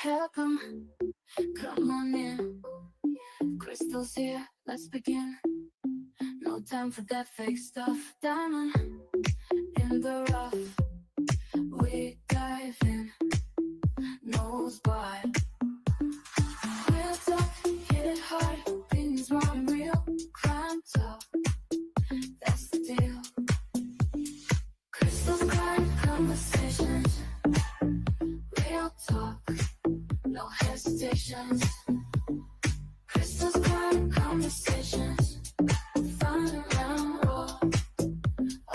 Welcome, come on in. Crystal's here, let's begin. No time for that fake stuff. Diamond in the rough, we dive in. Nose wide. Real talk, hit it hard. Opinions raw and real. Crime talk, that's the deal. Crystal's crime conversations. Real talk, no hesitations. Crystal's crime conversations. Fun around raw,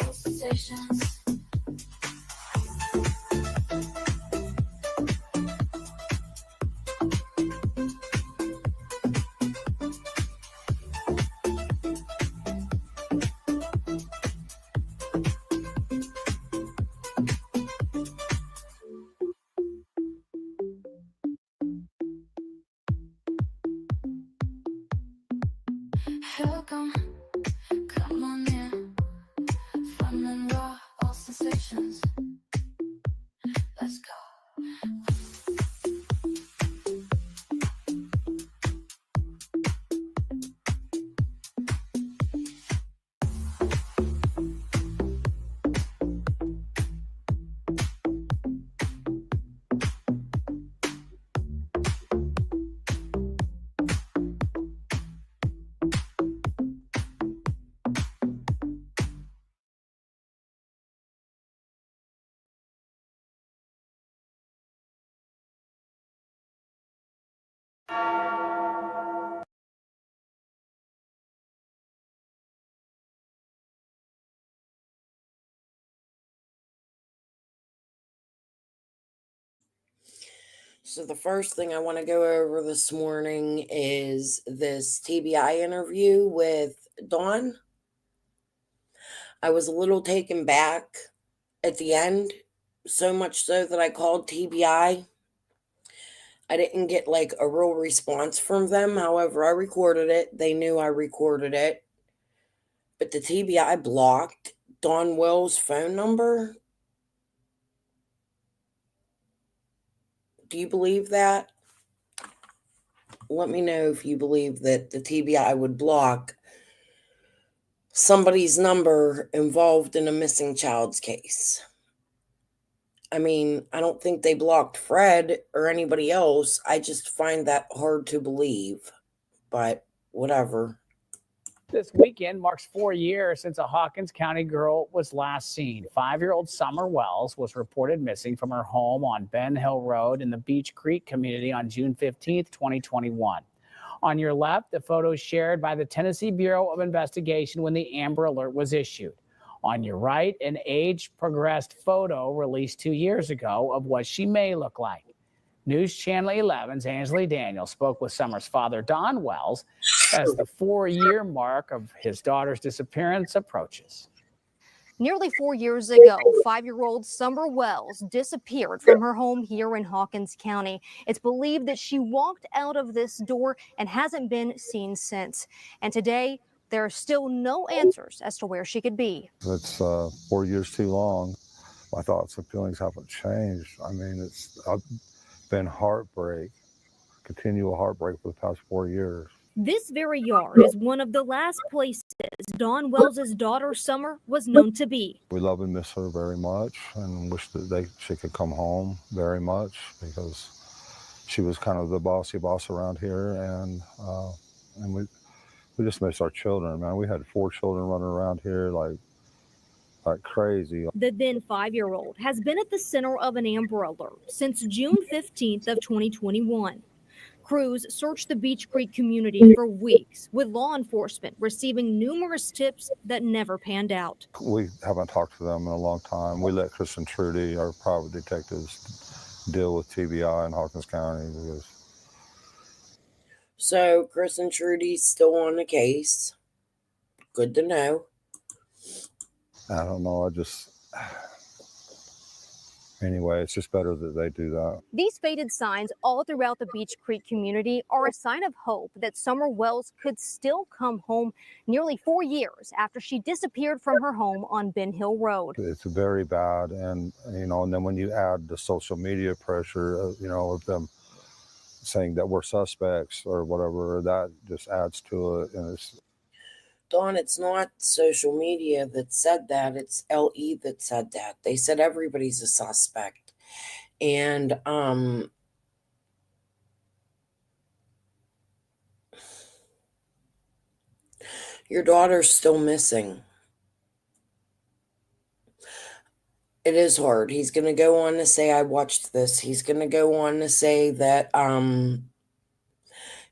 old sensations. Welcome, come on in. Fun and raw, all sensations. Let's go. So the first thing I want to go over this morning is this TBI interview with Dawn. I was a little taken back at the end, so much so that I called TBI. I didn't get like a real response from them. However, I recorded it. They knew I recorded it. But the TBI blocked Dawn Wells' phone number. Do you believe that? Let me know if you believe that the TBI would block somebody's number involved in a missing child's case. I mean, I don't think they blocked Fred or anybody else. I just find that hard to believe, but whatever. This weekend marks 4 years since a Hawkins County girl was last seen. 5-year-old Summer Wells was reported missing from her home on Ben Hill Road in the Beach Creek community on June 15, 2021. On your left, the photo shared by the Tennessee Bureau of Investigation when the Amber Alert was issued. On your right, an age-progressed photo released 2 years ago of what she may look like. News Channel 11's Ansley Daniels spoke with Summer's father, Don Wells, as the 4-year mark of his daughter's disappearance approaches. Nearly 4 years ago, 5-year-old Summer Wells disappeared from her home here in Hawkins County. It's believed that she walked out of this door and hasn't been seen since. And today, there are still no answers as to where she could be. It's 4 years too long. My thoughts and feelings haven't changed. I mean, it's been heartbreak, continual heartbreak for the past 4 years. This very yard is one of the last places Dawn Wells' daughter Summer was known to be. We love and miss her very much and wish that she could come home very much, because she was kind of the bossy boss around here, and we just miss our children, man. We had 4 children running around here like crazy. The then 5-year-old has been at the center of an Amber Alert since June 15th of 2021. Crews searched the Beach Creek community for weeks, with law enforcement receiving numerous tips that never panned out. We haven't talked to them in a long time. We let Chris and Trudy, our private detectives, deal with TBI in Hawkins County. So Chris and Trudy's still on the case. Good to know. I don't know. Anyway, it's just better that they do that. These faded signs all throughout the Beach Creek community are a sign of hope that Summer Wells could still come home nearly 4 years after she disappeared from her home on Ben Hill Road. It's very bad, and then when you add the social media pressure, of them saying that we're suspects or whatever, that just adds to it. And it's Dawn, it's not social media that said that. It's LE that said that. They said everybody's a suspect. And your daughter's still missing. It is hard. He's going to go on to say, I watched this. He's going to go on to say that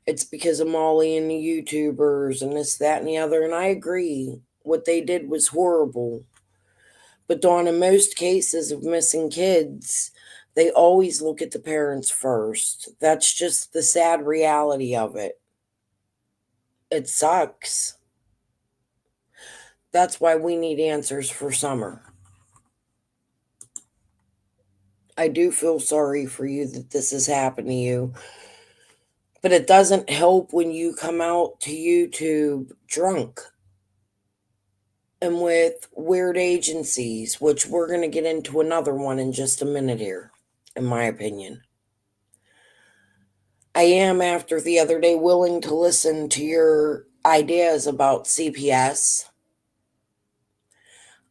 it's because of Molly and the YouTubers and this, that, and the other. And I agree. What they did was horrible. But Dawn, in most cases of missing kids, they always look at the parents first. That's just the sad reality of it. It sucks. That's why we need answers for Summer. I do feel sorry for you that this has happened to you. But it doesn't help when you come out to YouTube drunk and with weird agencies, which we're going to get into another one in just a minute here, in my opinion. I am, after the other day, willing to listen to your ideas about CPS.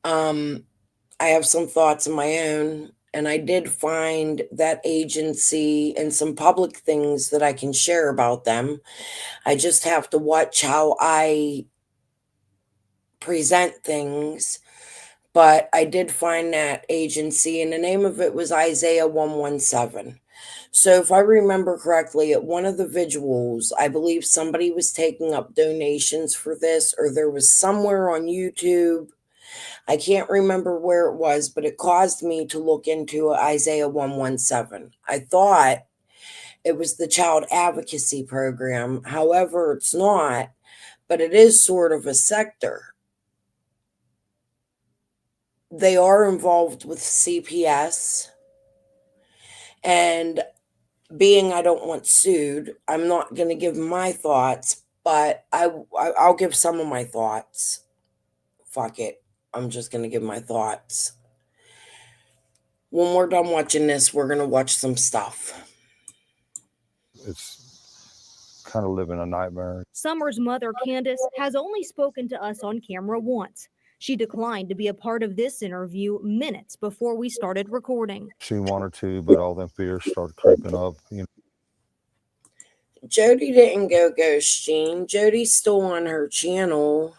I have some thoughts of my own, and I did find that agency and some public things that I can share about them. I just have to watch how I present things. But I did find that agency, and the name of it was Isaiah 117. So if I remember correctly, at one of the vigils, I believe somebody was taking up donations for this, or there was somewhere on YouTube. I can't remember where it was, but it caused me to look into Isaiah 117. I thought it was the child advocacy program. However, it's not, but it is sort of a sector. They are involved with CPS, and being I don't want sued, I'm not going to give my thoughts, but I'll give some of my thoughts. Fuck it. I'm just going to give my thoughts. When we're done watching this, we're going to watch some stuff. It's kind of living a nightmare. Summer's mother, Candace, has only spoken to us on camera once. She declined to be a part of this interview minutes before we started recording. She wanted to, but all them fears started creeping up. Jody didn't go ghosting. Jody's still on her channel.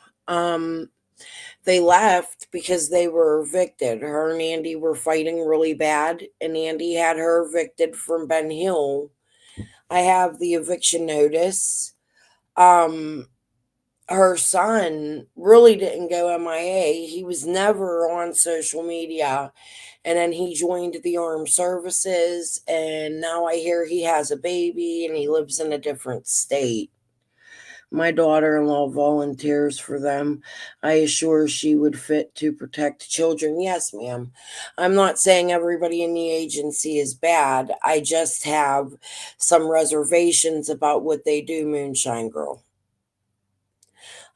They left because they were evicted. Her and Andy were fighting really bad, and Andy had her evicted from Ben Hill. I have the eviction notice. Her son really didn't go MIA. He was never on social media. And then he joined the armed services. And now I hear he has a baby and he lives in a different state. My daughter-in-law volunteers for them. I assure she would fit to protect children. Yes, ma'am. I'm not saying everybody in the agency is bad. I just have some reservations about what they do, Moonshine Girl.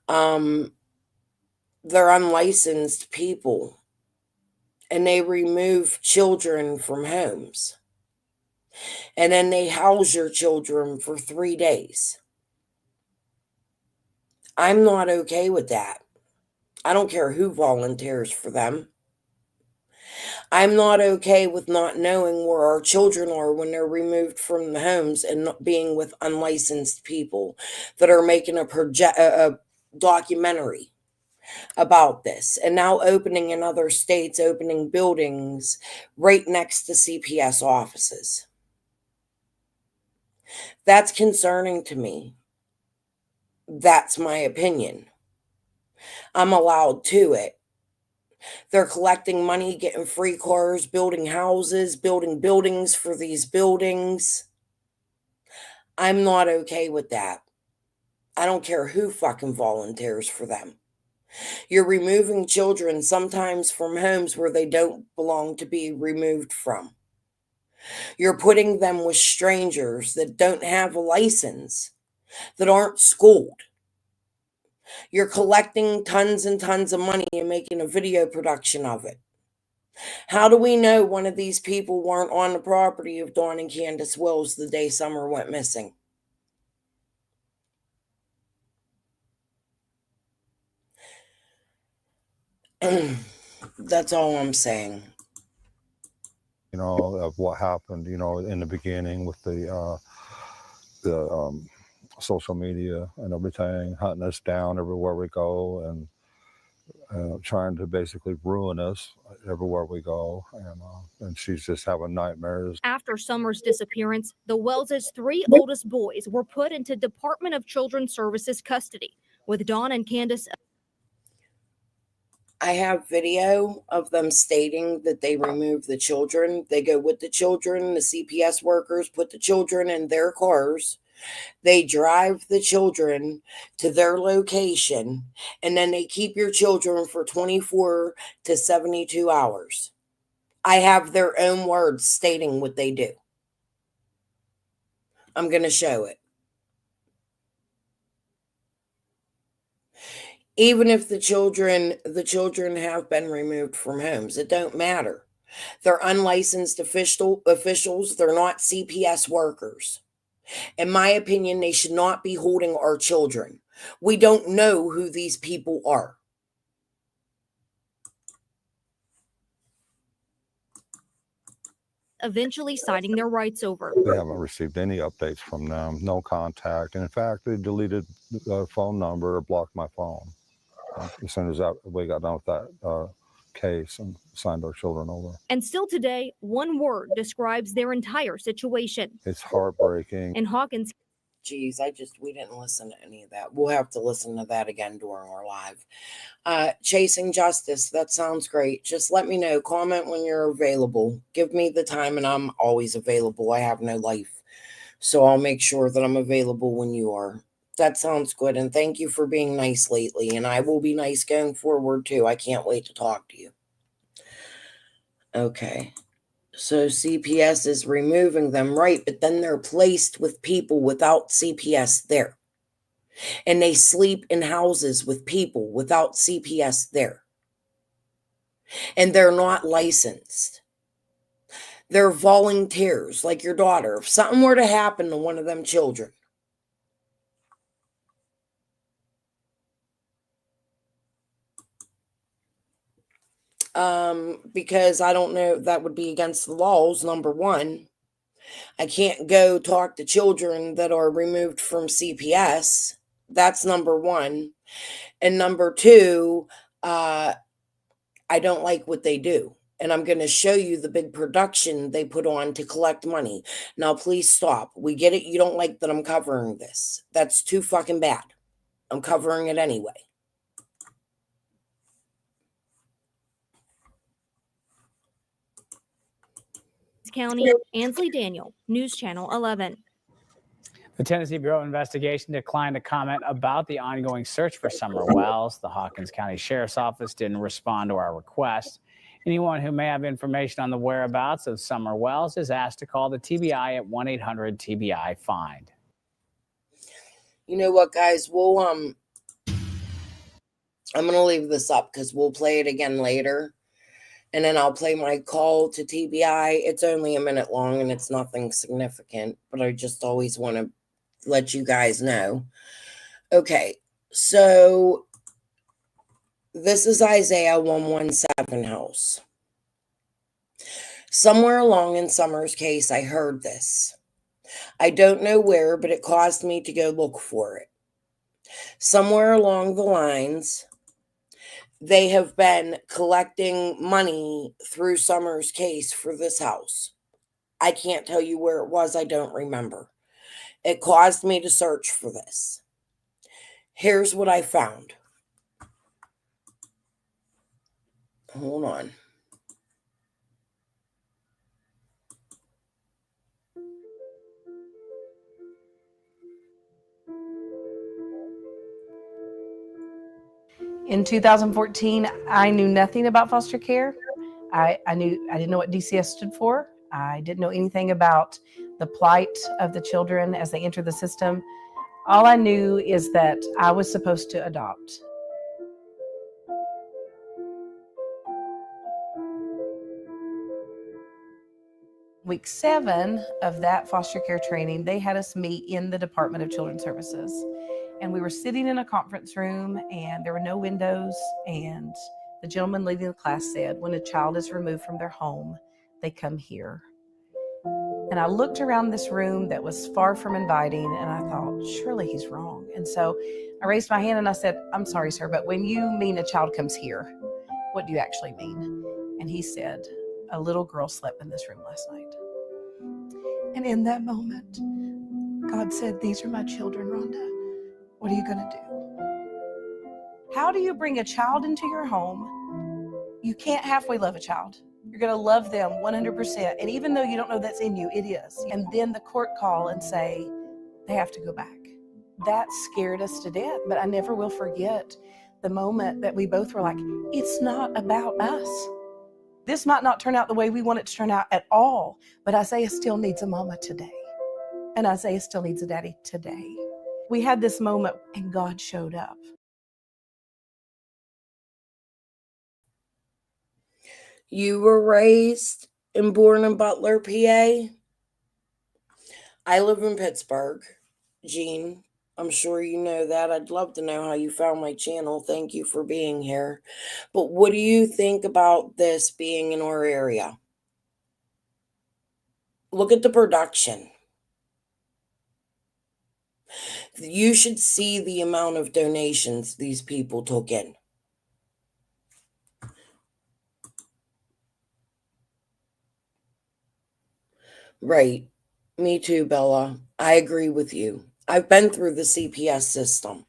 They're unlicensed people, and they remove children from homes, and then they house your children for 3 days. I'm not okay with that. I don't care who volunteers for them. I'm not okay with not knowing where our children are when they're removed from the homes and not being with unlicensed people that are making a documentary about this, and now opening in other states, opening buildings right next to CPS offices. That's concerning to me. That's my opinion. I'm allowed to it. They're collecting money, getting free cars, building houses, building buildings for these buildings. I'm not okay with that. I don't care who fucking volunteers for them. You're removing children sometimes from homes where they don't belong to be removed from. You're putting them with strangers that don't have a license, that aren't schooled. You're collecting tons and tons of money and making a video production of it. How do we know one of these people weren't on the property of Dawn and Candace Wells the day Summer went missing? That's all I'm saying. You know, of what happened, you know, in the beginning with the social media and everything, hunting us down everywhere we go, and trying to basically ruin us everywhere we go. And she's just having nightmares. After Summer's disappearance, the Wells' 3 oldest boys were put into Department of Children's Services custody, with Dawn and Candace. I have video of them stating that they remove the children. They go with the children. The CPS workers put the children in their cars. They drive the children to their location, and then they keep your children for 24 to 72 hours. I have their own words stating what they do. I'm going to show it. Even if the children have been removed from homes, it don't matter. They're unlicensed officials. They're not CPS workers. In my opinion, they should not be holding our children. We don't know who these people are. Eventually citing their rights over. We haven't received any updates from them, no contact. And in fact, they deleted the phone number or blocked my phone as soon as we got done with that case and signed our children over. And still today, one word describes their entire situation. It's heartbreaking. In Hawkins. Geez, we didn't listen to any of that. We'll have to listen to that again during our live. Chasing Justice, that sounds great. Just let me know. Comment when you're available. Give me the time, and I'm always available. I have no life. So I'll make sure that I'm available when you are. That sounds good, and thank you for being nice lately, and I will be nice going forward, too. I can't wait to talk to you. Okay. So CPS is removing them, right? But then they're placed with people without CPS there. And they sleep in houses with people without CPS there. And they're not licensed. They're volunteers, like your daughter. If something were to happen to one of them children, because I don't know, that would be against the laws, number one. I can't go talk to children that are removed from CPS. That's number one. And number two, I don't like what they do. And I'm going to show you the big production they put on to collect money. Now, please stop. We get it. You don't like that I'm covering this. That's too fucking bad. I'm covering it anyway. County, Ansley Daniel, News Channel 11. The Tennessee Bureau of Investigation declined to comment about the ongoing search for Summer Wells. The Hawkins County Sheriff's Office didn't respond to our request. Anyone who may have information on the whereabouts of Summer Wells is asked to call the TBI at 1-800-TBI-FIND. You know what, guys? I'm going to leave this up because we'll play it again later. And then I'll play my call to TBI. It's only a minute long and it's nothing significant, but I just always want to let you guys know. Okay, so this is Isaiah 117 house. Somewhere along in Summer's case, I heard this. I don't know where, but it caused me to go look for it. Somewhere along the lines, they have been collecting money through Summer's case for this house. I can't tell you where it was. I don't remember. It caused me to search for this. Here's what I found. Hold on. In 2014, I knew nothing about foster care. I didn't know what DCS stood for. I didn't know anything about the plight of the children as they enter the system. All I knew is that I was supposed to adopt. week 7 of that foster care training, they had us meet in the Department of Children's Services. And we were sitting in a conference room and there were no windows. And the gentleman leading the class said, when a child is removed from their home, they come here. And I looked around this room that was far from inviting and I thought, surely he's wrong. And so I raised my hand and I said, I'm sorry, sir, but when you mean a child comes here, what do you actually mean? And he said, a little girl slept in this room last night. And in that moment, God said, these are my children, Rhonda. What are you going to do? How do you bring a child into your home? You can't halfway love a child. You're going to love them 100%. And even though you don't know that's in you, it is. And then the court call and say, they have to go back. That scared us to death. But I never will forget the moment that we both were like, it's not about us. This might not turn out the way we want it to turn out at all. But Isaiah still needs a mama today. And Isaiah still needs a daddy today. We had this moment and God showed up. You were raised and born in Butler, PA. I live in Pittsburgh. Jean, I'm sure you know that. I'd love to know how you found my channel. Thank you for being here. But what do you think about this being in our area? Look at the production. You should see the amount of donations these people took in. Right. Me too, Bella. I agree with you. I've been through the CPS system.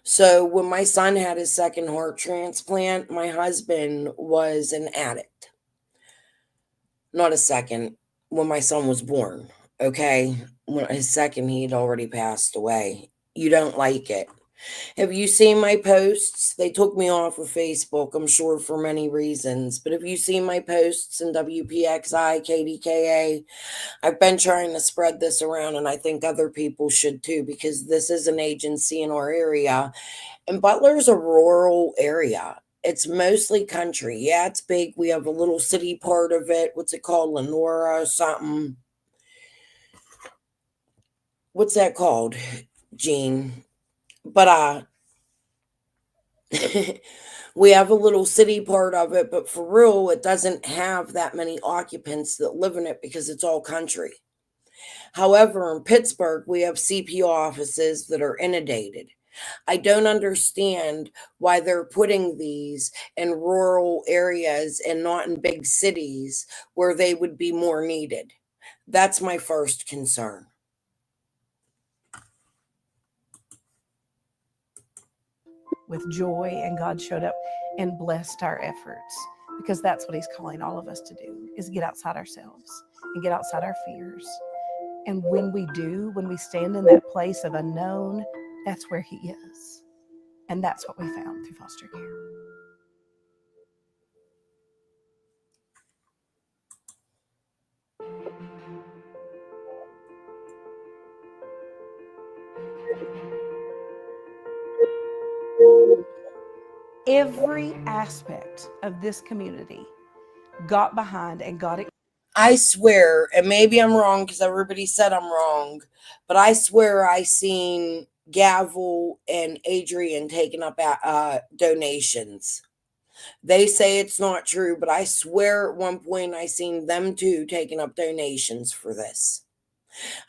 So when my son had his second heart transplant, my husband was an addict. Not a second, when my son was born, okay? When his second, he had already passed away. You don't like it. Have you seen my posts? They took me off of Facebook, I'm sure for many reasons. But have you seen my posts in WPXI, KDKA? I've been trying to spread this around, and I think other people should too, because this is an agency in our area. And Butler's a rural area. It's mostly country. Yeah, it's big. We have a little city part of it. What's it called? Lenora or something. What's that called, Jean? But we have a little city part of it, but for real, it doesn't have that many occupants that live in it because it's all country. However, in Pittsburgh, we have CPO offices that are inundated. I don't understand why they're putting these in rural areas and not in big cities where they would be more needed. That's my first concern. With joy, and God showed up and blessed our efforts, because that's what he's calling all of us to do, is get outside ourselves and get outside our fears. And when we do, when we stand in that place of unknown, that's where he is. And that's what we found through foster care. Every aspect of this community got behind and got it. I swear, and maybe I'm wrong because everybody said I'm wrong, but I swear I seen Gavel and Adrian taking up donations. They say it's not true, but I swear at one point I seen them two taking up donations for this.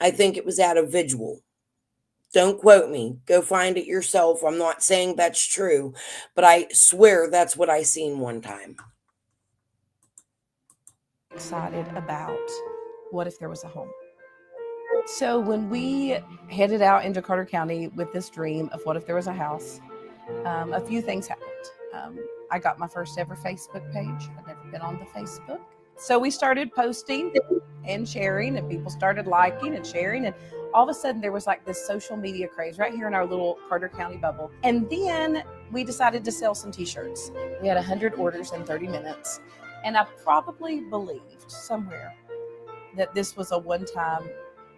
I think it was at a vigil. Don't quote me. Go find it yourself. I'm not saying that's true, but I swear that's what I seen one time. Excited about what if there was a home. So when we headed out into Carter County with this dream of what if there was a house, a few things happened. I got my first ever Facebook page. I'd never been on the Facebook. So we started posting and sharing, and people started liking and sharing, and all of a sudden there was like this social media craze right here in our little Carter County bubble. And then we decided to sell some t-shirts. We had 100 orders in 30 minutes. And I probably believed somewhere that this was a one-time,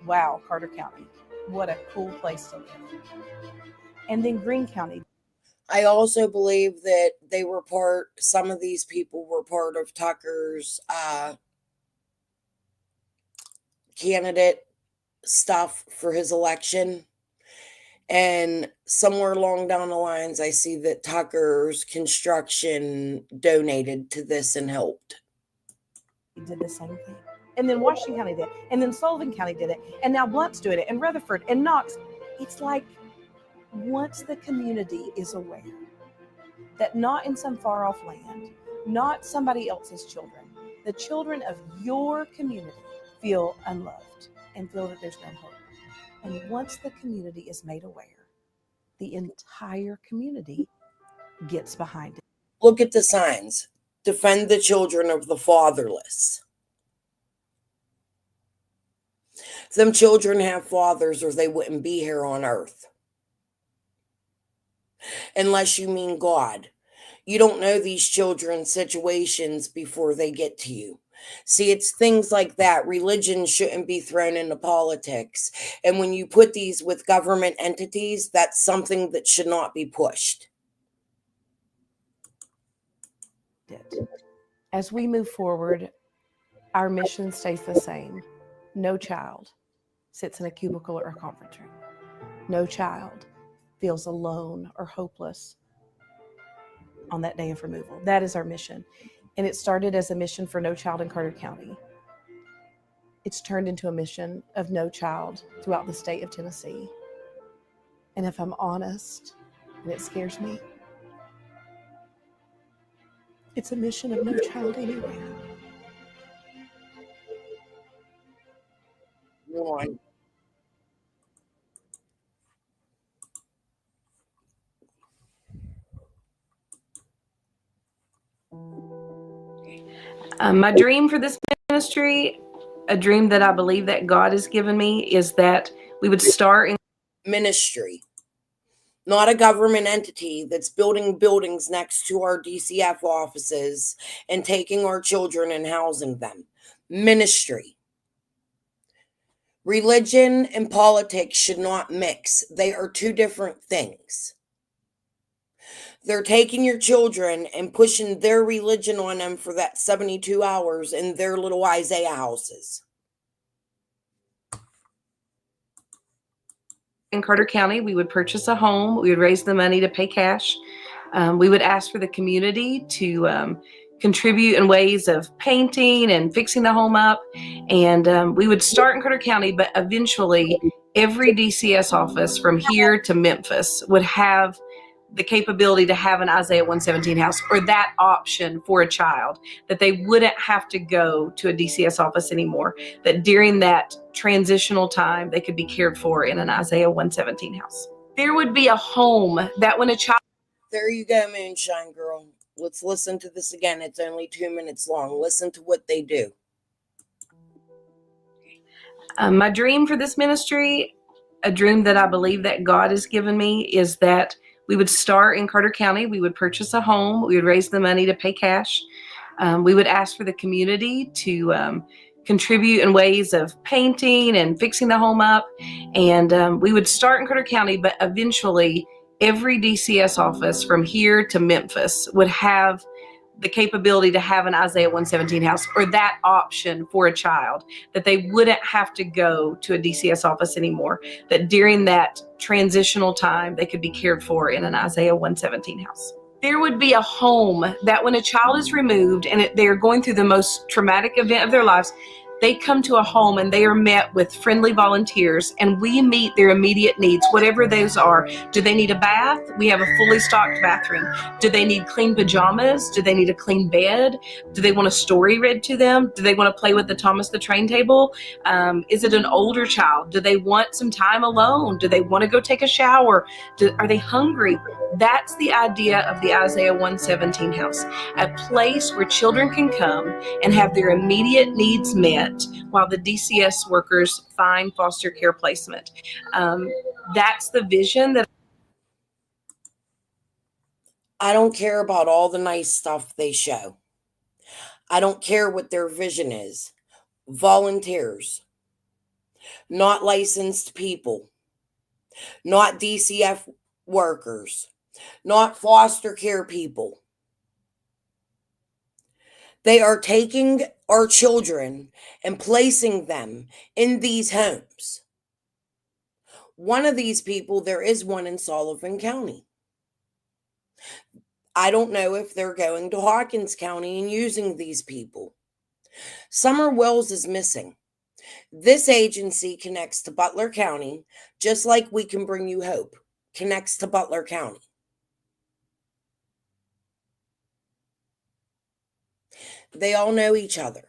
wow, Carter County, what a cool place to live. And then Greene County. I also believe that they were some of these people were part of Tucker's candidate stuff for his election. And somewhere along down the lines, I see that Tucker's Construction donated to this and helped. Did the same thing. And then Washington County did. And then Sullivan County did it. And now Blunt's doing it. And Rutherford and Knox. It's like once the community is aware that not in some far off land, not somebody else's children, the children of your community feel unloved and feel that there's no hope. And once the community is made aware, the entire community gets behind it. Look at the signs. Defend the children of the fatherless. Them children have fathers or they wouldn't be here on earth. Unless you mean God. You don't know these children's situations before they get to you. See, it's things like that. Religion shouldn't be thrown into politics. And when you put these with government entities, that's something that should not be pushed. As we move forward, our mission stays the same. No child sits in a cubicle or a conference room. No child feels alone or hopeless on that day of removal. That is our mission. And it started as a mission for no child in Carter County. It's turned into a mission of no child throughout the state of Tennessee. And if I'm honest, and it scares me, it's a mission of no child anywhere. Go on. My dream for this ministry, a dream that I believe that God has given me, is that we would start in Ministry. Not a government entity that's building buildings next to our DCF offices and taking our children and housing them. Ministry. Religion and politics should not mix. They are two different things. They're taking your children and pushing their religion on them for that 72 hours in their little Isaiah houses. In Carter County, we would purchase a home. We would raise the money to pay cash. We would ask for the community to contribute in ways of painting and fixing the home up. And we would start in Carter County, but eventually every DCS office from here to Memphis would have the capability to have an Isaiah 117 house, or that option for a child, that they wouldn't have to go to a DCS office anymore, that during that transitional time, they could be cared for in an Isaiah 117 house. There would be a home that when a child... There you go, Moonshine Girl. Let's listen to this again. It's only 2 minutes long. Listen to what they do. My dream for this ministry, a dream that I believe that God has given me, is that we would start in Carter County. We would purchase a home. We would raise the money to pay cash. We would ask for the community to contribute in ways of painting and fixing the home up. And we would start in Carter County, but eventually every DCS office from here to Memphis would have the capability to have an Isaiah 117 house, or that option for a child, that they wouldn't have to go to a DCS office anymore, that during that transitional time, they could be cared for in an Isaiah 117 house. There would be a home that when a child is removed and they're going through the most traumatic event of their lives, they come to a home and they are met with friendly volunteers, and we meet their immediate needs, whatever those are. Do they need a bath? We have a fully stocked bathroom. Do they need clean pajamas? Do they need a clean bed? Do they want a story read to them? Do they want to play with the Thomas the Train table? Is it an older child? Do they want some time alone? Do they want to go take a shower? Are they hungry? That's the idea of the Isaiah 117 house, a place where children can come and have their immediate needs met while the DCS workers find foster care placement. That's the vision that... I don't care about all the nice stuff they show. I don't care what their vision is. Volunteers, not licensed people, not DCF workers, not foster care people. They are taking our children and placing them in these homes. One of these people, there is one in Sullivan County. I don't know if they're going to Hawkins County and using these people. Summer Wells is missing. This agency connects to Butler County, just like We Can Bring You Hope connects to Butler County. They all know each other.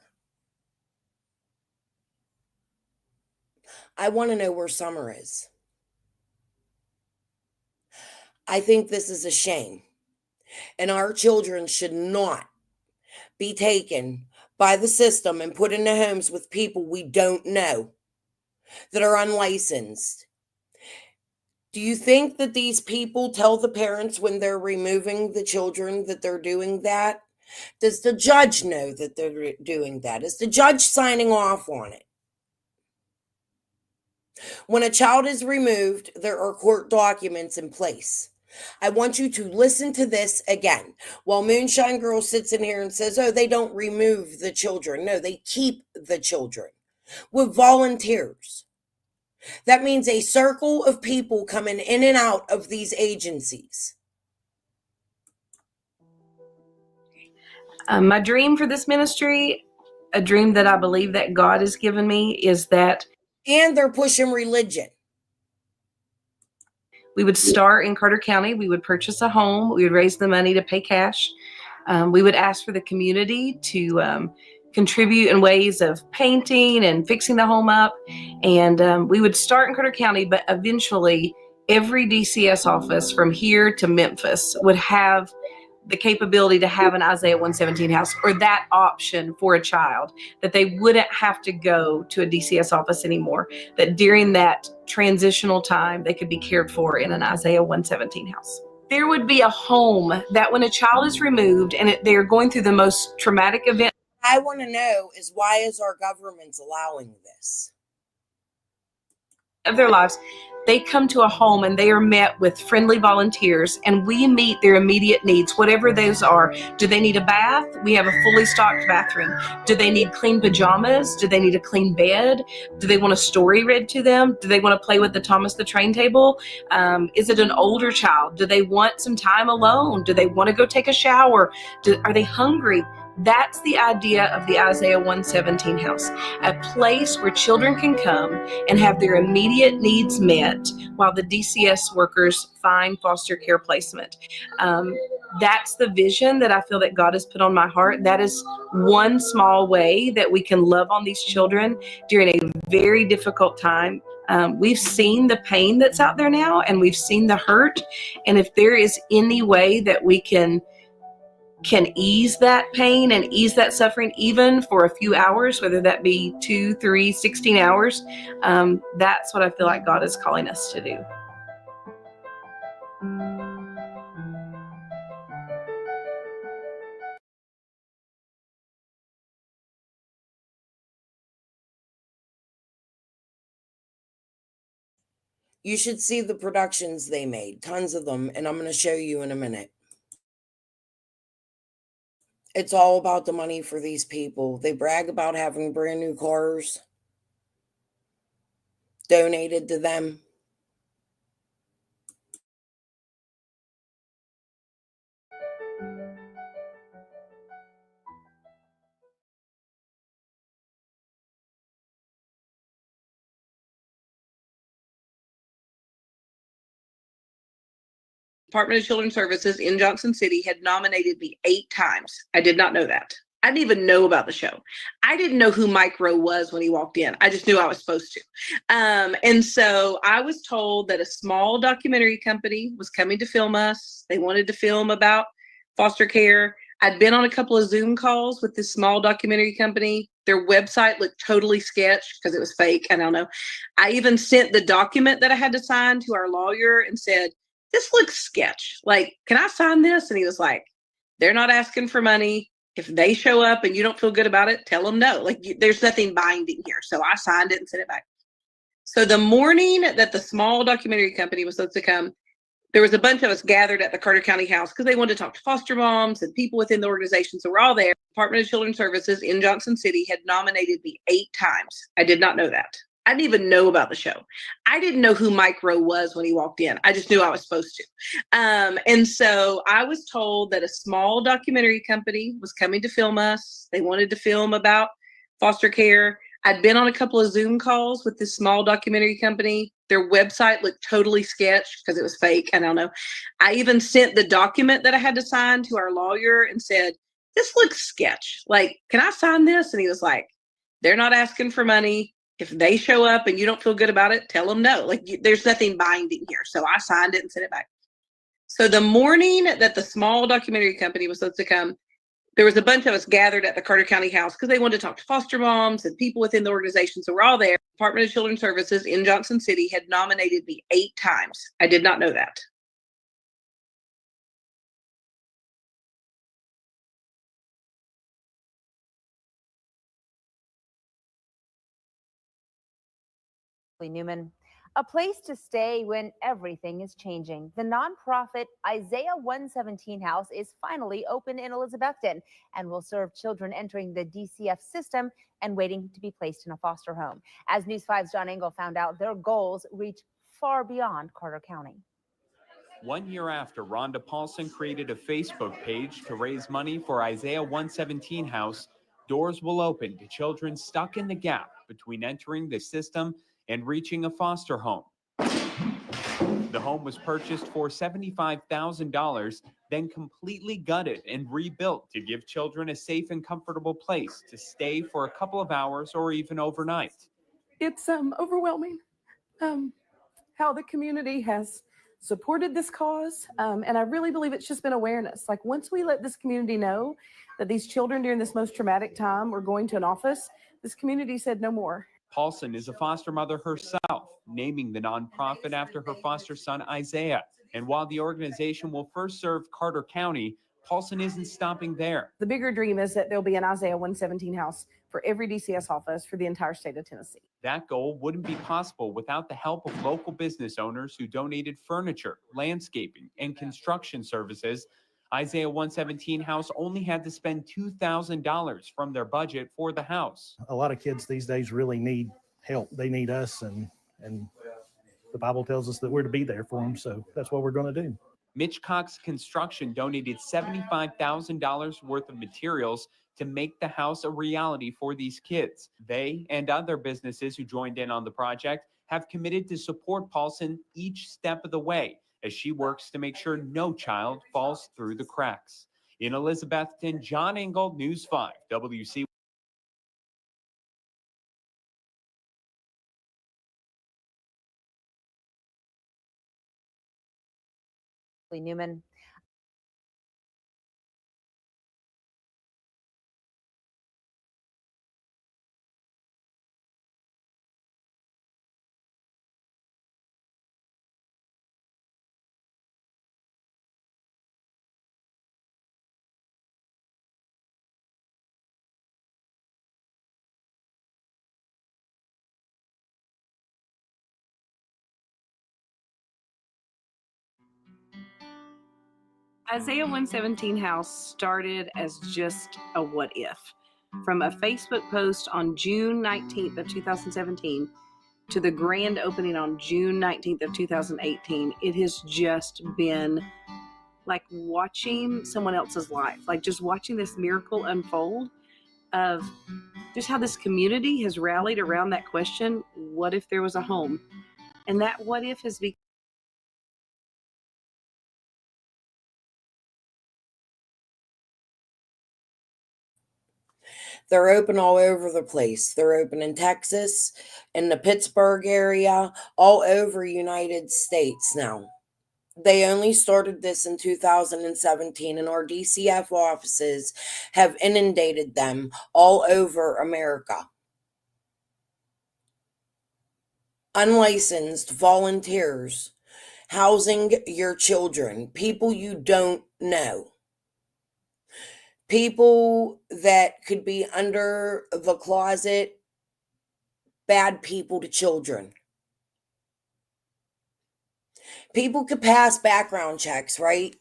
I want to know where Summer is. I think this is a shame. And our children should not be taken by the system and put into homes with people we don't know that are unlicensed. Do you think that these people tell the parents when they're removing the children that they're doing that? Does the judge know that they're doing that? Is the judge signing off on it? When a child is removed, there are court documents in place. I want you to listen to this again. While Moonshine Girl sits in here and says, oh, they don't remove the children. No, they keep the children with volunteers. That means a circle of people coming in and out of these agencies. My dream for this ministry, a dream that I believe that God has given me, is that. And they're pushing religion. We would start in Carter County. We would purchase a home. We would raise the money to pay cash. We would ask for the community to contribute in ways of painting and fixing the home up. And we would start in Carter County, but eventually every DCS office from here to Memphis would have the capability to have an Isaiah 117 house, or that option for a child, that they wouldn't have to go to a DCS office anymore, that during that transitional time, they could be cared for in an Isaiah 117 house. There would be a home that when a child is removed and they're going through the most traumatic event. I want to know is why is our government allowing this? Of their lives, they come to a home and they are met with friendly volunteers, and we meet their immediate needs, whatever those are. Do they need a bath? We have a fully stocked bathroom. Do they need clean pajamas? Do they need a clean bed? Do they want a story read to them? Do they want to play with the Thomas the Train table? Is it an older child? Do they want some time alone? Do they want to go take a shower? Are they hungry? That's the idea of the Isaiah 117 house, a place where children can come and have their immediate needs met while the DCS workers find foster care placement. That's the vision that I feel that God has put on my heart. That is one small way that we can love on these children during a very difficult time. We've seen the pain that's out there now, and we've seen the hurt. And if there is any way that we can ease that pain and ease that suffering, even for a few hours, whether that be 2, 3, 16 hours, that's what I feel like God is calling us to do. You should see the productions they made, tons of them, and I'm going to show you in a minute. It's all about the money for these people. They brag about having brand new cars donated to them. Department of Children's Services in Johnson City had nominated me 8 times. I did not know that. I didn't even know about the show. I didn't know who Mike Rowe was when he walked in. I just knew I was supposed to. And so I was told that a small documentary company was coming to film us. They wanted to film about foster care. I'd been on a couple of Zoom calls with this small documentary company. Their website looked totally sketch because it was fake. I don't know. I even sent the document that I had to sign to our lawyer and said, this looks sketch. Like, can I sign this? And he was like, they're not asking for money. If they show up and you don't feel good about it, tell them no. Like, there's nothing binding here. So I signed it and sent it back. So the morning that the small documentary company was supposed to come, There was a bunch of us gathered at the Carter County House because they wanted to talk to foster moms and people within the organization. So we're all there. Department of Children's Services in Johnson City had nominated me 8 times. I did not know that. I didn't even know about the show. I didn't know who Mike Rowe was when he walked in. I just knew I was supposed to. And so I was told that a small documentary company was coming to film us. They wanted to film about foster care. I'd been on a couple of Zoom calls with this small documentary company. Their website looked totally sketch because it was fake. I don't know. I even sent the document that I had to sign to our lawyer and said, this looks sketch. Like, can I sign this? And he was like, they're not asking for money. If they show up and you don't feel good about it, tell them no. Like, there's nothing binding here. So I signed it and sent it back. So the morning that the small documentary company was supposed to come, there was a bunch of us gathered at the Carter County House because they wanted to talk to foster moms and people within the organization. So we're all there. Department of Children's Services in Johnson City had nominated me 8 times. I did not know that. Newman. A place to stay when everything is changing. The nonprofit Isaiah 117 House is finally open in Elizabethton and will serve children entering the DCF system and waiting to be placed in a foster home. As News 5's John Engel found out, their goals reach far beyond Carter County. 1 year after Rhonda Paulson created a Facebook page to raise money for Isaiah 117 House, doors will open to children stuck in the gap between entering the system and reaching a foster home. The home was purchased for $75,000, then completely gutted and rebuilt to give children a safe and comfortable place to stay for a couple of hours or even overnight. It's overwhelming how the community has supported this cause, and I really believe it's just been awareness. Like, once we let this community know that these children during this most traumatic time were going to an office, this community said no more. Paulson is a foster mother herself, naming the nonprofit after her foster son, Isaiah. And while the organization will first serve Carter County, Paulson isn't stopping there. The bigger dream is that there'll be an Isaiah 117 house for every DCS office for the entire state of Tennessee. That goal wouldn't be possible without the help of local business owners who donated furniture, landscaping, and construction services. Isaiah 117 House only had to spend $2,000 from their budget for the house. A lot of kids these days really need help. They need us, and the Bible tells us that we're to be there for them. So that's what we're going to do. Mitch Cox Construction donated $75,000 worth of materials to make the house a reality for these kids. They and other businesses who joined in on the project have committed to support Paulson each step of the way as she works to make sure no child falls through the cracks. In Elizabethton, John Engel, News 5, WC. Newman. Isaiah 117 House started as just a what if. From a Facebook post on June 19th of 2017 to the grand opening on June 19th of 2018, it has just been like watching someone else's life, like just watching this miracle unfold of just how this community has rallied around that question, what if there was a home? And that what if has become They're open all over the place. They're open in Texas, in the Pittsburgh area, all over United States now. They only started this in 2017, and our DCF offices have inundated them all over America. Unlicensed volunteers housing your children, people you don't know. People that could be under the closet, bad people to children. People could pass background checks, right?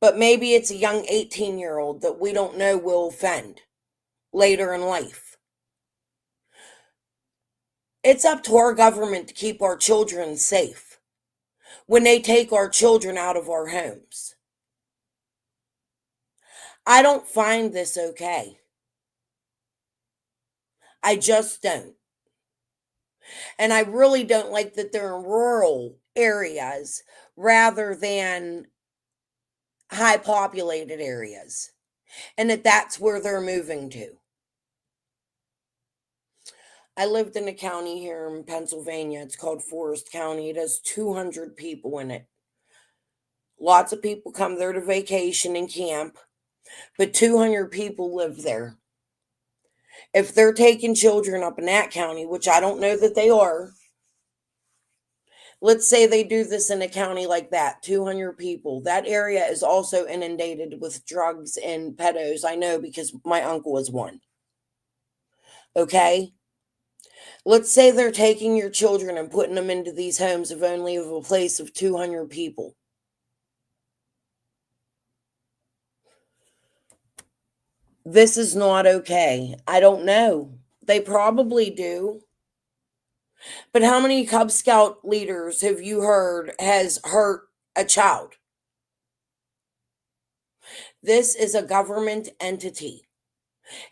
But maybe it's a young 18-year-old that we don't know will offend later in life. It's up to our government to keep our children safe when they take our children out of our homes. I don't find this okay. I just don't. And I really don't like that they're in rural areas rather than high populated areas, and that's where they're moving to. I lived in a county here in Pennsylvania. It's called Forest County. It has 200 people in it. Lots of people come there to vacation and camp, but 200 people live there. If they're taking children up in that county, which I don't know that they are, let's say they do this in a county like that, 200 people. That area is also inundated with drugs and pedos. I know because my uncle is one. Okay? Let's say they're taking your children and putting them into these homes of only of a place of 200 people. This is not okay. I don't know. They probably do. But how many Cub Scout leaders have you heard has hurt a child? This is a government entity.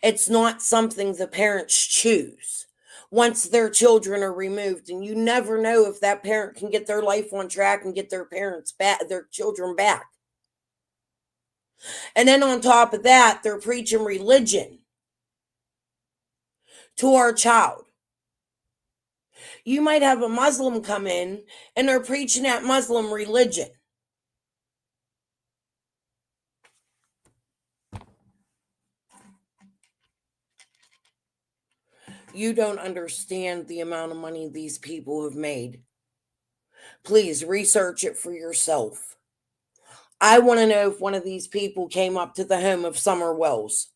It's not something the parents choose once their children are removed. And you never know if that parent can get their life on track and get their parents back, their children back. And then on top of that, they're preaching religion to our child. You might have a Muslim come in and they're preaching that Muslim religion. You don't understand the amount of money these people have made. Please research it for yourself. I want to know if one of these people came up to the home of Summer Wells.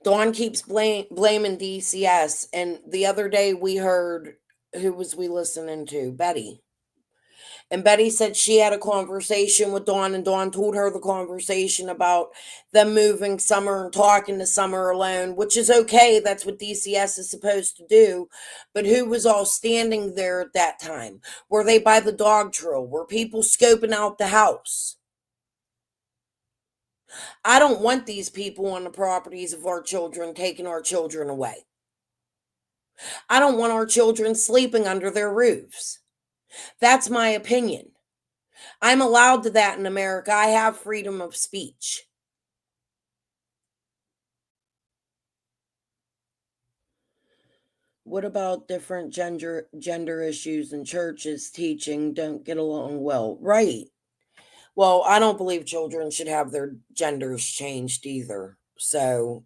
Dawn keeps blaming DCS. And the other day we heard, who was we listening to? Betty. And Betty said she had a conversation with Dawn, and Dawn told her the conversation about them moving Summer and talking to Summer alone, which is okay. That's what DCS is supposed to do. But who was all standing there at that time? Were they by the dog trail? Were people scoping out the house? I don't want these people on the properties of our children taking our children away. I don't want our children sleeping under their roofs. That's my opinion. I'm allowed to that in America. I have freedom of speech. What about different gender issues and churches teaching don't get along well? Right. Well, I don't believe children should have their genders changed either. So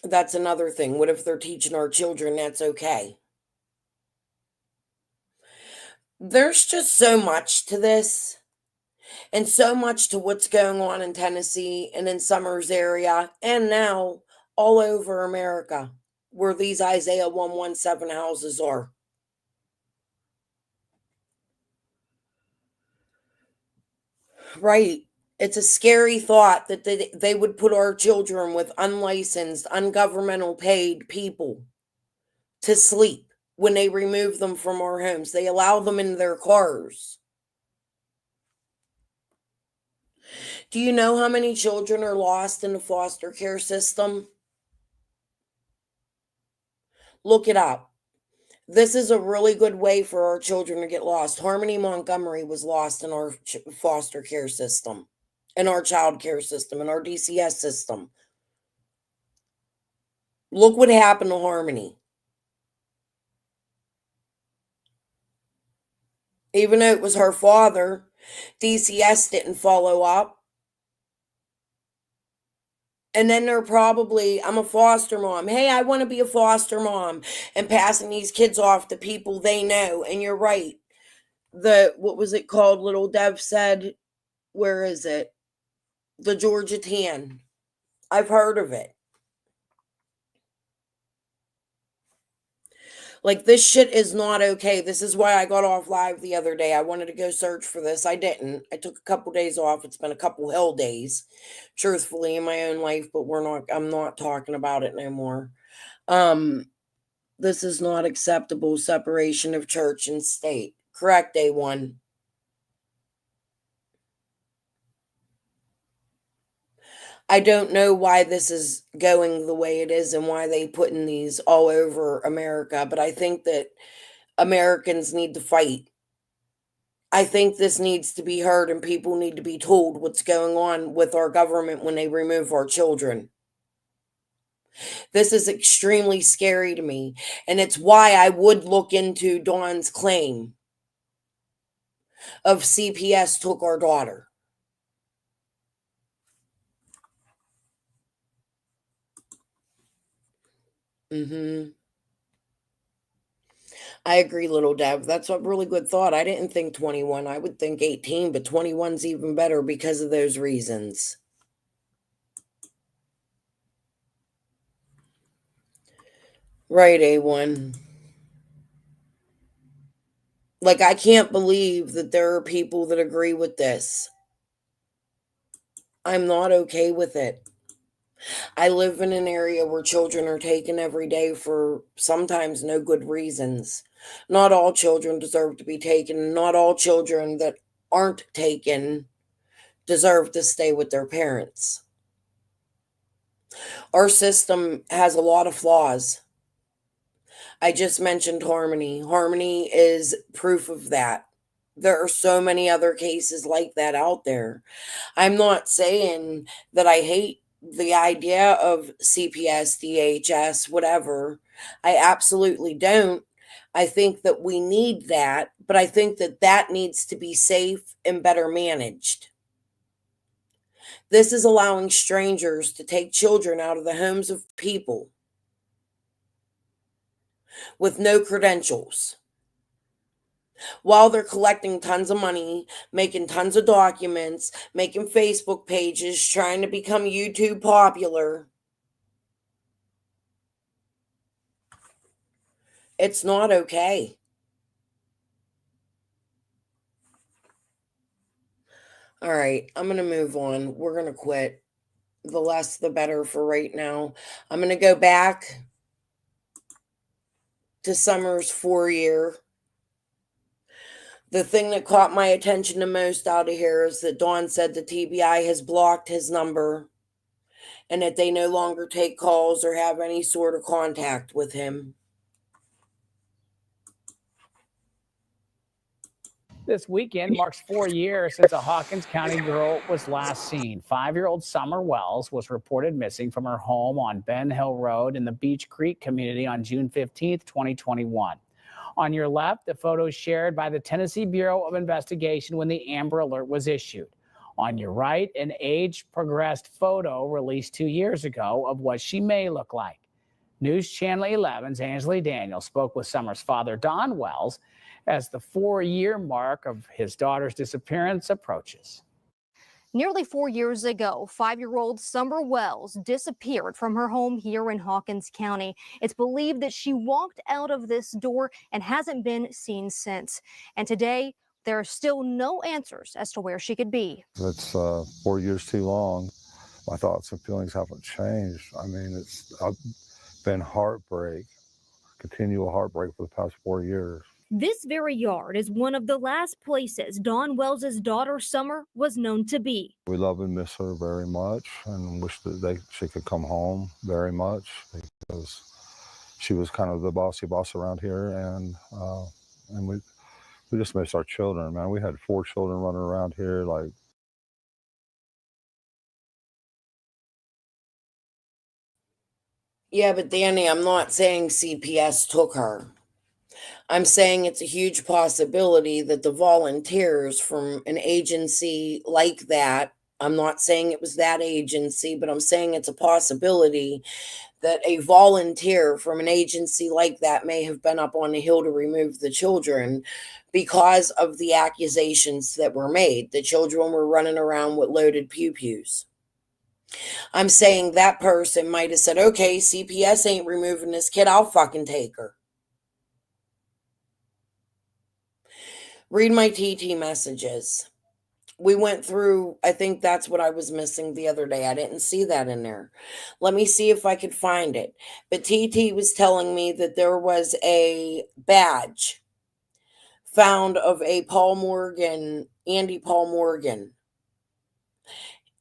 that's another thing. What if they're teaching our children that's okay? There's just so much to this and so much to what's going on in Tennessee and in Summers area and now all over America where these Isaiah 117 houses are. Right. It's a scary thought that they would put our children with unlicensed, ungovernmental paid people to sleep when they remove them from our homes. They allow them in their cars. Do you know how many children are lost in the foster care system? Look it up. This is a really good way for our children to get lost. Harmony Montgomery was lost in our foster care system, in our child care system, in our DCS system. Look what happened to Harmony. Even though it was her father, DCS didn't follow up. And then they're probably, I'm a foster mom. Hey, I want to be a foster mom. And passing these kids off to people they know. And you're right. What was it called? Little Dev said, where is it? The Georgia Tan. I've heard of it. Like, this shit is not okay. This is why I got off live the other day. I wanted to go search for this. I didn't. I took a couple days off. It's been a couple hell days, truthfully, in my own life, but I'm not talking about it no more. This is not acceptable separation of church and state. Correct, A1. I don't know why this is going the way it is and why they putting these all over America, but I think that Americans need to fight. I think this needs to be heard and people need to be told what's going on with our government when they remove our children. This is extremely scary to me, and it's why I would look into Dawn's claim of CPS took our daughter. I agree, little Deb. That's a really good thought. I didn't think 21. I would think 18, but 21's even better because of those reasons. Right, A1. Like, I can't believe that there are people that agree with this. I'm not okay with it. I live in an area where children are taken every day for sometimes no good reasons. Not all children deserve to be taken. Not all children that aren't taken deserve to stay with their parents. Our system has a lot of flaws. I just mentioned Harmony. Harmony is proof of that. There are so many other cases like that out there. I'm not saying that I hate the idea of CPS, DHS, whatever. I absolutely don't. I think that we need that, but I think that that needs to be safe and better managed. This is allowing strangers to take children out of the homes of people with no credentials while they're collecting tons of money, making tons of documents, making Facebook pages, trying to become YouTube popular. It's not okay. All right, I'm going to move on. We're going to quit. The less, the better for right now. I'm going to go back to Summer's 4-year. The thing that caught my attention the most out of here is that Dawn said the TBI has blocked his number and that they no longer take calls or have any sort of contact with him. This weekend marks 4 years since a Hawkins County girl was last seen. 5-year-old Summer Wells was reported missing from her home on Ben Hill Road in the Beach Creek community on June 15th, 2021. On your left, the photo shared by the Tennessee Bureau of Investigation when the Amber Alert was issued. On your right, an age-progressed photo released 2 years ago of what she may look like. News Channel 11's Angela Daniel spoke with Summer's father, Don Wells, as the 4-year mark of his daughter's disappearance approaches. Nearly 4 years ago, 5-year-old Summer Wells disappeared from her home here in Hawkins County. It's believed that she walked out of this door and hasn't been seen since. And today, there are still no answers as to where she could be. It's 4 years too long. My thoughts and feelings haven't changed. I mean, it's been heartbreak, continual heartbreak for the past 4 years. This very yard is one of the last places Dawn Wells' daughter Summer was known to be. We love and miss her very much and wish that she could come home very much because she was kind of the bossy boss around here, and we just miss our children, man. We had 4 children running around here like. Yeah, but Danny, I'm not saying CPS took her. I'm saying it's a huge possibility that the volunteers from an agency like that, I'm not saying it was that agency, but I'm saying it's a possibility that a volunteer from an agency like that may have been up on the hill to remove the children because of the accusations that were made. The children were running around with loaded pew-pews. I'm saying that person might have said, okay, CPS ain't removing this kid. I'll fucking take her. Read my TT messages. We went through, I think that's what I was missing the other day. I didn't see that in there. Let me see if I could find it. But TT was telling me that there was a badge found of a Andy Paul Morgan.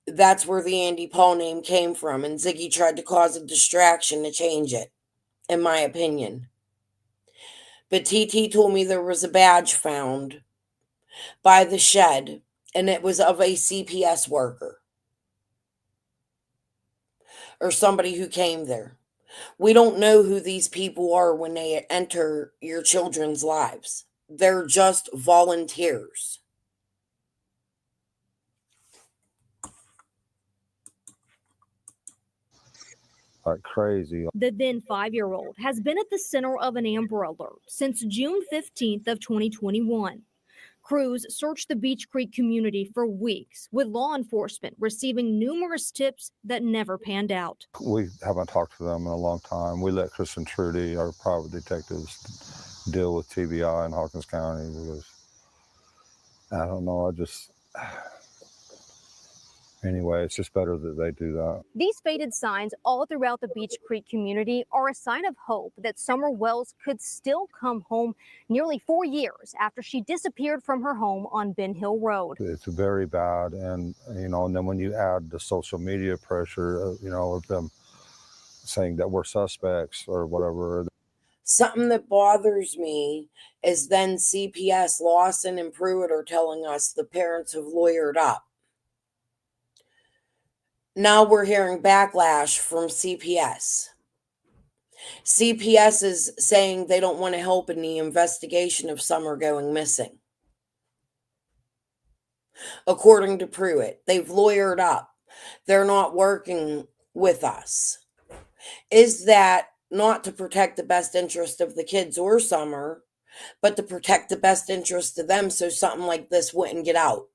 That's where the Andy Paul name came from. And Ziggy tried to cause a distraction to change it, in my opinion. But TT told me there was a badge found by the shed, and it was of a CPS worker or somebody who came there. We don't know who these people are when they enter your children's lives. They're just volunteers. Like crazy. The then 5-year-old has been at the center of an Amber Alert since June 15th of 2021. Crews searched the Beach Creek community for weeks, with law enforcement receiving numerous tips that never panned out. We haven't talked to them in a long time. We let Chris and Trudy, our private detectives, deal with TBI in Hawkins County because, I don't know, anyway, it's just better that they do that. These faded signs all throughout the Beach Creek community are a sign of hope that Summer Wells could still come home nearly 4 years after she disappeared from her home on Ben Hill Road. It's very bad, and and then when you add the social media pressure, of them saying that we're suspects or whatever. Something that bothers me is then CPS, Lawson and Pruitt are telling us the parents have lawyered up. Now we're hearing backlash from CPS. CPS is saying they don't want to help in the investigation of Summer going missing. According to Pruitt, they've lawyered up. They're not working with us. Is that not to protect the best interest of the kids or Summer, but to protect the best interest of them so something like this wouldn't get out?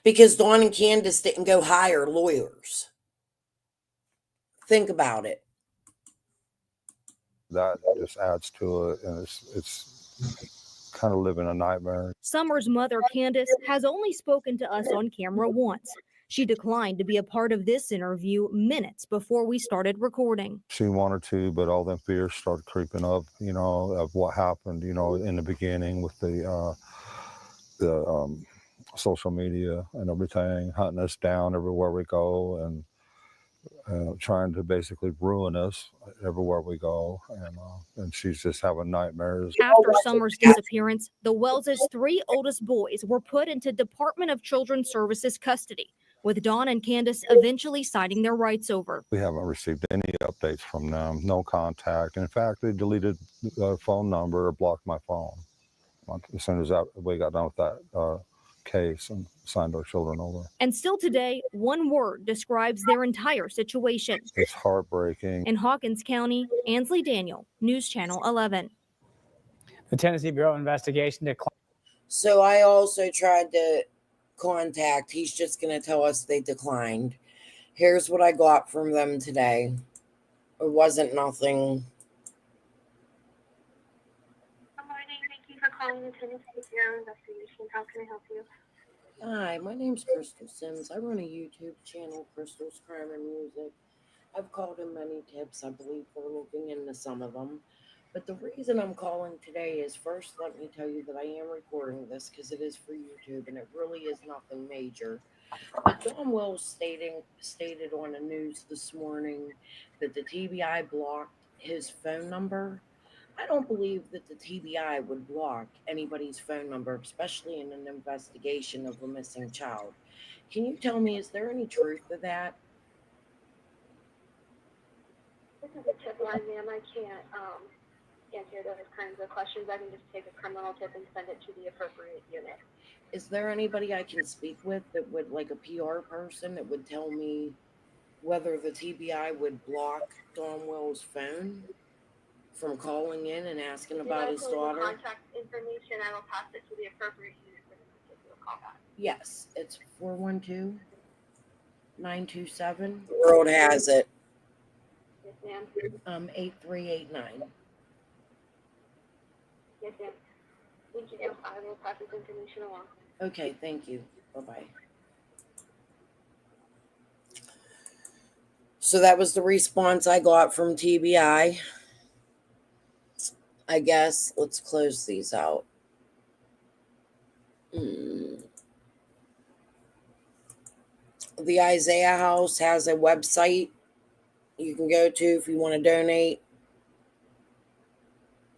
Because Dawn and Candace didn't go hire lawyers. Think about it. That just adds to it, and it's kind of living a nightmare. Summer's mother, Candace, has only spoken to us on camera once. She declined to be a part of this interview minutes before we started recording. She wanted to, but all them fears started creeping up, of what happened, in the beginning with the social media and everything, hunting us down everywhere we go and trying to basically ruin us everywhere we go. And she's just having nightmares. After Summer's disappearance, the Wells' 3 oldest boys were put into Department of Children's Services custody, with Dawn and Candace eventually citing their rights over. We haven't received any updates from them, no contact. In fact, they deleted the phone number or blocked my phone as soon as we got done with that case and signed our children over. And still today, one word describes their entire situation. It's heartbreaking. In Hawkins County, Ansley Daniel, News Channel 11. The Tennessee Bureau of Investigation declined. So I also tried to contact. He's just going to tell us they declined. Here's what I got from them today. It wasn't nothing. Good morning. Thank you for calling the Tennessee Bureau of Investigation. How can I help you? Hi, my name's Crystal Sims. I run a YouTube channel, Crystal's Crime and Music. I've called in many tips. I believe we're looking into some of them. But the reason I'm calling today is, first, let me tell you that I am recording this because it is for YouTube and it really is nothing major. But Dawn Wells stated on the news this morning that the TBI blocked his phone number. I don't believe that the TBI would block anybody's phone number, especially in an investigation of a missing child. Can you tell me, is there any truth to that? This is a tip line, ma'am. I can't answer those kinds of questions. I can just take a criminal tip and send it to the appropriate unit. Is there anybody I can speak with that would, like a PR person, that would tell me whether the TBI would block Dawn Wells' phone from calling in and asking about his daughter? Contact information. I will pass it to the appropriate unit for them to give you a call back. Yes, it's 412 927. The world has it. Yes, ma'am. 8389. Yes, ma'am. Thank you, ma'am. I will pass this information along. Okay, thank you. Bye-bye. So that was the response I got from TBI. I guess let's close these out. The Isaiah House has a website you can go to if you want to donate.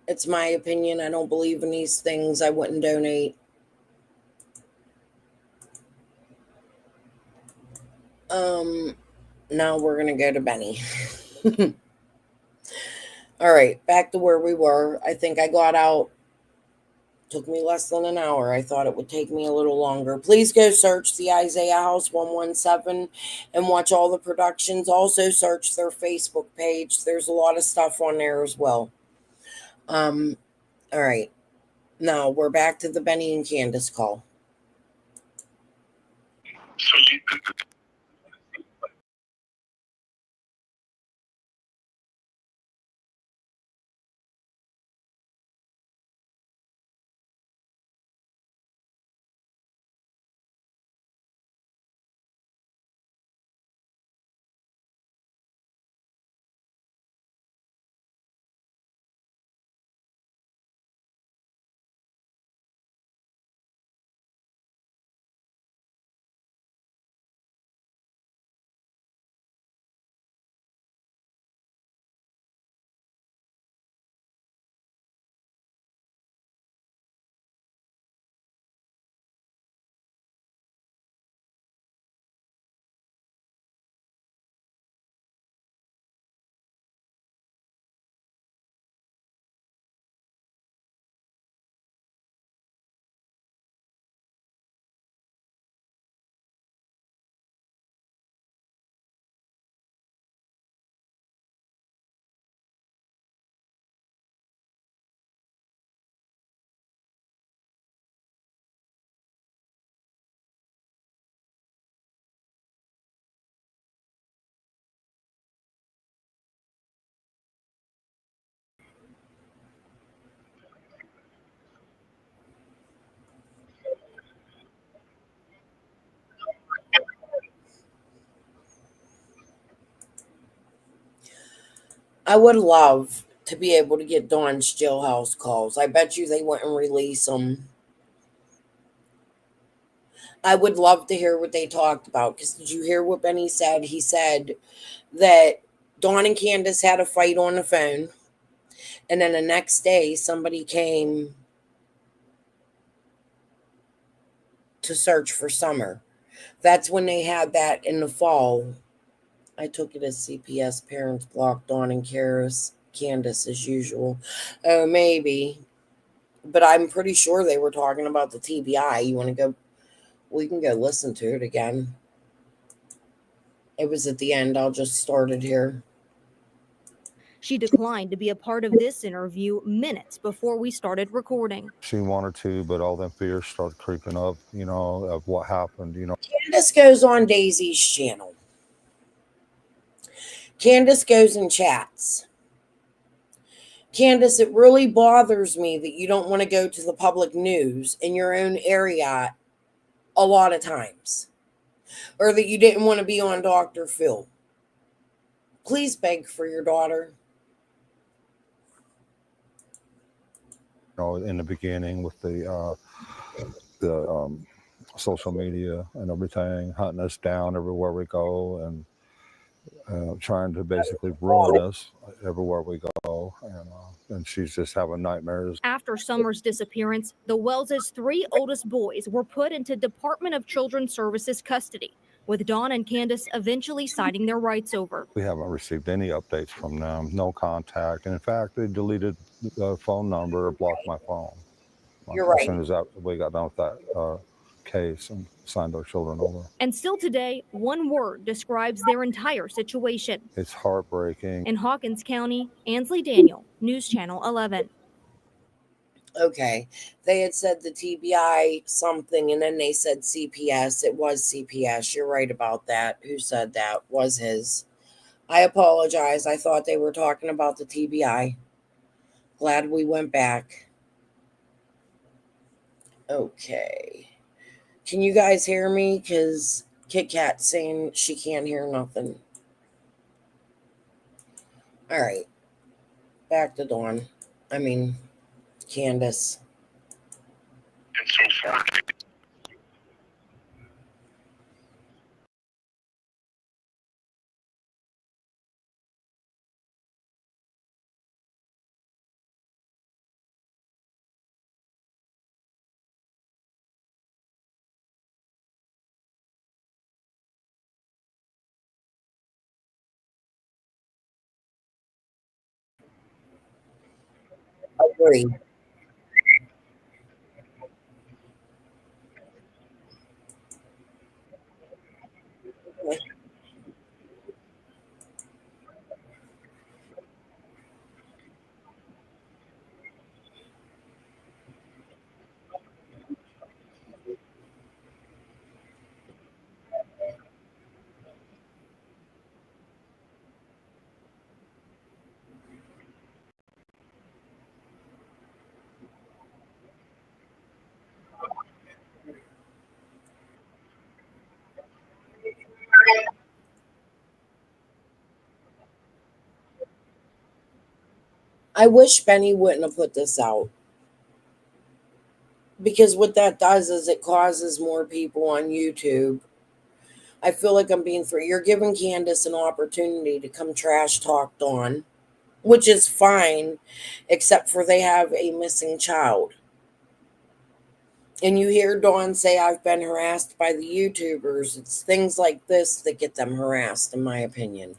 It's my opinion. I don't believe in these things. I wouldn't donate. Now we're going to go to Benny. All right, back to where we were. I think I got out. Took me less than an hour. I thought it would take me a little longer. Please go search the Isaiah House 117 and watch all the productions. Also search their Facebook page. There's a lot of stuff on there as well. All right. Now we're back to the Benny and Candace call. I would love to be able to get Dawn's jailhouse calls. I bet you they wouldn't release them. I would love to hear what they talked about. Because did you hear what Benny said? He said that Dawn and Candace had a fight on the phone. And then the next day, somebody came to search for Summer. That's when they had that in the fall. I took it as CPS parents blocked Dawn and Candace as usual. Oh, maybe. But I'm pretty sure they were talking about the TBI. You want to go? We can go listen to it again. It was at the end. I'll just start it here. She declined to be a part of this interview minutes before we started recording. She wanted to, but all them fears started creeping up, of what happened, Candace goes on Daisy's channel. Candace goes and chats. Candace, it really bothers me that you don't want to go to the public news in your own area a lot of times. Or that you didn't want to be on Dr. Phil. Please beg for your daughter. In the beginning with the social media and everything, hunting us down everywhere we go and trying to basically ruin us everywhere we go. And she's just having nightmares. After Summer's disappearance, the Wells' 3 oldest boys were put into Department of Children's Services custody, with Dawn and Candace eventually citing their rights over. We haven't received any updates from them, no contact. And in fact, they deleted the phone number or blocked my phone. You're right. As soon as we got done with that case and signed our children over. And still today, one word describes their entire situation. It's heartbreaking. In Hawkins County, Ansley Daniel, News Channel 11. Okay. They had said the TBI something and then they said CPS. It was CPS. You're right about that. Who said that? Was his. I apologize. I thought they were talking about the TBI. Glad we went back. Okay. Can you guys hear me? Because Kit Kat's saying she can't hear nothing. All right. Back to Dawn. I mean, Candace. Agree. I wish Benny wouldn't have put this out because what that does is it causes more people on YouTube. I feel like I'm being through. You're giving Candace an opportunity to come trash talk Dawn, which is fine, except for they have a missing child. And you hear Dawn say, I've been harassed by the YouTubers. It's things like this that get them harassed, in my opinion.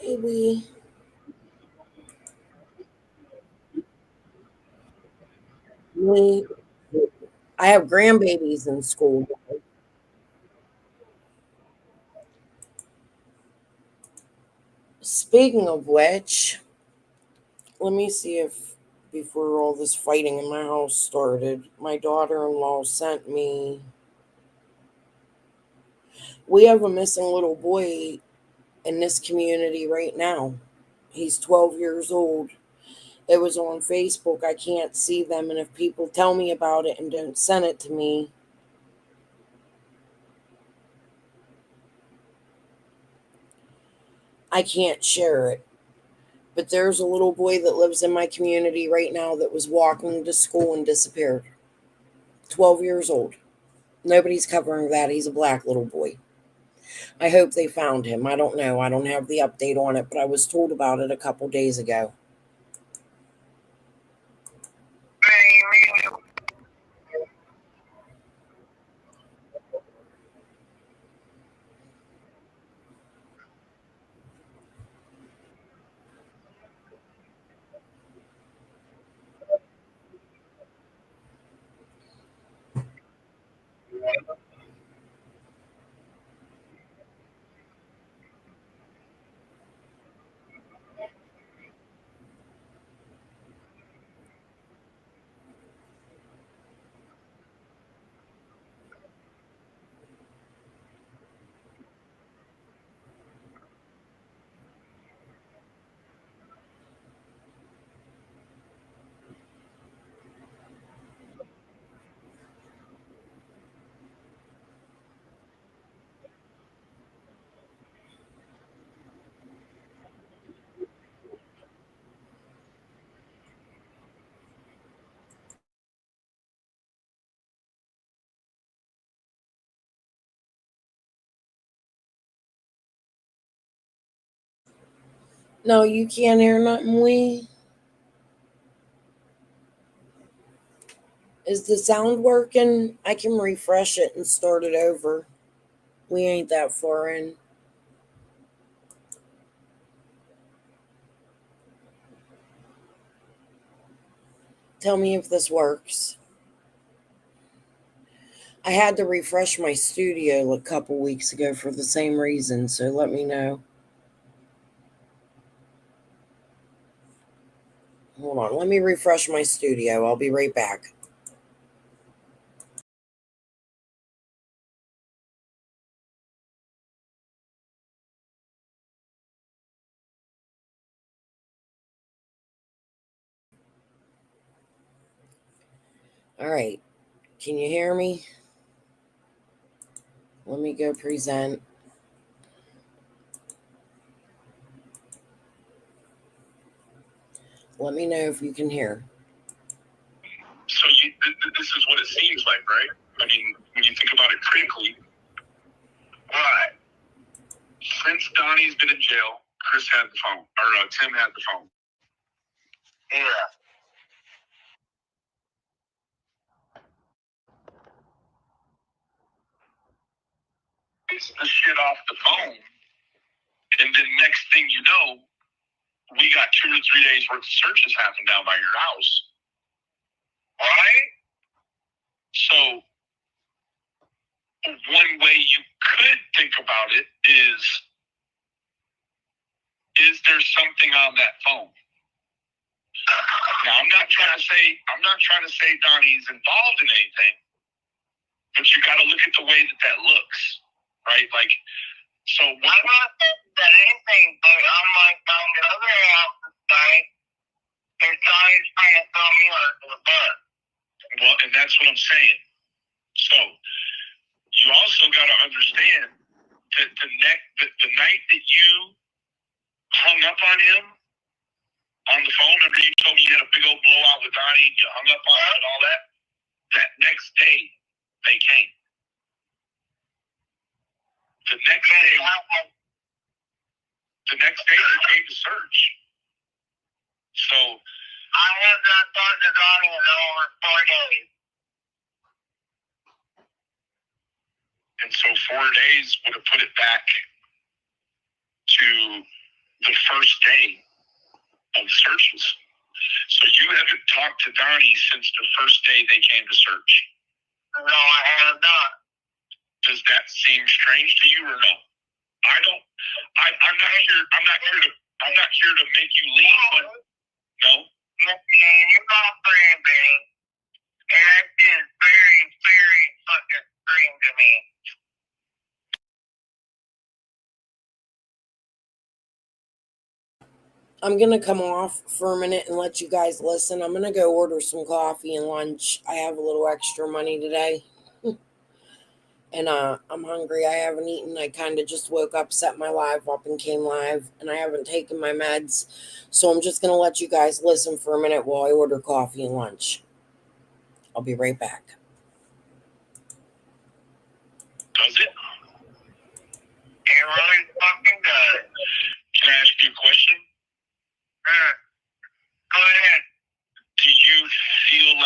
Maybe me. I have grandbabies in school. Speaking of which, let me see if before all this fighting in my house started, my daughter in law sent me. We have a missing little boy in this community right now. He's 12 years old. It was on Facebook. I can't see them. And if people tell me about it and don't send it to me, I can't share it. But there's a little boy that lives in my community right now that was walking to school and disappeared. 12 years old. Nobody's covering that. He's a black little boy. I hope they found him. I don't know. I don't have the update on it, but I was told about it a couple days ago. No, you can't hear nothing, we. Is the sound working? I can refresh it and start it over. We ain't that far in. Tell me if this works. I had to refresh my studio a couple weeks ago for the same reason, so let me know. Hold on, let me refresh my studio. I'll be right back. All right, can you hear me? Let me go present. Let me know if you can hear. So this is what it seems like, right? I mean, when you think about it critically, right? Since Donnie's been in jail, Chris had the phone, or Tim had the phone. Yeah. It's the shit off the phone, and then next thing you know, we got 2 or 3 days worth of searches happen down by your house, right? So one way you could think about it is there something on that phone? Now I'm not trying to say Donnie's involved in anything, but you got to look at the way that looks, right? Like, so I'm not that anything, but I'm like on the other half of the side, and Donnie's trying to throw me under the bus. Well, and that's what I'm saying. So you also got to understand that the night that you hung up on him on the phone, remember you told me you had a big old blowout with Donnie, you hung up on him and all that? That next day, they came. The next day, they came to search. So I have not talked to Donnie in over 4 days. And so 4 days would have put it back to the first day of the searches. So you haven't talked to Donnie since the first day they came to search. No, I have not. Does that seem strange to you or no? I don't. I'm not here to make you leave, but no. You're not praying, Benny. And that is very, very fucking strange to me. I'm going to come off for a minute and let you guys listen. I'm going to go order some coffee and lunch. I have a little extra money today. And I'm hungry. I haven't eaten. I kind of just woke up, set my live up, and came live. And I haven't taken my meds. So I'm just going to let you guys listen for a minute while I order coffee and lunch. I'll be right back. Does it? It really fucking does. Can I ask you a question? Go ahead. Do you feel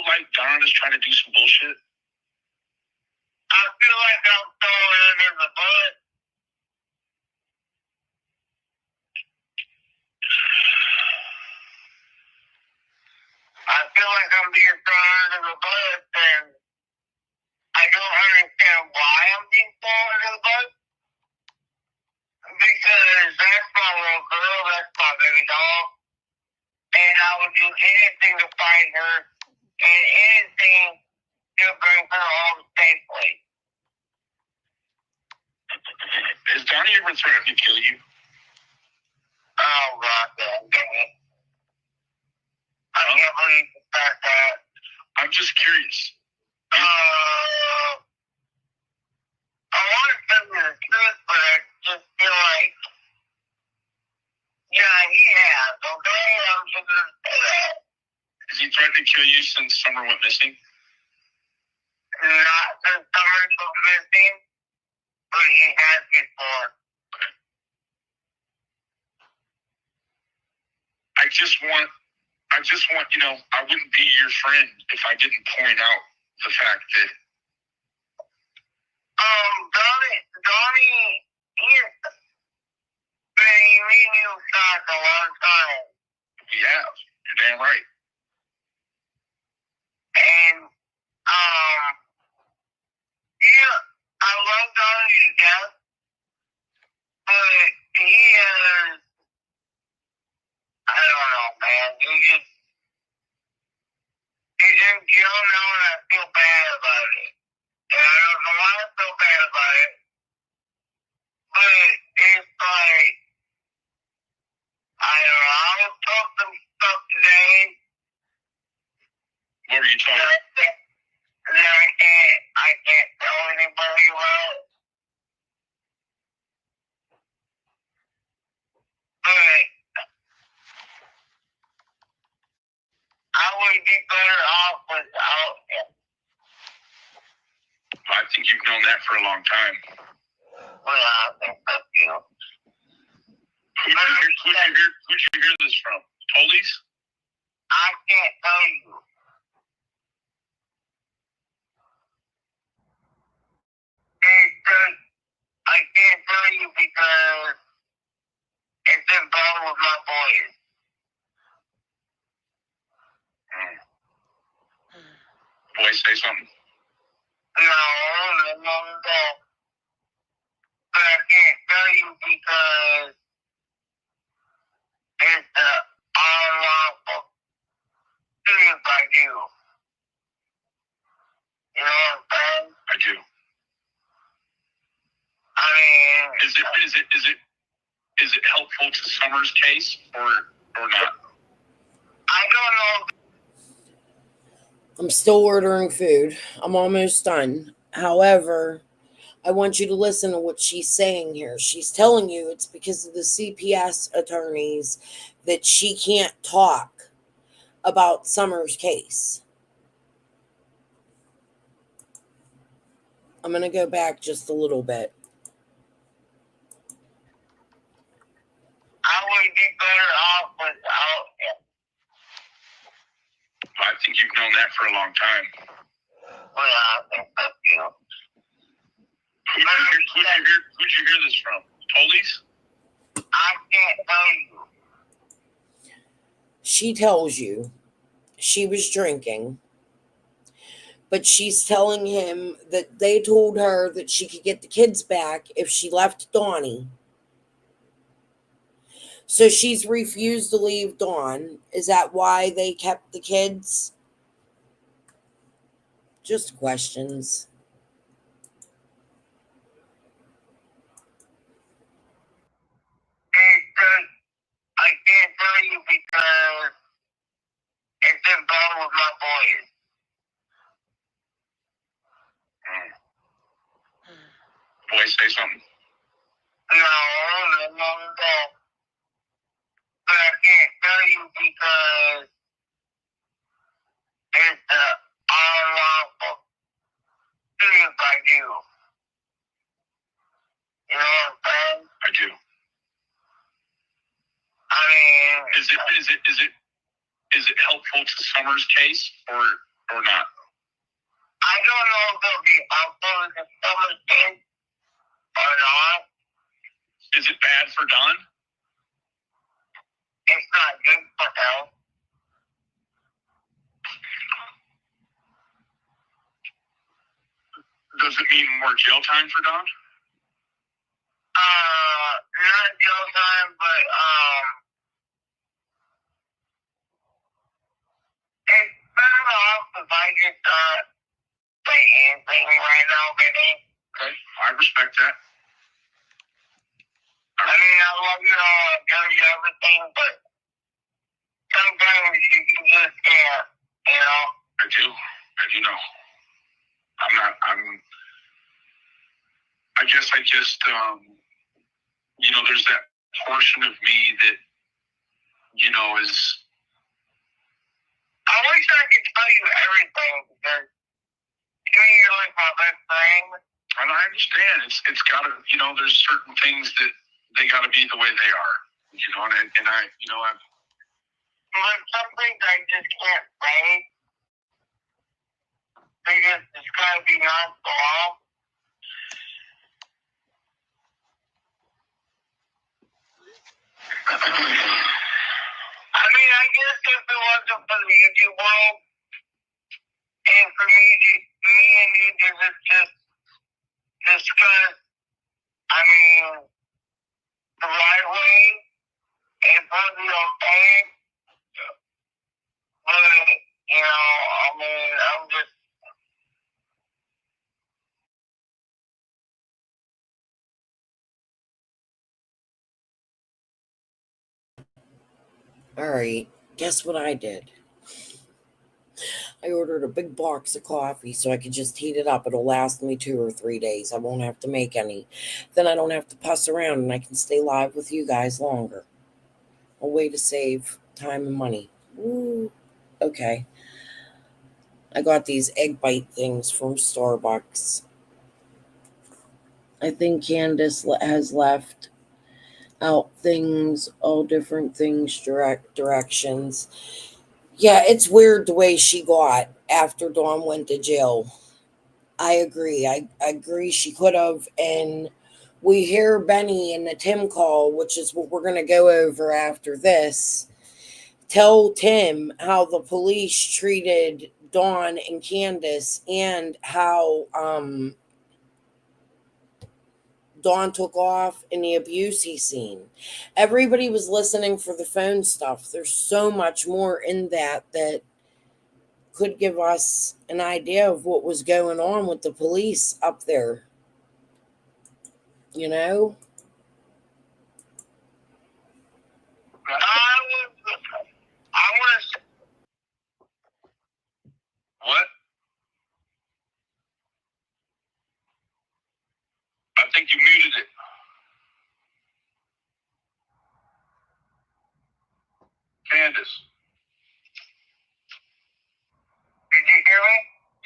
like Don is trying to do some bullshit? I feel like I'm throwing under the bus. I feel like I'm being thrown under the bus, and I don't understand why I'm being thrown under the bus. Because that's my little girl, that's my baby doll, and I would do anything to find her, and anything to bring her home safely. Has Donnie ever threatened to kill you? Oh, God, damn it. I can't believe you said that. I'm just curious. I want to tell you the truth, but I just feel like, yeah, he has, okay? I'm just going to say that. Has he threatened to kill you since Summer went missing? Not since Summer went missing, but he has before. just want, I wouldn't be your friend if I didn't point out the fact that Donnie, he's been reading you for a long time. He has. You're damn right. And yeah, I love Donnie to death, but he is, I don't know, man. You don't know, and I feel bad about it. And I don't know why I feel bad about it, but it's like, I don't know, I was told some stuff today. What were you told? That I can't tell anybody about. But I would be better off without him. I think you've known that for a long time. Well, I think that's, Who'd you hear this from? Police? I can't tell you. I can't tell you because it's involved with my boys. Boys say something? No. But I can't tell you because it's unlawful. If I do. You know what I'm saying? I do. I mean, is it helpful to Summer's case or not? I don't know. I'm still ordering food. I'm almost done. However, I want you to listen to what she's saying here. She's telling you it's because of the CPS attorneys that she can't talk about Summer's case. I'm going to go back just a little bit. I would be better off without him. I think you've known that for a long time. Well, I think that's, Who'd you hear this from? Police? I can't tell you. She tells you she was drinking, but she's telling him that they told her that she could get the kids back if she left Donnie. So she's refused to leave Dawn. Is that why they kept the kids? Just questions. I can't tell you because it's involved with my boys. Boys say something? No. But I can't tell you because it's unlawful. If I do. You know what I'm saying? I do. I mean, is it helpful to Summer's case or not? I don't know if it'll be helpful to Summer's case or not. Is it bad for Don? It's not good for health. Does it mean more jail time for Don? Not jail time, but it's better off if I just say anything right now, baby. Okay, I respect that. I mean, I love you all, I tell you everything, but sometimes you can just can't, I do know. I guess there's that portion of me that, is, I wish I could tell you everything because you're like my best friend. And I understand. It's gotta, there's certain things that they gotta be the way they are, and But some things I just can't say. Because it's gotta be non-law. I mean, I guess if it wasn't for the YouTube world, and for me and you to just discuss, I mean, the right way and probably okay, but, you know, I mean, I'm just. All right, guess what I did? I ordered a big box of coffee so I could just heat it up. It'll last me 2 or 3 days. I won't have to make any. Then I don't have to fuss around and I can stay live with you guys longer. A way to save time and money. Woo. Okay. I got these egg bite things from Starbucks. I think Candace has left out things, all different things, directions. Yeah, it's weird the way she got after Dawn went to jail. I agree. I agree she could have. And we hear Benny in the Tim call, which is what we're going to go over after this, tell Tim how the police treated Dawn and Candace and how Dawn took off and the abuse he's seen. Everybody was listening for the phone stuff. There's so much more in that could give us an idea of what was going on with the police up there. You know? What? I think you muted it. Candace. Did you hear me?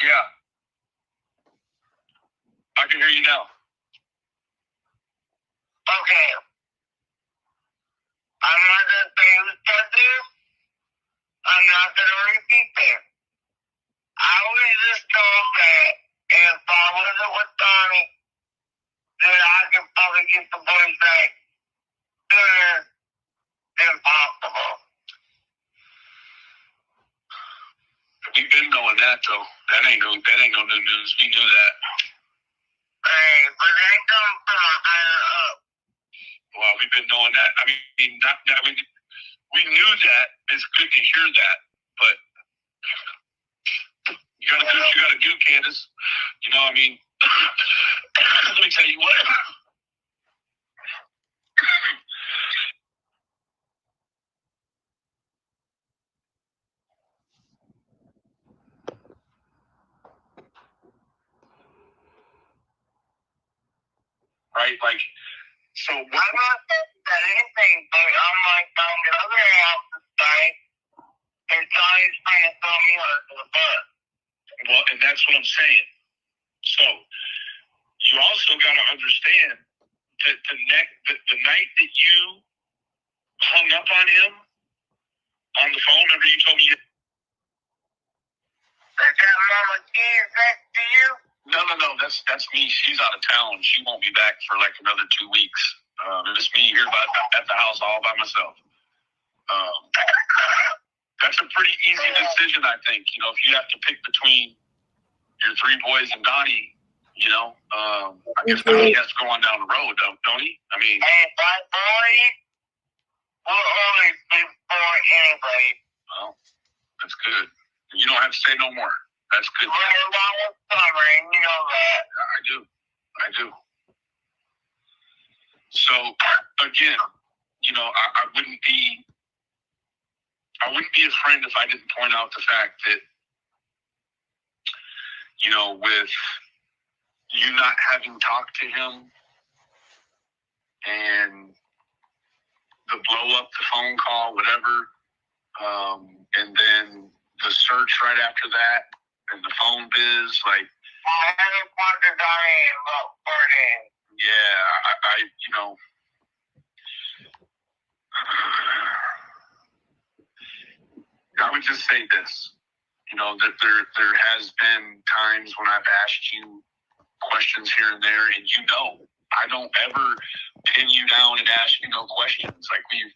Yeah. I can hear you now. Okay. I'm not going to say who said this. I'm not going to repeat this. I was just told that if I wasn't with Donnie, then I could probably get the boys back sooner than possible. We've been knowing that though. That ain't no new news. We knew that. Hey, but it ain't coming from a higher up. Well, we've been knowing that. I mean, we knew that. It's good to hear that, but you gotta do what you gotta do, Candace. You know, I mean, let me tell you what. Right, like, so I'm not that anything, but I'm like on the other house's side, and Donnie's trying to throw me under the bus. Well, and that's what I'm saying. So you also got to understand that the night that you hung up on him on the phone, remember you told me is that Mama T, is that to you? No, that's me. She's out of town. She won't be back for like another 2 weeks. It's me here at the house all by myself. That's a pretty easy decision, I think. You know, if you have to pick between your 3 boys and Donnie, you know, I guess Donnie has to go on down the road, don't he? I mean, hey, my boys will always be for anybody. Well, that's good. You don't have to say no more. That's good. We're along with summer, and you know that. I do. So again, you know, I wouldn't be a friend if I didn't point out the fact that, you know, with you not having talked to him and the blow up, the phone call, whatever, and then the search right after that and the phone biz, like I haven't talked to Donnie in about 4 days. Yeah, I you know, just say this, that there has been times when I've asked you questions here and there, and I don't ever pin you down and ask you no questions. Like we've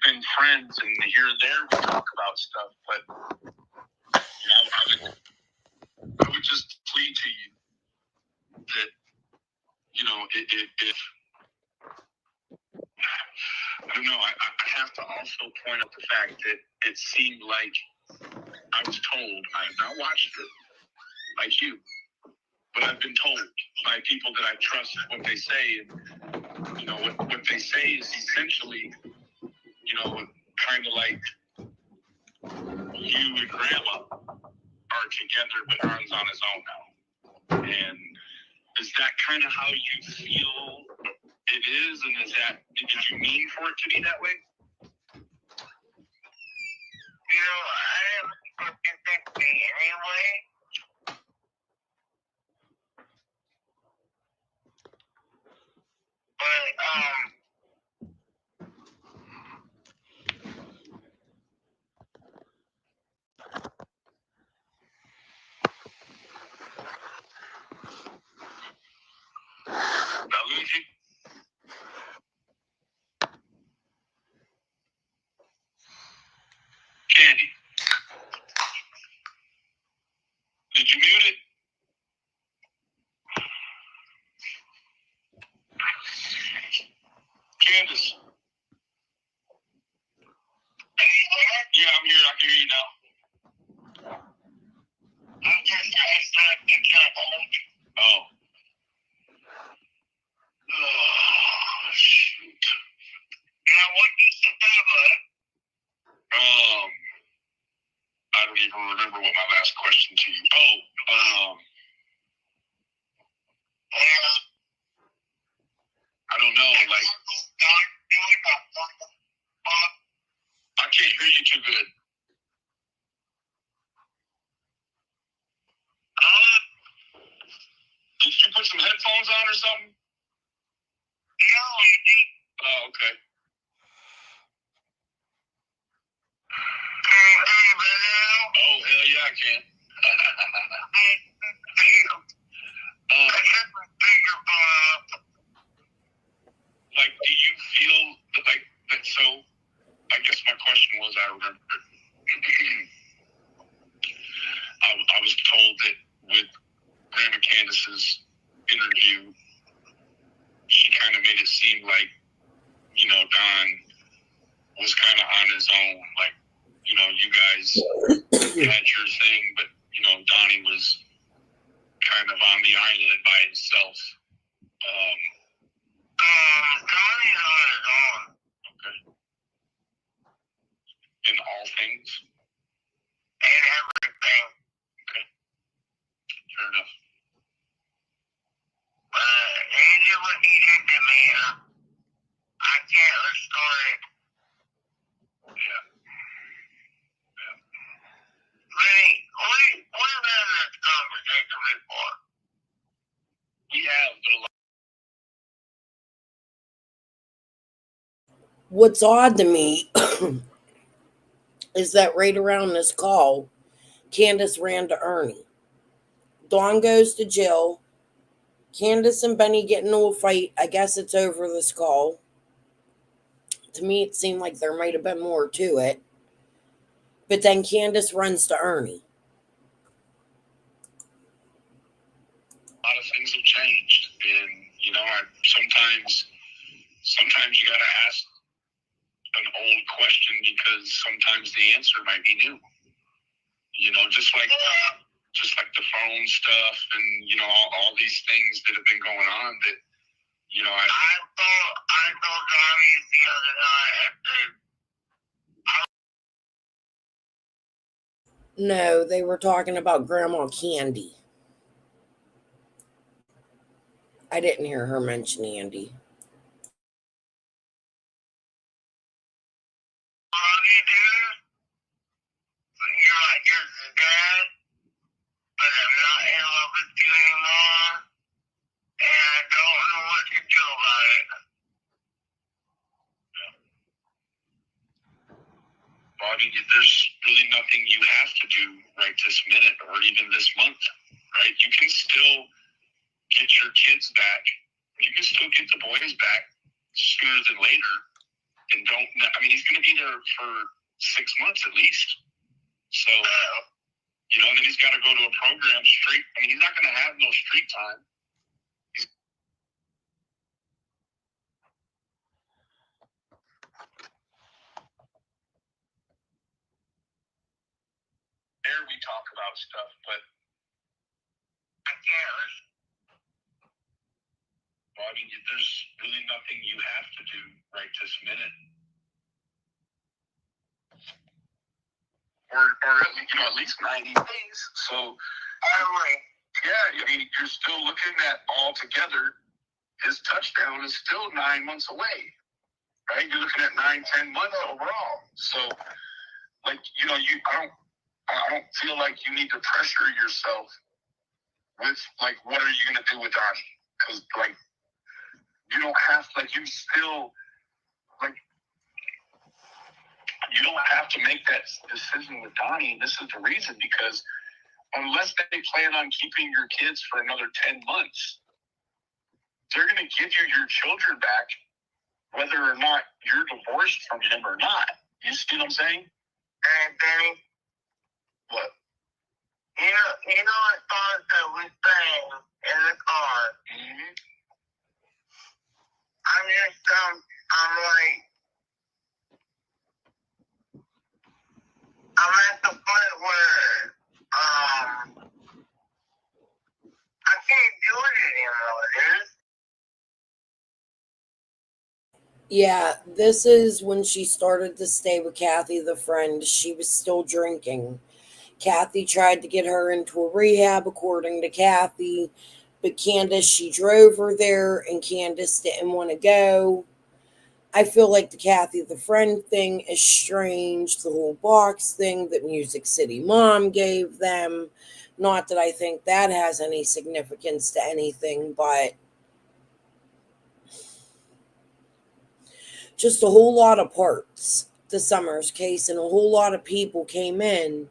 been friends, and here and there we talk about stuff, but I would just plead to you that, if I don't know, I have to also point out the fact that it seemed like I was told, I have not watched it like you, but I've been told by people that I trust what they say. And, what they say is essentially, kind of like you and Grandma are together, but Aaron's on his own now. And is that kind of how you feel it is? And did you mean for it to be that way? I didn't fucking think me anyway. But, Did I lose you? Candy. Did you mute it? Candace. Yeah, I'm here. I can hear you now. I'm just trying to get home. Oh. Oh, shoot. Now, what is the number? I don't even remember what my last question to you. I don't know. Like, I can't hear you too good. Did you put some headphones on or something? No, I didn't. Oh, okay. Can you hear me now? Oh, hell yeah, I can. Like, do you feel like that? So, I guess my question was, I remember, I was told that with Grandma Candace's interview, she kind of made it seem like, Don was kind of on his own. Like, you guys had your thing, but, Donnie was kind of on the island by himself. Donnie's on his own. Okay. In all things? In everything. Okay. Fair enough. He did what he did to me. I can't restore it. Yeah. Lenny, we've had this conversation before. We have, but a lot. What's odd to me is that right around this call, Candace ran to Ernie. Dawn goes to Jill. Candace and Benny get into a fight. I guess it's over this call. To me, it seemed like there might have been more to it. But then Candace runs to Ernie. A lot of things have changed. And, sometimes you got to ask an old question because sometimes the answer might be new. Just like the phone stuff and, all these things that have been going on that, I told Donnie the other night. No, they were talking about Grandma Candy. I didn't hear her mention Andy. You're like your dad, but I'm not in love with you anymore, and I don't know what to do about it. Well, I mean, there's really nothing you have to do right this minute or even this month, right? You can still get your kids back. You can still get the boys back sooner than later. And he's going to be there for 6 months at least. So, and then he's got to go to a program straight. I mean, he's not going to have no street time. There we talk about stuff, but I can't. Well, I mean, there's really nothing you have to do right this minute. Or at least 90 days. So, you're still looking at all together. His touchdown is still 9 months away, right? You're looking at 9-10 months overall. So, I don't feel like you need to pressure yourself with what are you going to do with Donnie? Because you don't have you don't have to make that decision with Donnie. And this is the reason, because unless they plan on keeping your kids for another 10 months, they're going to give you your children back, whether or not you're divorced from him or not. You see what I'm saying? And Danny? What? You know what song that we sang in the car? Mm-hmm. I'm at the point where I can't do it anymore, dude. Yeah, this is when she started to stay with Kathy, the friend. She was still drinking. Kathy tried to get her into a rehab, according to Kathy, but Candace, she drove her there, and Candace didn't want to go. I feel like the Kathy, the friend thing is strange. The whole box thing that Music City Mom gave them. Not that I think that has any significance to anything, but just a whole lot of parts to Summer's case, and a whole lot of people came in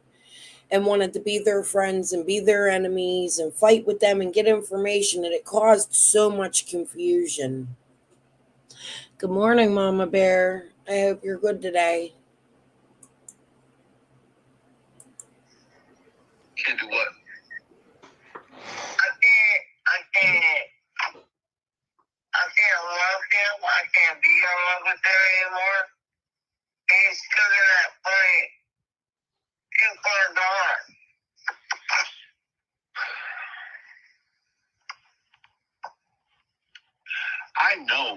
and wanted to be their friends and be their enemies and fight with them and get information, and it caused so much confusion. Good morning, Mama Bear. I hope you're good today. Can't do what? I can't love him. I can't be in love with him anymore. He's still in that point. Too far gone. I know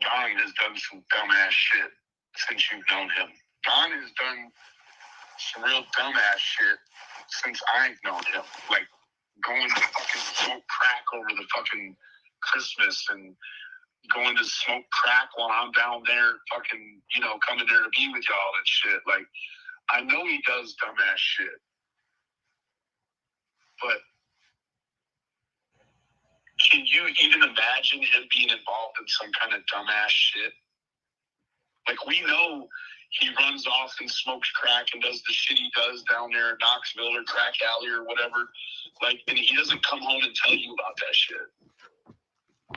Don has done some dumbass shit since you've known him. Don has done some real dumbass shit since I've known him. Like going to fucking smoke crack over the fucking Christmas and going to smoke crack while I'm down there fucking, coming there to be with y'all and shit. Like, I know he does dumbass shit. But can you even imagine him being involved in some kind of dumbass shit? Like, we know he runs off and smokes crack and does the shit he does down there in Knoxville or Crack Alley or whatever. Like, and he doesn't come home and tell you about that shit.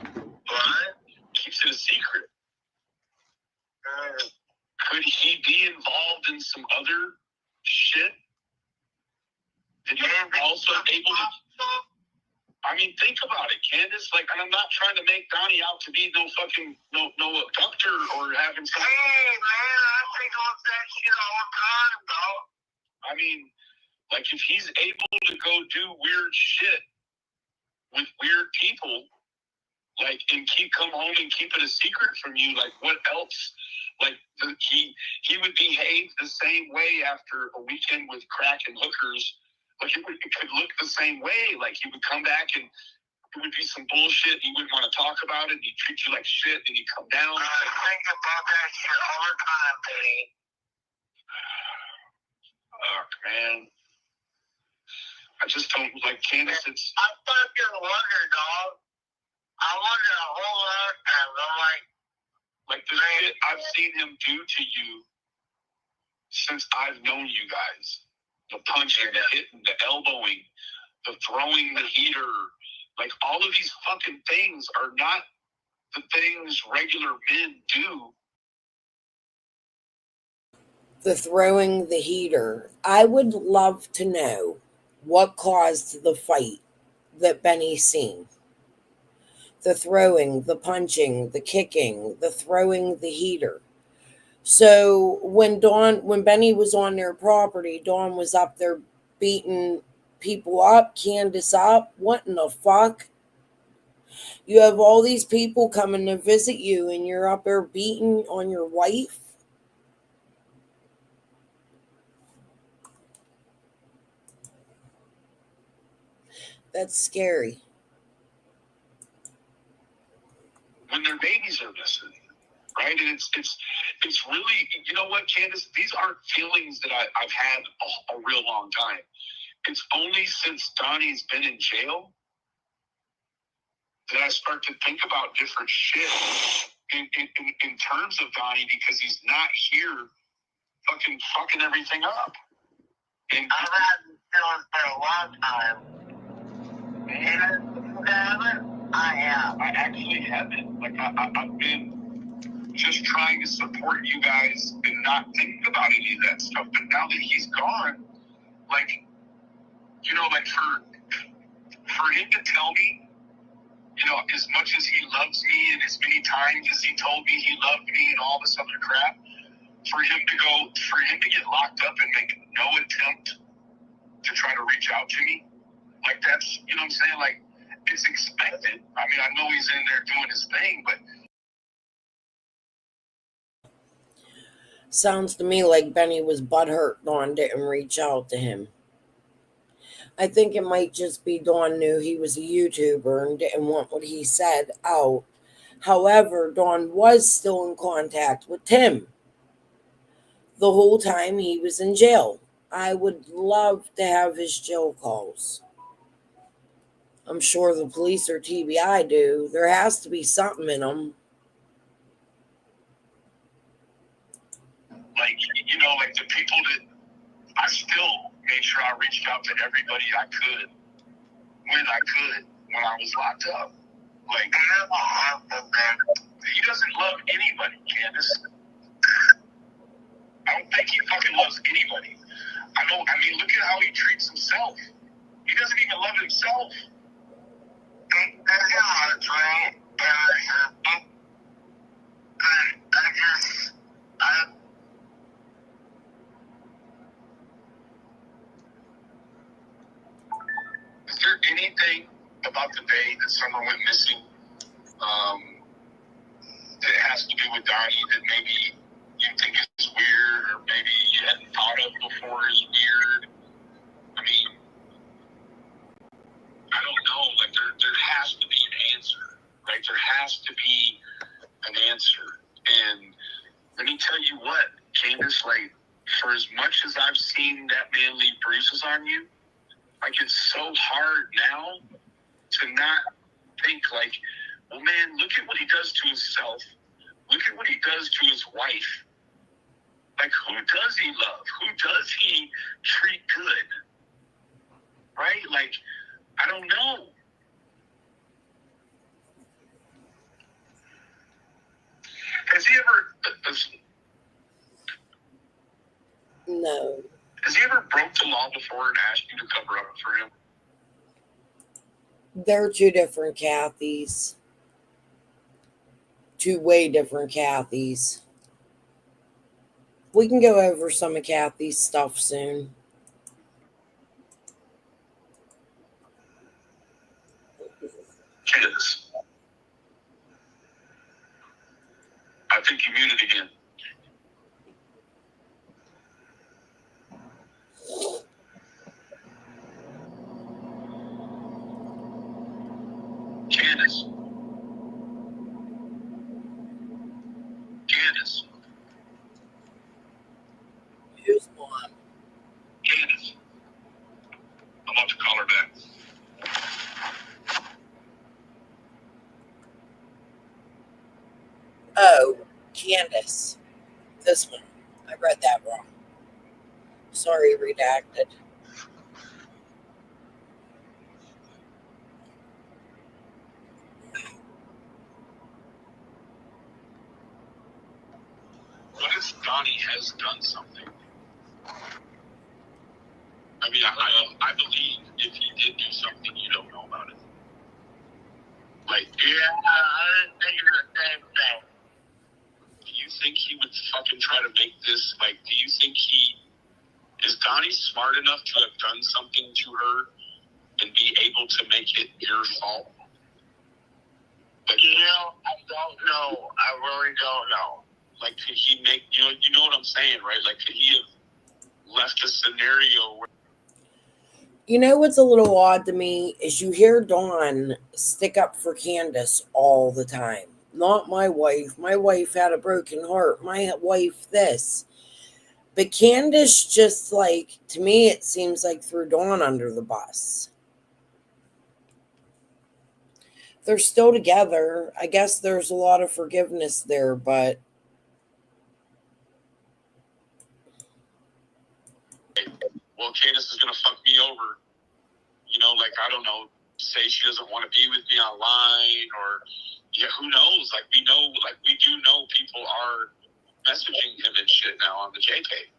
Right? Keeps it a secret. Could he be involved in some other shit? Did he also able to... I mean, think about it, Candace. Like, and I'm not trying to make Donnie out to be no abductor or having some... Hey, man, I think about that shit all the time, dog. I mean, like, if he's able to go do weird shit with weird people, like, and come home and keep it a secret from you, like, what else? Like, he would behave the same way after a weekend with crack and hookers. Like, it could look the same way. Like, he would come back and it would be some bullshit. He wouldn't want to talk about it. He'd treat you like shit, and he'd come down. I think about that shit all the time, Benny. Oh, man. I just don't, like, Candace, it's... I fucking wonder, dog. I wonder a whole lot of times. I'm like... Like, the shit I've seen him do to you since I've known you guys. The punching, the hitting, the elbowing, the throwing the heater. Like, all of these fucking things are not the things regular men do. The throwing the heater. I would love to know what caused the fight that Benny's seen. The throwing, the punching, the kicking, the throwing the heater. So when Benny was on their property, Dawn was up there beating people up, Candace up. What in the fuck? You have all these people coming to visit you and you're up there beating on your wife? That's scary. When their babies are missing, right? And it's really, you know what, Candace? These aren't feelings that I've had a real long time. It's only since Donnie's been in jail that I start to think about different shit in terms of Donnie, because he's not here fucking everything up. And I've had feelings for a long time. And I have. I actually haven't. Like, I've been just trying to support you guys and not think about any of that stuff. But now that he's gone, like, you know, like for him to tell me, you know, as much as he loves me and as many times as he told me he loved me and all this other crap, for him to get locked up and make no attempt to try to reach out to me, like, that's, you know what I'm saying? Like, it's expected. I mean, I know he's in there doing his thing, but Sounds to me like Benny was butthurt Dawn didn't reach out to him. I think it might just be Dawn knew he was a YouTuber and didn't want what he said out. However, Dawn was still in contact with Tim the whole time he was in jail. I would love to have his jail calls. I'm sure the police or TBI do. There has to be something in them. like, you know, like the people that I still made sure I reached out to everybody I could when I was locked up. Like, he doesn't love anybody, Candace. I don't think he fucking loves anybody. I mean, look at how he treats himself. He doesn't even love himself. Is there anything about the day that Summer went missing that has to do with Donnie that maybe you think is weird, or maybe you hadn't thought of before is weird? I mean, I don't know. Like, there has to be an answer, right? There has to be an answer. And let me tell you what, Candace, like, for as much as I've seen that man leave bruises on you, like, it's so hard now to not think, like, well, man, look at what he does to himself. Look at what he does to his wife. Like, who does he love? Who does he treat good? Right? Like, I don't know. Has he ever... No. Has he ever broke the law before and asked you to cover up for him? They're two different Kathys. Two way different Kathys. We can go over some of Kathy's stuff soon. Candace. I think you muted again. Candace. Candace. Who's mom? Candace. I'm about to call her back. Oh, Candace. This one. I read that wrong. Sorry, redacted. What if Donnie has done something? I mean, I believe if he did do something, you don't know about it. Like, yeah, I was thinking the same thing. Do you think he would fucking try to make this, like, do you think is Donnie smart enough to have done something to her and be able to make it your fault? Like, I don't know. I really don't know. Like, could he make, you know what I'm saying, right? Like, could he have left a scenario where. You know what's a little odd to me is you hear Dawn stick up for Candace all the time. Not my wife. My wife had a broken heart. My wife this. But Candace just like, to me, it seems like threw Dawn under the bus. They're still together. I guess there's a lot of forgiveness there, but. Well, Candace is going to fuck me over. You know, like, I don't know, say she doesn't want to be with me online or, yeah, who knows? Like, we know, like, we do know people are messaging him and shit now on the JK.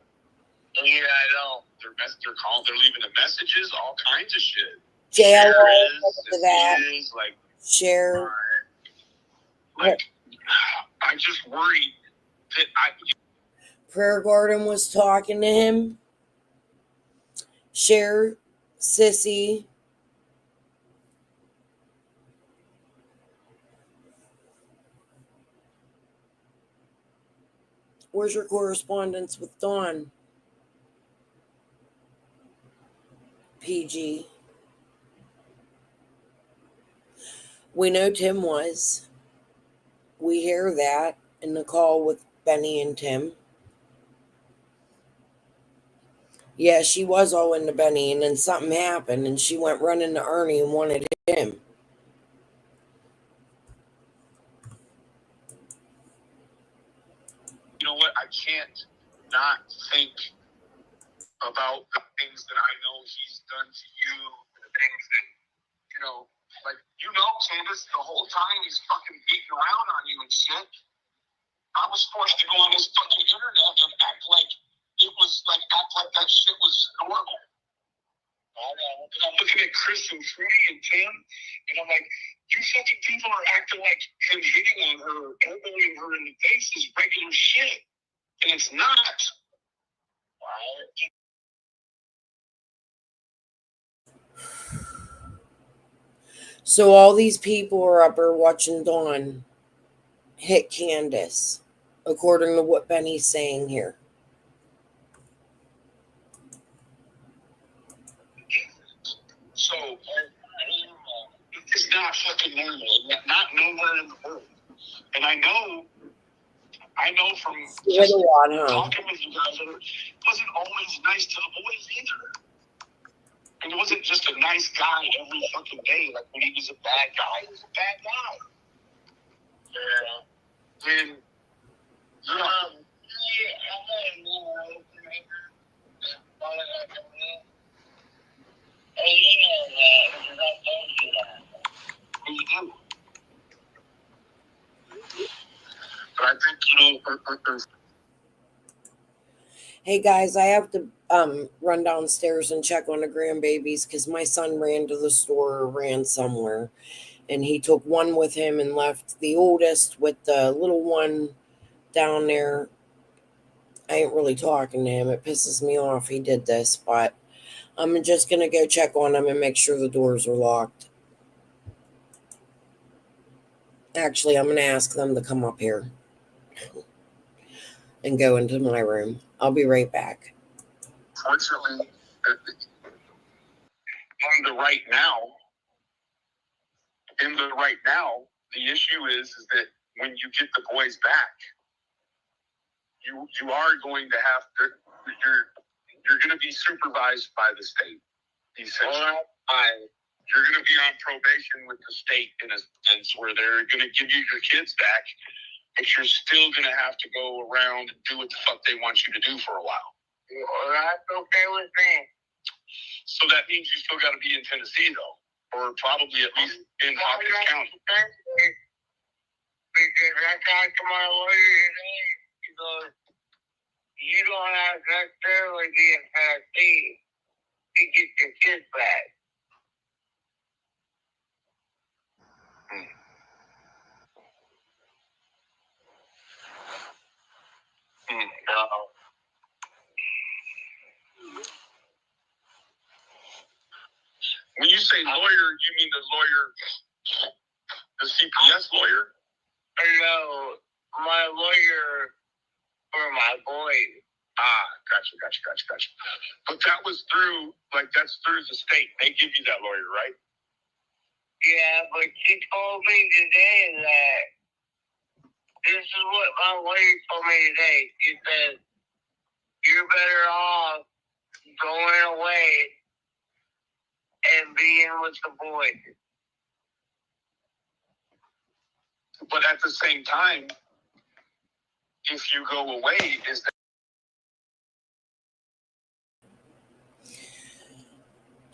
Yeah, I know. They're calling, they're leaving the messages, all kinds of shit. Share that. Like, share. Like, I just worry that Prayer Garden was talking to him. Share, Sissy. Where's your correspondence with Dawn? PG. We know Tim was. We hear that in the call with Benny and Tim. Yeah, she was all into Benny, and then something happened, and she went running to Ernie and wanted him. you know what? I can't not think about the things that I know he's done to you, the things that, like, Candace, the whole time he's fucking beating around on you and shit. I was forced to go on this fucking internet and act like that shit was normal. And I'm looking at Chris and Trudy and Tim, and I'm like, you fucking people are acting like him hitting on her, elbowing her in the face is regular shit. And it's not. So all these people are up there watching Dawn hit Candace, according to what Benny's saying here. So, it's not fucking normal. Not nowhere in the world. And I know from just talking with you guys, it wasn't always nice to the boys either. And it wasn't just a nice guy every fucking day. Like, when he was a bad guy, he was a bad guy. Yeah. And, But I think, Hey guys, I have to run downstairs and check on the grandbabies because my son ran to the store or ran somewhere, and he took one with him and left the oldest with the little one down there. I ain't really talking to him. It pisses me off he did this, but I'm just gonna go check on him and make sure the doors are locked. Actually, I'm gonna ask them to come up here and go into my room. I'll be right back. Fortunately, in the right now, the issue is that when you get the boys back, you are going to have to, you're going to be supervised by the state. You're going to be on probation with the state in a sense where they're going to give you your kids back, but you're still going to have to go around and do what the fuck they want you to do for a while. Well, that's okay with me. So that means you still got to be in Tennessee, though, or probably at least in Hawkins County. Because I talked to my lawyer today. He goes, you don't have to necessarily be in Tennessee to get your kids back. No. When you say lawyer, you mean the CPS lawyer? No, my lawyer for my boys. Gotcha. But that was through, that's through the state. They give you that lawyer, right? Yeah, but she told me today that this is what my lawyer told me today. She said, you're better off going away and being with the boys. But at the same time, if you go away, is that...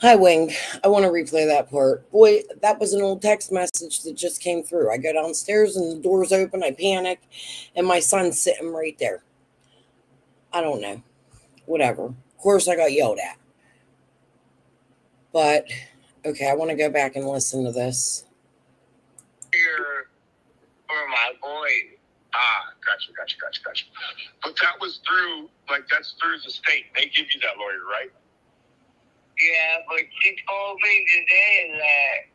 Hi, Wing. I want to replay that part. Boy, that was an old text message that just came through. I go downstairs and the door's open. I panic, and my son's sitting right there. I don't know. Whatever. Of course, I got yelled at. But, okay, I want to go back and listen to this. Here for my boys. Gotcha. But that was through, that's through the state. They give you that lawyer, right? Yeah, but she told me today that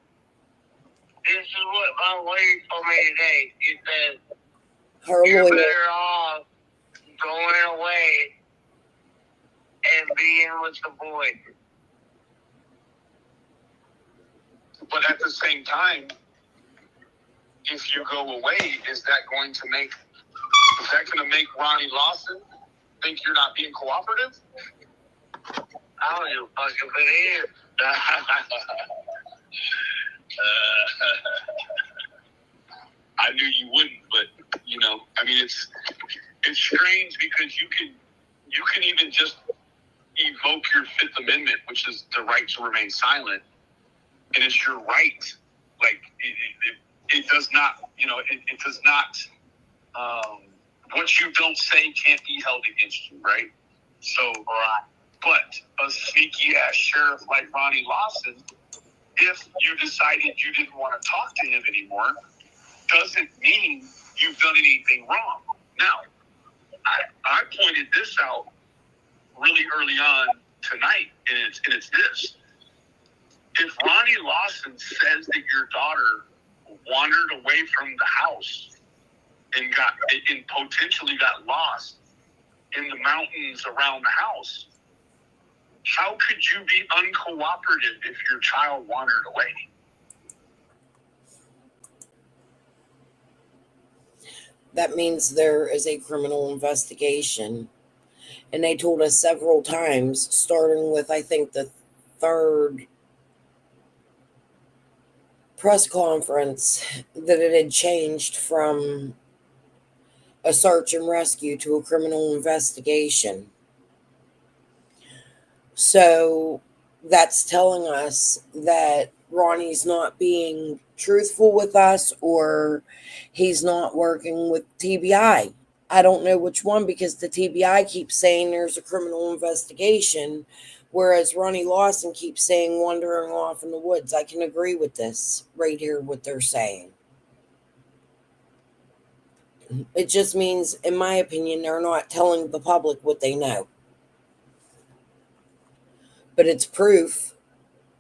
this is what my lawyer told me today. She said, Her you're lawyer. better off going away and being with the boys. But at the same time, if you go away, is that going to make Ronnie Lawson think you're not being cooperative? I don't even fucking believe it. I knew you wouldn't, but it's strange because you can even just evoke your Fifth Amendment, which is the right to remain silent, and it's your right. It does not, it does not. What you don't say can't be held against you, right? So, but a sneaky ass sheriff like Ronnie Lawson, if you decided you didn't want to talk to him anymore, doesn't mean you've done anything wrong. Now, I pointed this out really early on tonight, and it's this. If Ronnie Lawson says that your daughter wandered away from the house and potentially got lost in the mountains around the house, how could you be uncooperative if your child wandered away? That means there is a criminal investigation. And they told us several times, starting with, I think, the third press conference, that it had changed from a search and rescue to a criminal investigation. So that's telling us that Ronnie's not being truthful with us, or he's not working with TBI. I don't know which one, because the TBI keeps saying there's a criminal investigation, whereas Ronnie Lawson keeps saying wandering off in the woods. I can agree with this right here, what they're saying. It just means, in my opinion, they're not telling the public what they know. But it's proof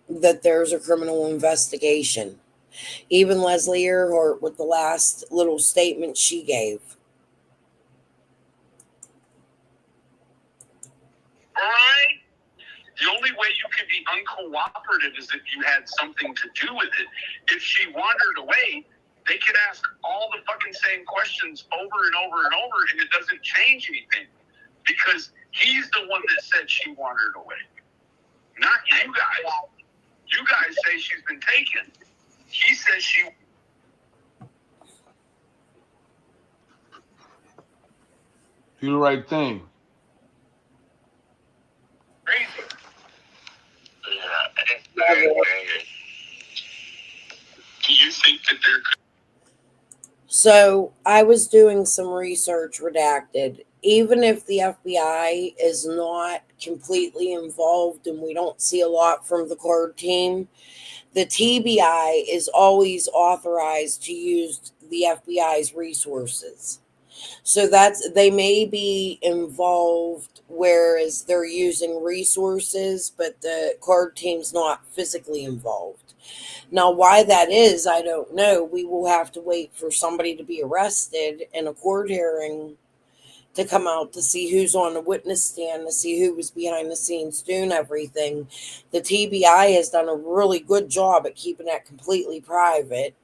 that there's a criminal investigation. Even Leslie Earhart with the last little statement she gave. Right? The only way you can be uncooperative is if you had something to do with it. If she wandered away, they could ask all the fucking same questions over and over and over, and it doesn't change anything. Because he's the one that said she wandered away. Not you guys. You guys say she's been taken. He says she... Do the right thing. Do you think that there could? So I was doing some research, redacted. Even if the FBI is not completely involved and we don't see a lot from the card team, the TBI is always authorized to use the FBI's resources. So they may be involved, whereas they're using resources, but the card team's not physically involved. Now, why that is, I don't know. We will have to wait for somebody to be arrested in a court hearing to come out to see who's on the witness stand, to see who was behind the scenes doing everything. The TBI has done a really good job at keeping that completely private.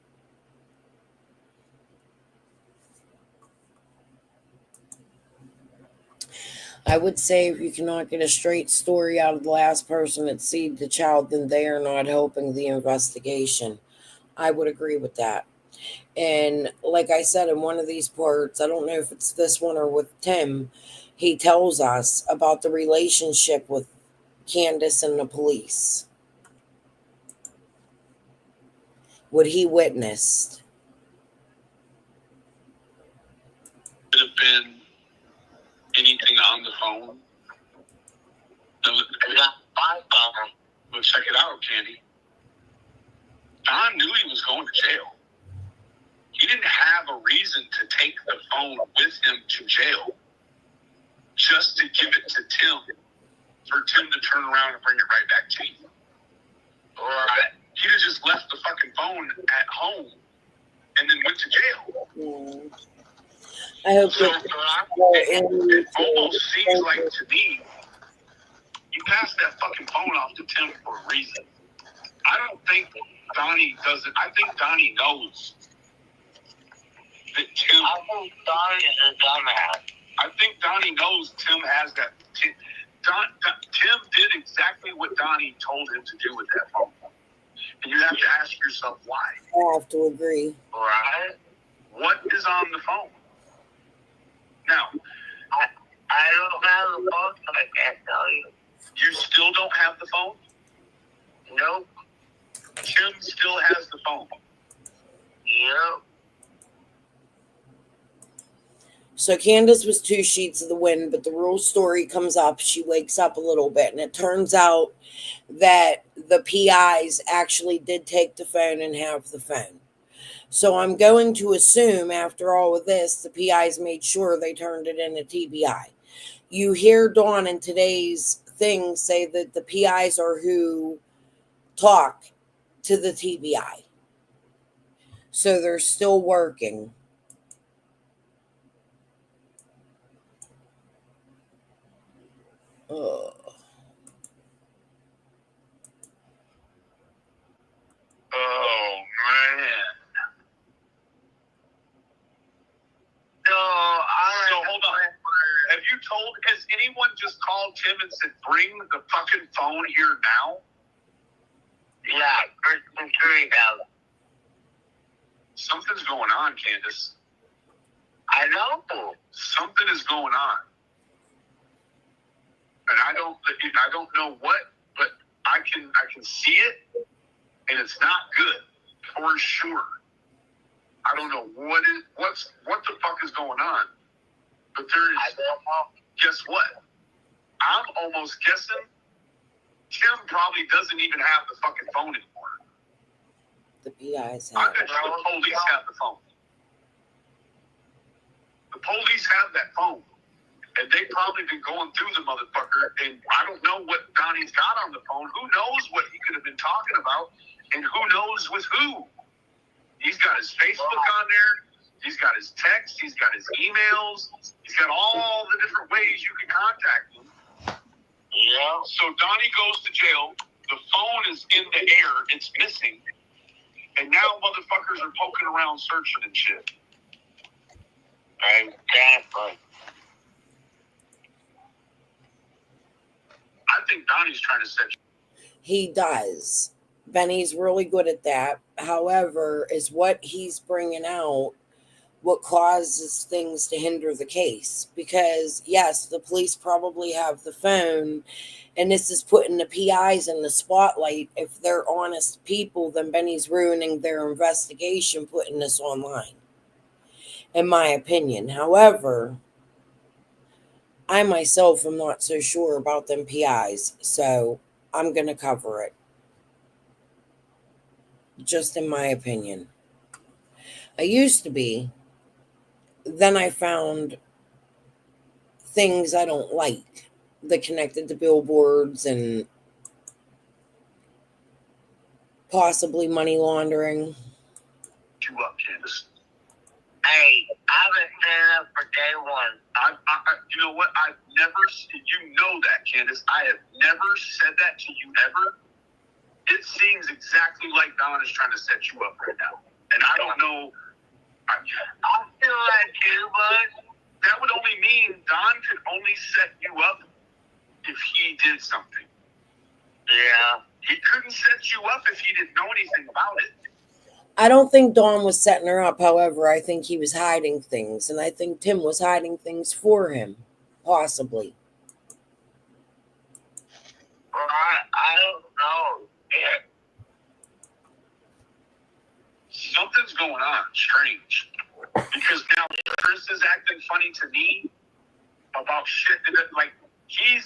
I would say if you cannot get a straight story out of the last person that seen the child, then they are not helping the investigation. I would agree with that. And like I said, in one of these parts, I don't know if it's this one or with Tim, he tells us about the relationship with Candace and the police. What he witnessed. Could have been anything on the phone. Well, check it out, Candy. Don knew he was going to jail. He didn't have a reason to take the phone with him to jail just to give it to Tim, for Tim to turn around and bring it right back to you. Right. He'd have just left the fucking phone at home and then went to jail. I hope so it almost seems like to me, you passed that fucking phone off to Tim for a reason. I don't think Donnie does it. I think Donnie knows that Tim. I think Donnie is a dumbass. I think Donnie knows Tim has that. Tim did exactly what Donnie told him to do with that phone. And you have to ask yourself why. I have to agree. Right? What is on the phone? Now, I don't have the phone, so I can't tell you. You still don't have the phone? Nope. Tim still has the phone. Yep. So Candace was 2 sheets of the wind, but the real story comes up. She wakes up a little bit, and it turns out that the PIs actually did take the phone and have the phone. So I'm going to assume after all of this, the PIs made sure they turned it in a TBI. You hear Dawn in today's thing say that the PIs are who talk to the TBI. So they're still working. Oh man. So hold on. Have you told? Has anyone just called Tim and said, "Bring the fucking phone here now"? Yeah, Kristen Curry has. Something's going on, Candace. I know. Something is going on, and I don't know what, but I can see it, and it's not good for sure. I don't know what the fuck is going on, but there is. I don't know. Guess what? I'm almost guessing Tim probably doesn't even have the fucking phone anymore. The PIs I have bet you the police have the phone. The police have that phone. And they've probably been going through the motherfucker. And I don't know what Donnie's got on the phone. Who knows what he could have been talking about? And who knows with who? He's got his Facebook on there. He's got his text. He's got his emails. He's got all the different ways you can contact him. Yeah. So Donnie goes to jail. The phone is in the air. It's missing. And now motherfuckers are poking around searching and shit. Exactly. I think Donnie's trying to set you. He does. Benny's really good at that. However, is what he's bringing out what causes things to hinder the case. Because, yes, the police probably have the phone, and this is putting the PIs in the spotlight. If they're honest people, then Benny's ruining their investigation putting this online, in my opinion. However, I myself am not so sure about them PIs, so I'm going to cover it. Just in my opinion. I used to be. Then I found things I don't like that connected to billboards and possibly money laundering. You up, Candace? Hey, I've been standing up for day one. You know what? I've never, you know that, Candace. I have never said that to you ever. It seems exactly like Don is trying to set you up right now. And I don't know. I feel like you, bud. That would only mean Don could only set you up if he did something. Yeah. He couldn't set you up if he didn't know anything about it. I don't think Dawn was setting her up. However, I think he was hiding things. And I think Tim was hiding things for him. Possibly. Well, I don't know. Yeah. Something's going on, strange. Because now Chris is acting funny to me about shit that, like, he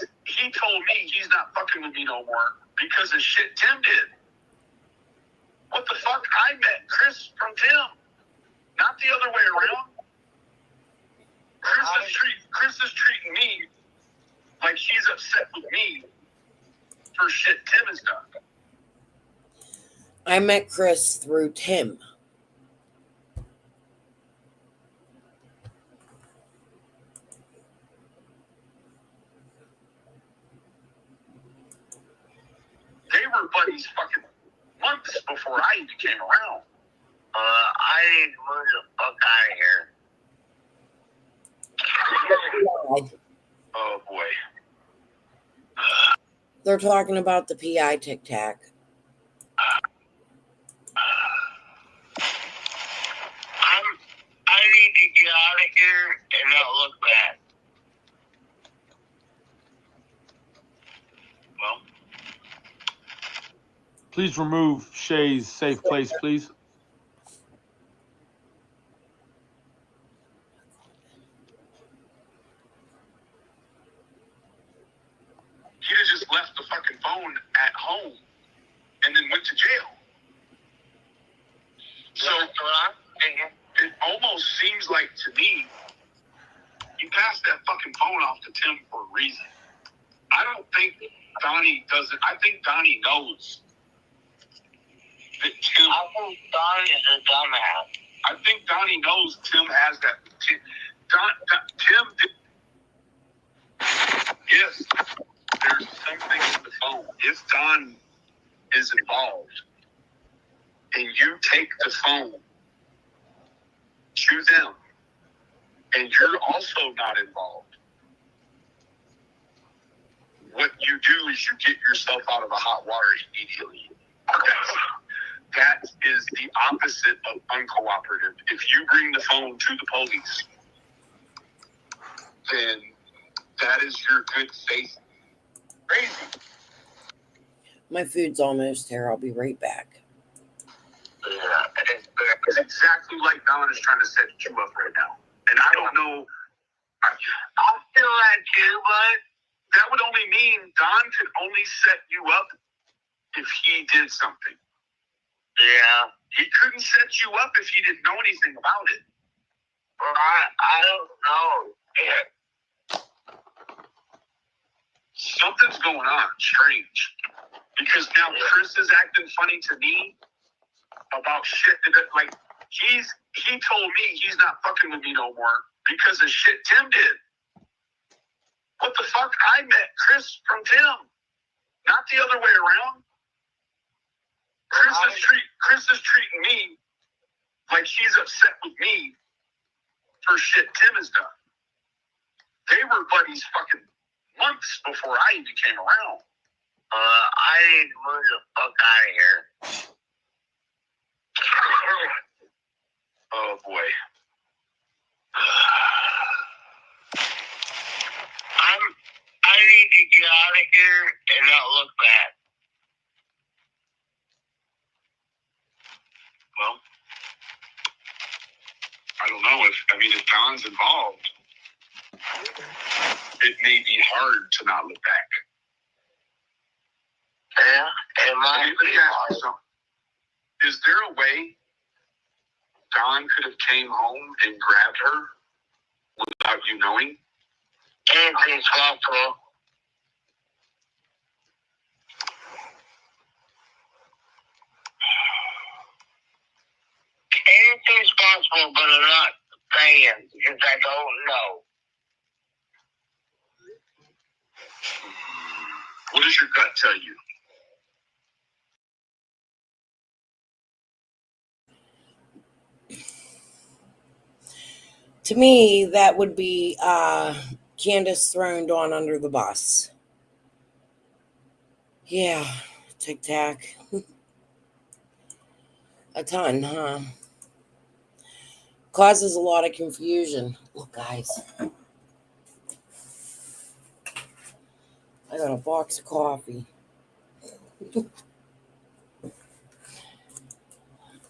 told me he's not fucking with me no more because of shit Tim did. What the fuck? I met Chris from Tim, not the other way around. Chris is treating me like he's upset with me for shit Tim has done. I met Chris through Tim. They were buddies fucking months before I even came around. I need to move the fuck out of here. Oh boy. They're talking about the PI Tic Tac. I need to get out of here and not look back. Well, please remove Shay's safe place, please. He'd have just left the fucking phone at home and then went to jail. So it almost seems like to me he passed that fucking phone off to Tim for a reason. I don't think Donnie does it. I think Donnie knows that Tim. I think Donnie is a dumbass. I think Donnie knows Tim has that. Tim did. Yes, there's something in the phone. If Don is involved and you take the phone to them and you're also not involved, what you do is you get yourself out of the hot water immediately. That is the opposite of uncooperative. If you bring the phone to the police, then that is your good faith. Crazy. My food's almost here. I'll be right back. Yeah, it's exactly like Don is trying to set you up right now. And I don't know. I feel like you, bud. That would only mean Don could only set you up if he did something. Yeah. He couldn't set you up if he didn't know anything about it. Well, I don't know. Yeah. Something's going on, strange. Because now Chris is acting funny to me about shit that, like, he told me he's not fucking with me no more because of shit Tim did. What the fuck? I met Chris from Tim, not the other way around. Chris is treating me like he's upset with me for shit Tim has done. They were buddies fucking months before I even came around. I need to move the fuck out of here. Oh boy. I need to get out of here and not look back. Well, I don't know if Don's involved, it may be hard to not look back. Yeah, it might Let me ask you something. Is there a way Don could have came home and grabbed her without you knowing? Anything's possible. Anything's possible, but I'm not saying because I don't know. What does your gut tell you? To me, that would be Candace throwing Dawn under the bus. Yeah, tic-tac. A ton, huh? Causes a lot of confusion. Look, guys. I got a box of coffee.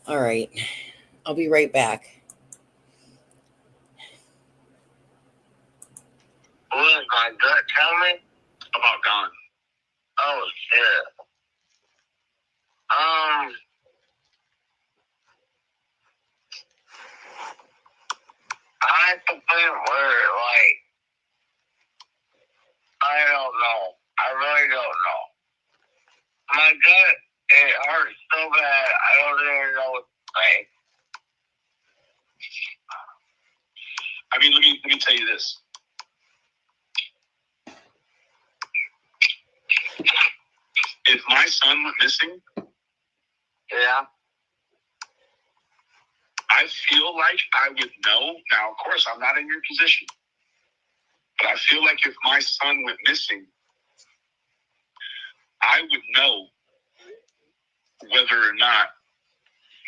All right. I'll be right back. What does my gut tell me? About Don. Oh, shit. I have to put it where, like, I don't know. I really don't know. My gut, it hurts so bad, I don't even know what to say. Let me tell you this. If my son went missing, Yeah. I feel like I would know. Now, of course, I'm not in your position. But I feel like if my son went missing, I would know whether or not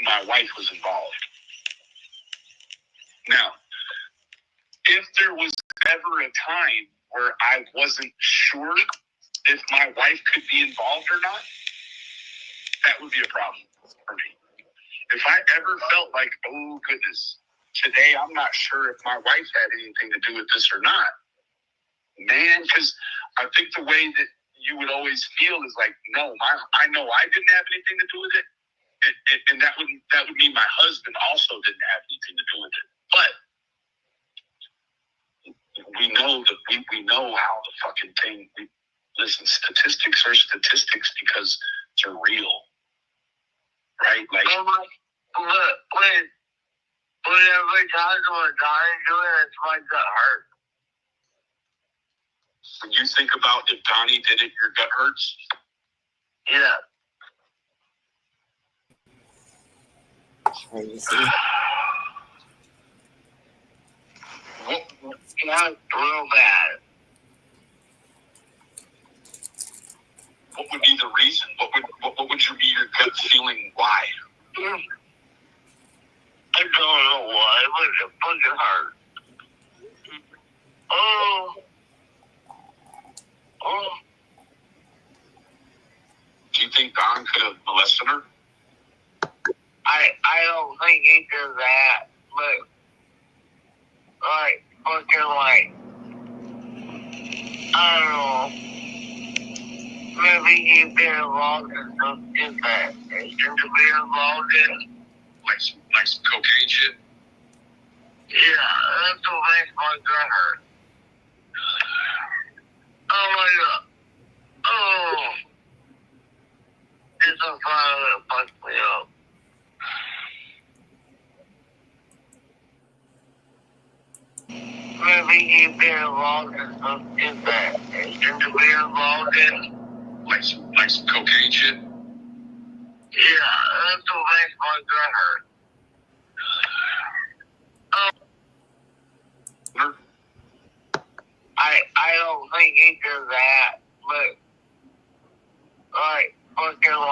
my wife was involved. Now, if there was ever a time where I wasn't sure if my wife could be involved or not, that would be a problem for me. If I ever felt like, oh goodness, today I'm not sure if my wife had anything to do with this or not, man, because I think the way that you would always feel is like, no, I know I didn't have anything to do with it, and that would mean my husband also didn't have anything to do with it. But we know that we know how the fucking thing. Listen, statistics are statistics because they're real, right? Like, Look, whenever times when Donnie doing it, my gut hurt. when you think about if Donnie did it, your gut hurts. Yeah. Crazy. Not real bad. What would be the reason? What would be your gut feeling? Why? I don't know why, but it fucking hurt. Oh. Do you think Don could have molested her? I don't think he did that, but I don't know. Maybe he's been involved in something that he shouldn't be involved in. Like some cocaine shit? Yeah, that's what makes my gut hurt. Oh my god. Oh. It's a fire that fucked me up. Maybe he's been involved in something that he shouldn't be involved in. Like some cocaine shit? Yeah, that's what makes my gut hurt. I don't think he did that, but I don't know.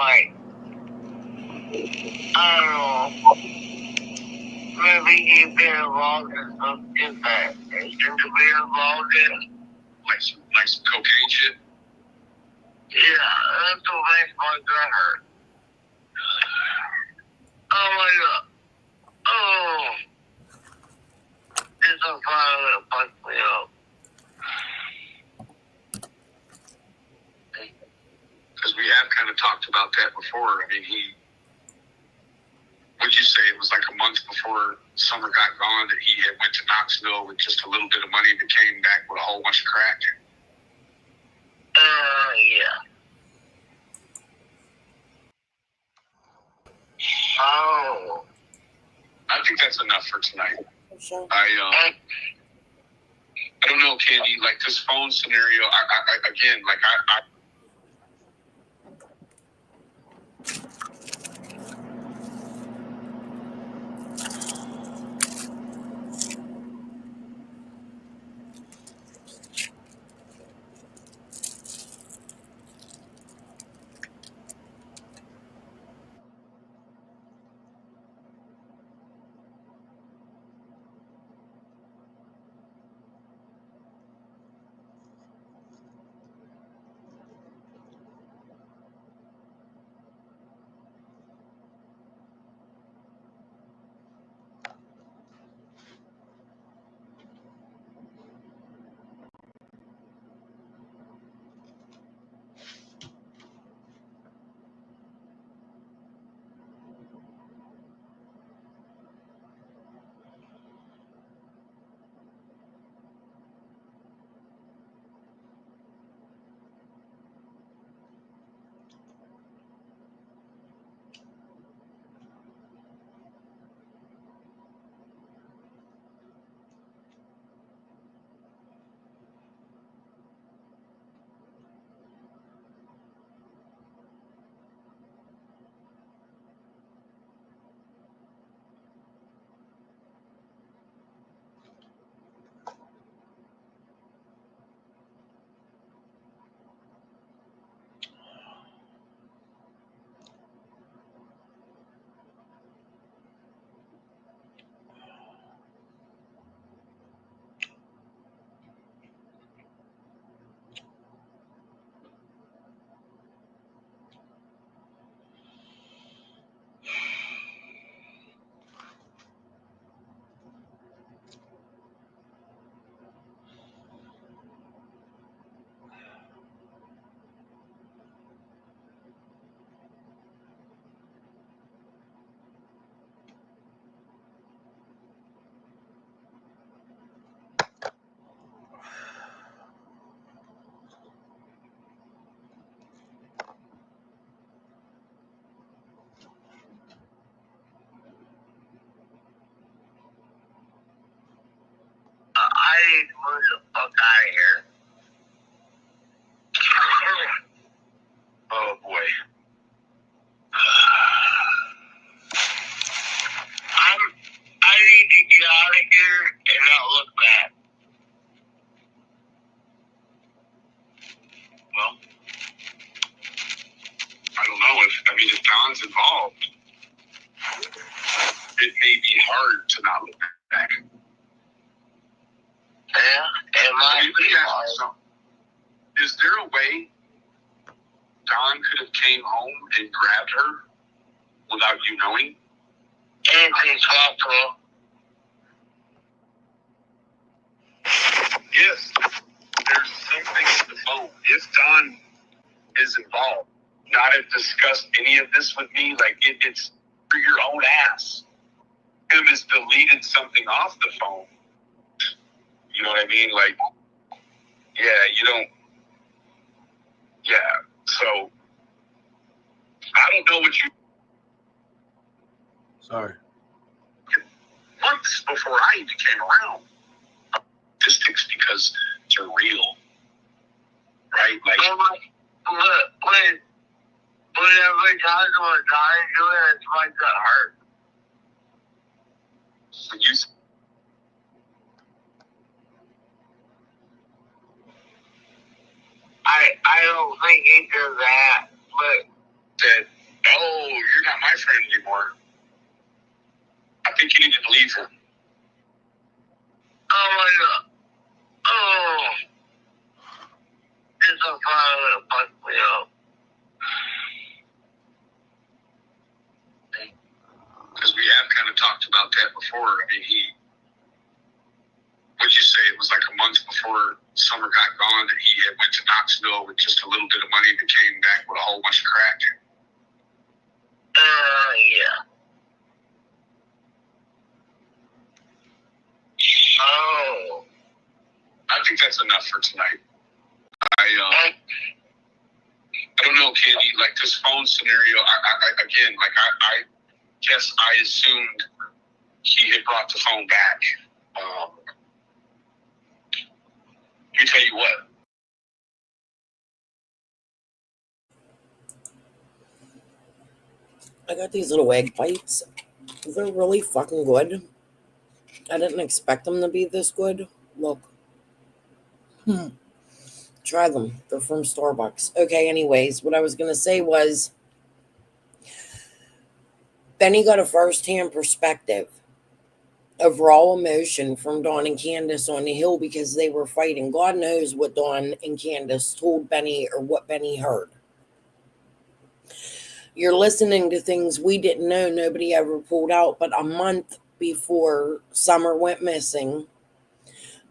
maybe he's been involved in something that he shouldn't be involved in. Like some cocaine shit? Yeah, that's what makes my gut hurt. Oh my god. Oh. It's a fire that fucked me up. Because we have kind of talked about that before. I mean, would you say it was like a month before Summer got gone that he had went to Knoxville with just a little bit of money and came back with a whole bunch of crack? Yeah. Oh. I think that's enough for tonight. I don't know, Candy. Like this phone scenario, I need to move the fuck out of here. oh boy. I need to get out of here and not look back. Well, I don't know if Don's involved, it may be hard to not look back. Yeah, it might be hard. Is there a way Don could have came home and grabbed her without you knowing? Anything's possible. Yes, there's something in the phone. If Don is involved, not have discussed any of this with me, like it's for your own ass. Him has deleted something off the phone. You know what I mean? Like, yeah, you don't. Yeah, so I don't know what you. Sorry. Months before I even came around, statistics because they're real, right? Like, when every time someone dies doing it, it's my gut hurt. when you. I don't think he did that, but Said, "Oh, you're not my friend anymore." I think you need to leave him. Oh my God. Oh. It's a fire that fucked me up. Because we have kind of talked about that before. I mean, what'd you say? It was like a month before summer got gone that he had went to Knoxville with just a little bit of money and came back with a whole bunch of crack. Yeah. Oh. I think that's enough for tonight. I don't know, Candy. Like this phone scenario, I guess I assumed he had brought the phone back. Let me tell you what. I got these little egg bites. They're really fucking good. I didn't expect them to be this good. Look. Try them. They're from Starbucks. Okay, anyways, what I was going to say was Benny got a first-hand perspective of raw emotion from Dawn and Candace on the hill because they were fighting. God knows what Dawn and Candace told Benny or what Benny heard. You're listening to things we didn't know, nobody ever pulled out, but a month before Summer went missing,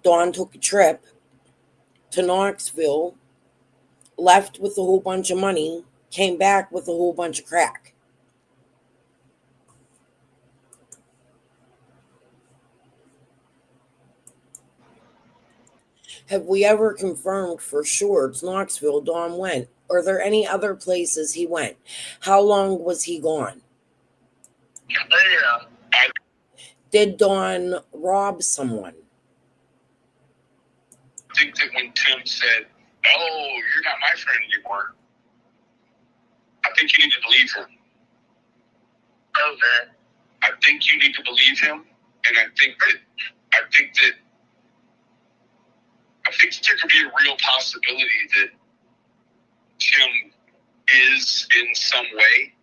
Dawn took a trip to Knoxville, left with a whole bunch of money, came back with a whole bunch of crack. Have we ever confirmed for sure it's Knoxville Dawn went? Are there any other places he went? How long was he gone? Yeah. Did Dawn rob someone? I think that when Tim said, "Oh, you're not my friend anymore," I think you need to believe him. Okay. I think you need to believe him, and I think that there could be a real possibility that Tim is in some way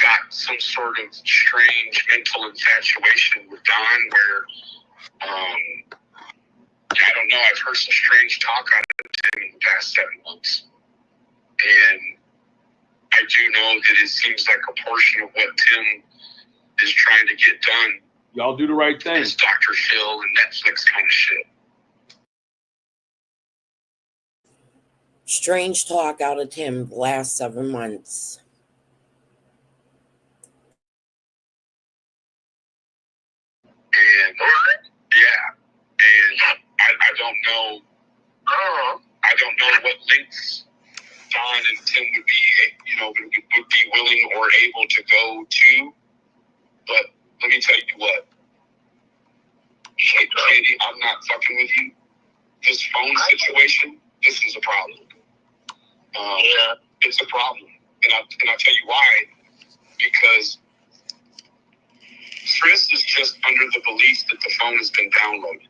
got some sort of strange mental infatuation with Don where, I don't know, I've heard some strange talk out of Tim in the past 7 months. And I do know that it seems like a portion of what Tim is trying to get done. Y'all do the right thing. Is Dr. Phil and Netflix kind of shit. Strange talk out of Tim the last 7 months. And I don't know. I don't know what links Don and Tim would be willing or able to go to. But let me tell you what, Katie, I'm not fucking with you. This phone situation, this is a problem. It's a problem, and I'll tell you why. Because Chris is just under the belief that the phone has been downloaded.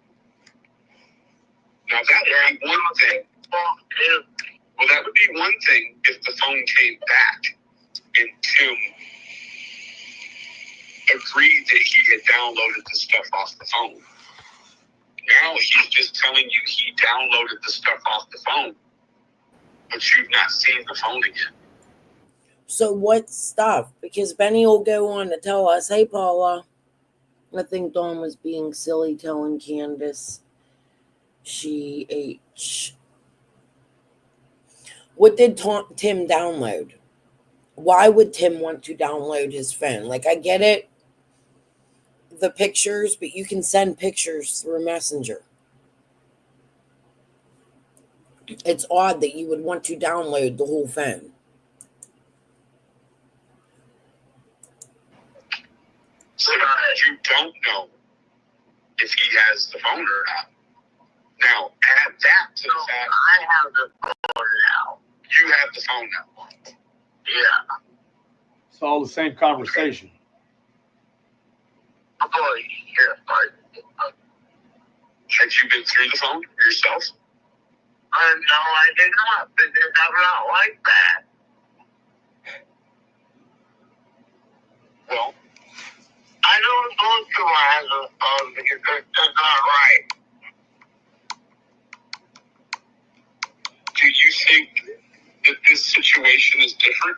Now that would be one thing. Well, that would be one thing if the phone came back and Tim agreed that he had downloaded the stuff off the phone. Now he's just telling you he downloaded the stuff off the phone, but you've not seen the phone again. So what stuff? Because Benny will go on to tell us, hey, Paula, I think Dawn was being silly telling Candace What did Tim download? Why would Tim want to download his phone? Like, I get it, the pictures, but you can send pictures through Messenger. It's odd that you would want to download the whole phone. So you don't know if he has the phone or not. Now, add that to the fact I have the phone now. you have the phone now. Yeah. It's all the same conversation. I'm going here, but Have you been through the phone yourself? no, I did not, because I'm not like that. Well, I don't go to my husband's phone because that's not right. Do you think that this situation is different?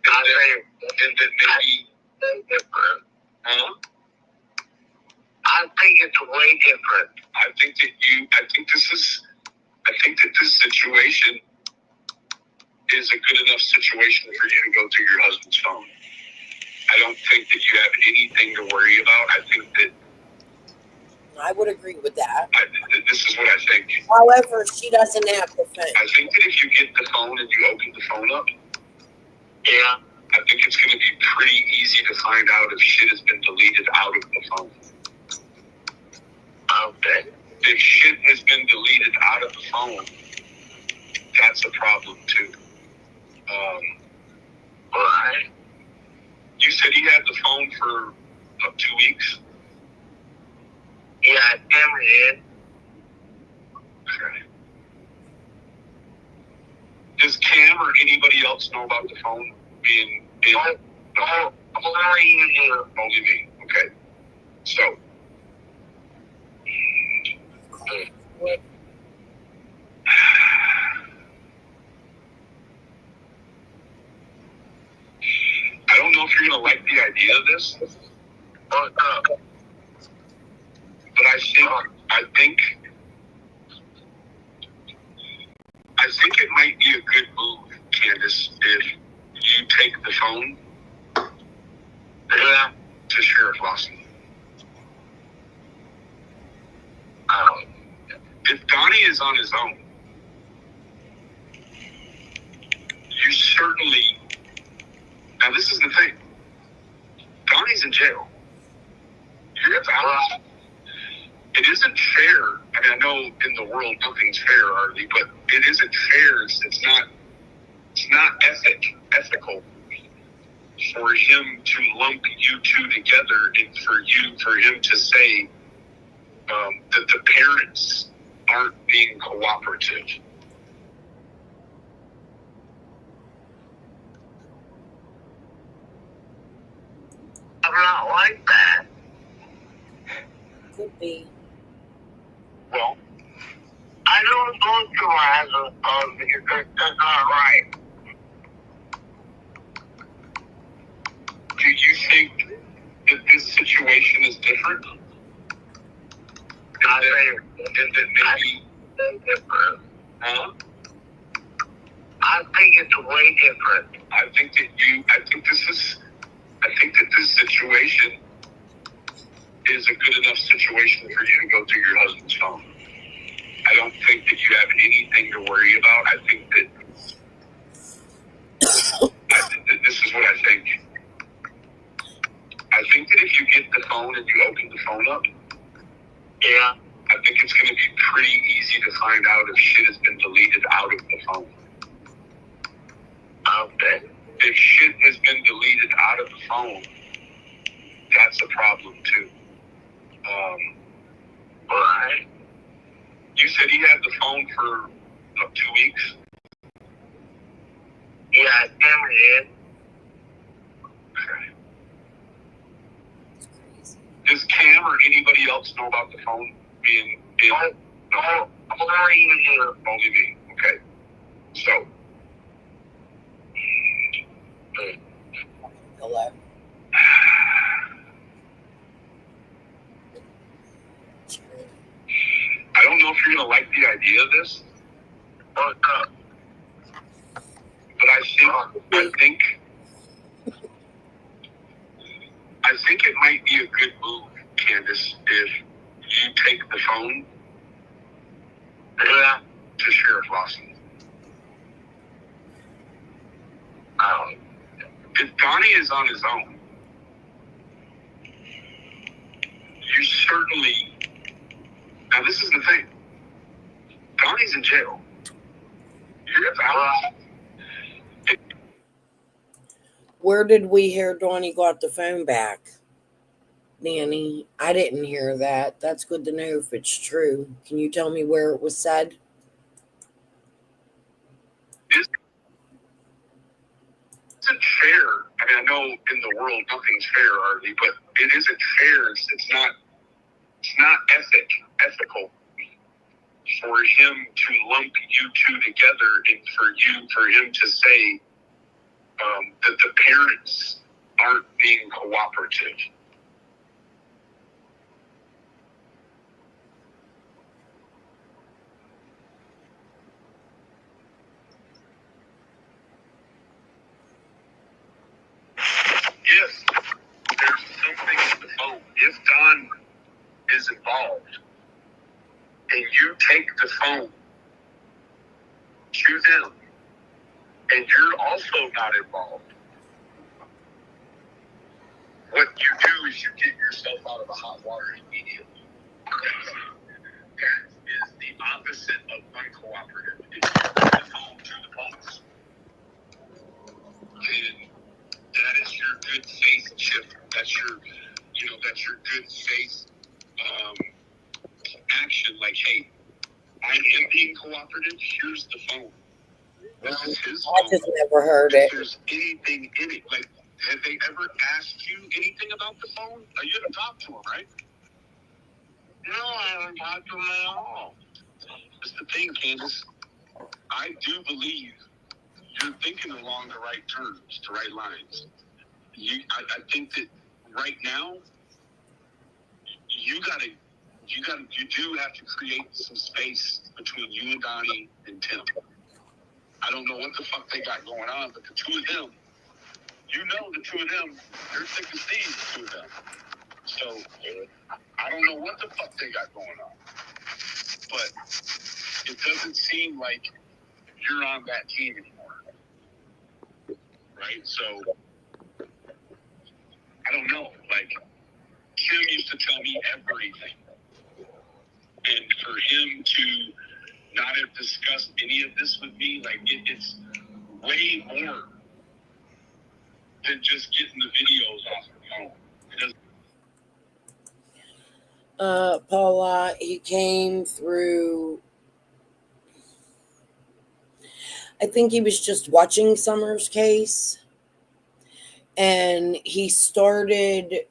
And that maybe Different. huh? I think it's way different. I think that this situation is a good enough situation for you to go to your husband's phone. I don't think that you have anything to worry about. I think that I would agree with that. this is what I think. However, she doesn't have the phone. I think that if you get the phone and you open the phone up, Yeah. I think it's going to be pretty easy to find out if shit has been deleted out of the phone. Okay. If shit has been deleted out of the phone, that's a problem too. Right. You said he had the phone for 2 weeks? Yeah, Tim did. Okay. Does Cam or anybody else know about the phone being Oh, only you do. only me? Okay. So I don't know if you're gonna like the idea of this, but I think it might be a good move, Candace, if you take the phone to Sheriff Lawson. If Donnie is on his own, you certainly. Now, this is the thing. Donnie's in jail. You're out. It isn't fair. I mean, I know in the world nothing's fair, Arlie, but it isn't fair. It's not ethical for him to lump you two together and for him to say that the parents aren't being cooperative. I'm not like that. Could be. Well, I don't go to my husband's phone because that's not right. do you think that this situation is different? And that maybe Different. huh? I think it's way different. I think that this situation is a good enough situation for you to go to your husband's phone. I don't think that you have anything to worry about. I think that this is what I think. I think that if you get the phone and you open the phone up, Yeah. I think it's going to be pretty easy to find out if shit has been deleted out of the phone. Okay. If shit has been deleted out of the phone, that's a problem too. Right. You said he had the phone for 2 weeks? Yeah, Tim did. Okay. Does Cam or anybody else know about the phone being Oh, only you do. only me? Okay. So Hello. I don't know if you're gonna like the idea of this, What's up? but I think it might be a good move, Candace, if you take the phone to Sheriff Lawson. If Donnie is on his own, you certainly. Now, this is the thing. Donnie's in jail. You're out. Where did we hear Donnie got the phone back? Nanny, I didn't hear that. That's good to know if it's true. Can you tell me where it was said? Isn't fair. I mean, I know in the world nothing's fair, Arlie, but it isn't fair. It's not ethical for him to lump you two together and for him to say that the parents aren't being cooperative. If there's something on the phone, if Don is involved, and you take the phone to them, and you're also not involved, what you do is you get yourself out of the hot water immediately. That is the opposite of uncooperative. If you bring the phone to the boss, then that is your good faith chip. That's your good faith action. Like, hey, I am being cooperative. Here's the phone. This is his phone. I just never heard If it. there's anything in it, like, have they ever asked you anything about the phone? You haven't talked to him, right? No, I haven't talked to him at all. That's the thing, Candace. I do believe you're thinking along the right terms, the right lines. I think that right now, you do have to create some space between you and Donnie and Tim. I don't know what the fuck they got going on, but the two of them, the two of them, they're thick as thieves, the two of them. So, I don't know what the fuck they got going on. But it doesn't seem like you're on that team anymore. Right? So, I don't know. Like, Tim used to tell me everything. And for him to not have discussed any of this with me, like, it's way more than just getting the videos off the phone. Paula, he came through, I think he was just watching Summer's case, and he started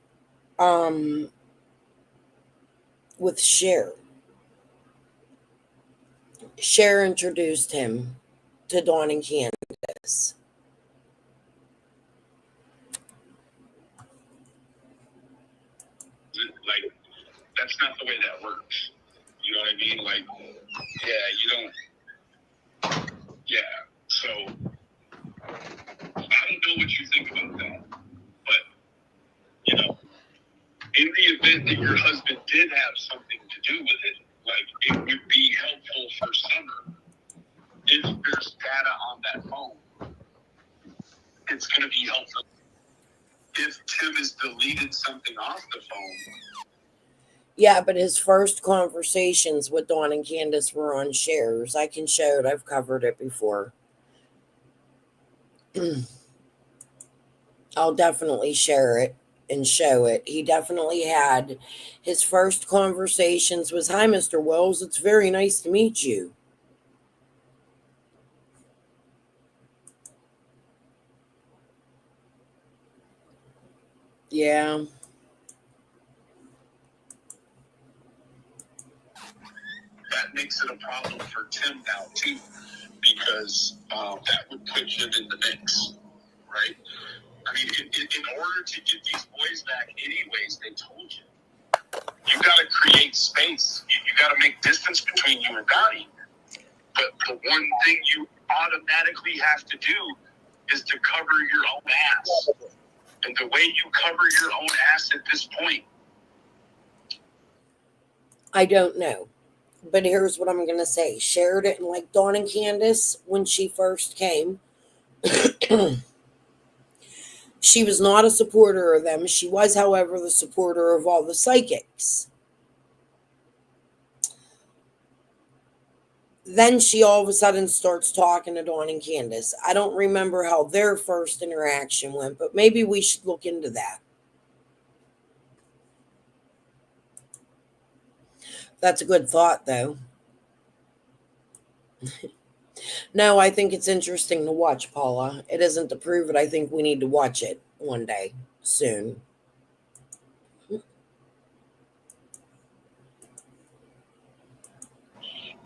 with Cher. Cher introduced him to Dawn and Candace. Like, that's not the way that works. You know what I mean? Like, yeah, you don't. Yeah. So, I don't know what you think about that. But, in the event that your husband did have something to do with it, like, it would be helpful for Summer if there's data on that phone. It's going to be helpful. If Tim has deleted something off the phone. Yeah, but his first conversations with Dawn and Candace were on shares. I can show it. I've covered it before. I'll definitely share it and show it. He definitely had his first conversations was, "Hi, Mr. Wells. It's very nice to meet you." Yeah. That makes it a problem for Tim now, too, because that would put him in the mix, right? I mean, in order to get these boys back anyways, they told you, you got to create space. You got to make distance between you and Donnie. But the one thing you automatically have to do is to cover your own ass. And the way you cover your own ass at this point. I don't know. But here's what I'm going to say. Cher didn't like Dawn and Candace when she first came. She was not a supporter of them. She was, however, the supporter of all the psychics. Then she all of a sudden starts talking to Dawn and Candace. I don't remember how their first interaction went, but maybe we should look into that. That's a good thought, though. No, I think it's interesting to watch, Paula. It isn't to prove it. I think we need to watch it one day soon.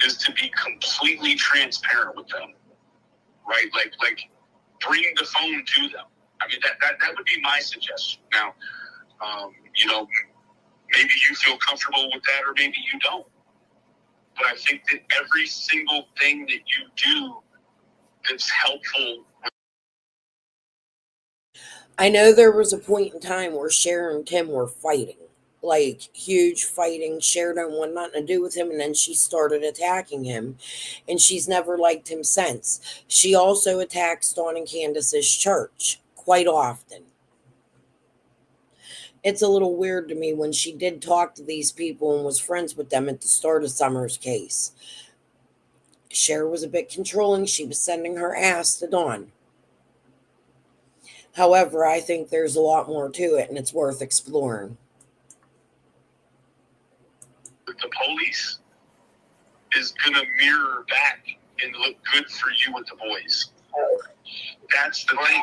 Is to be completely transparent with them, right? Like bring the phone to them. I mean, that would be my suggestion. Now, maybe you feel comfortable with that, or maybe you don't. But I think that every single thing that you do that's helpful. I know there was a point in time where Cher and Tim were fighting, like huge fighting. Cher don't want nothing to do with him, and then she started attacking him, and she's never liked him since. She also attacks Dawn and Candace's church quite often. It's a little weird to me when she did talk to these people and was friends with them at the start of Summer's case. Cher was a bit controlling. She was sending her ass to Dawn. However, I think there's a lot more to it, and it's worth exploring. The police is going to mirror back and look good for you with the boys. That's the thing,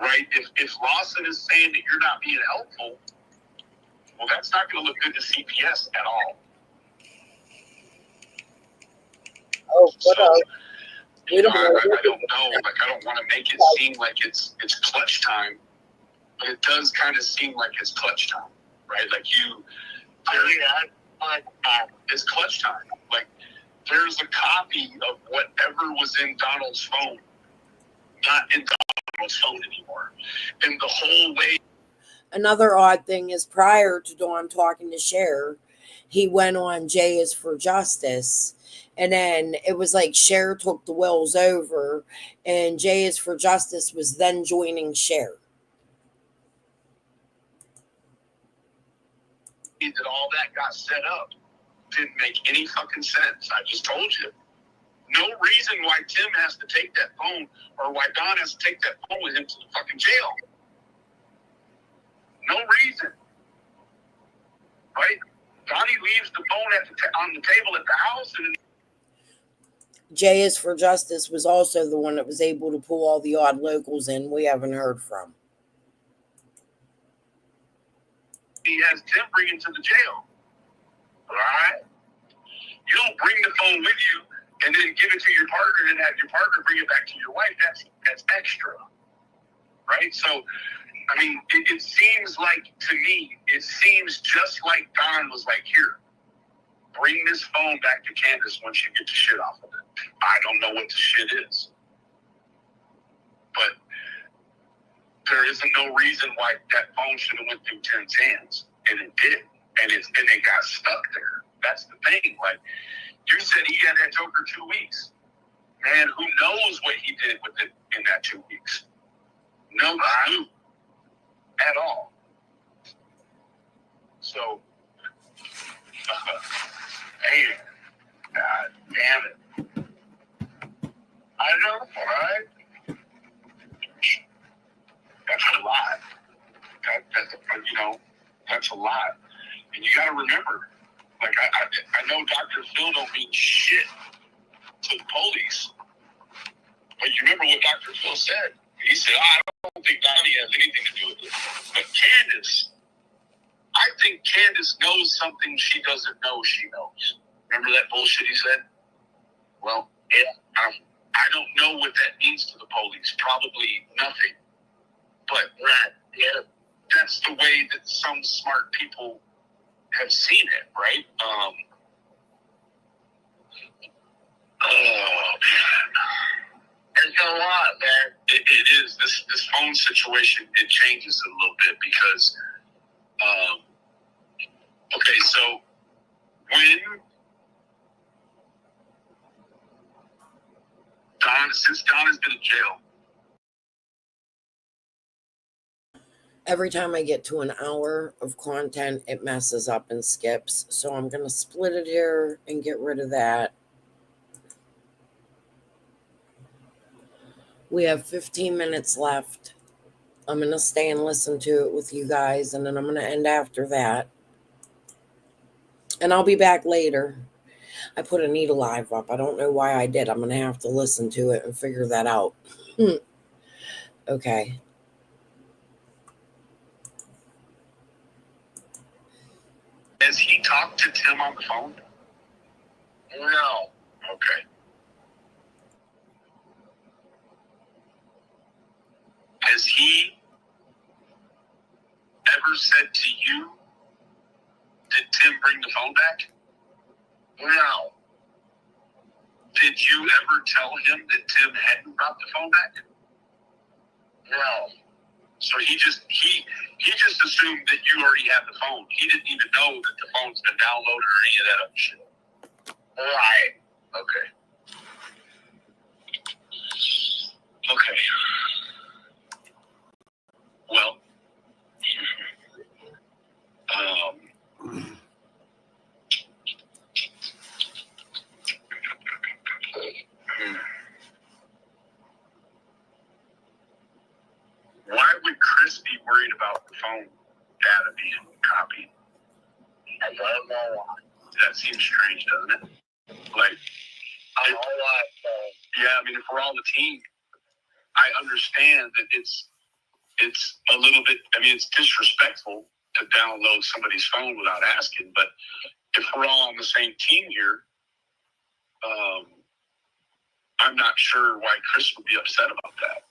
right? If Lawson is saying that you're not being helpful, well, that's not going to look good to CPS at all. Oh, so, I don't know. Like, I don't want to make it seem like it's clutch time, but it does kind of seem like it's clutch time, right? Like it's clutch time. Like, there's a copy of whatever was in Donald's phone, not in Donald's phone anymore. And the whole way. Another odd thing is prior to Dawn talking to Cher, he went on Jay is for Justice. And then it was like Cher took the Wells over, and Jay is for Justice was then joining Cher. That all that got set up didn't make any fucking sense. I just told you. No reason why Tim has to take that phone or why Don has to take that phone with him to the fucking jail. No reason. Right? Donnie leaves the phone on the table at the house, and Jay is for Justice was also the one that was able to pull all the odd locals in we haven't heard from. He has Tim bring him to the jail. All right? You don't bring the phone with you and then give it to your partner and have your partner bring it back to your wife. That's extra. Right? So, I mean, it seems like, to me, it seems just like Don was like, here, bring this phone back to Candace once you get the shit off of it. I don't know what the shit is. But there isn't no reason why that phone should have went through Tim's hands. And it did. And it got stuck there. That's the thing. Like, you said he had that Joker 2 weeks. Man, who knows what he did with it in that 2 weeks? No clue at all. So, hey, God damn it. I know, right? That's a lot. That's a lot. And you got to remember, like, I know Dr. Phil don't mean shit to the police, but you remember what Dr. Phil said. He said, I don't think Donnie has anything to do with it. But Candace, I think Candace knows something she doesn't know she knows. Remember that bullshit he said? Well, I don't know what that means to the police. Probably nothing. But that's the way that some smart people have seen it, right? It's a lot, man. It is. This phone situation, it changes a little bit because, okay, so since Don has been in jail, Every time I get to an hour of content, it messes up and skips. So I'm going to split it here and get rid of that. We have 15 minutes left. I'm going to stay and listen to it with you guys, and then I'm going to end after that. And I'll be back later. I put Anita Live up. I don't know why I did. I'm going to have to listen to it and figure that out. Okay. Has he talked to Tim on the phone? No. Okay. Has he ever said to you, did Tim bring the phone back? No. Did you ever tell him that Tim hadn't brought the phone back? No. So he just assumed that you already had the phone. He didn't even know that the phone's been downloaded or any of that other shit. Right. Okay. Okay. Well, why would Chris be worried about the phone data being copied? I don't know why. That seems strange, doesn't it? Like, yeah, I mean, if we're all the team, I understand that it's a little bit, I mean, it's disrespectful to download somebody's phone without asking, but if we're all on the same team here, I'm not sure why Chris would be upset about that.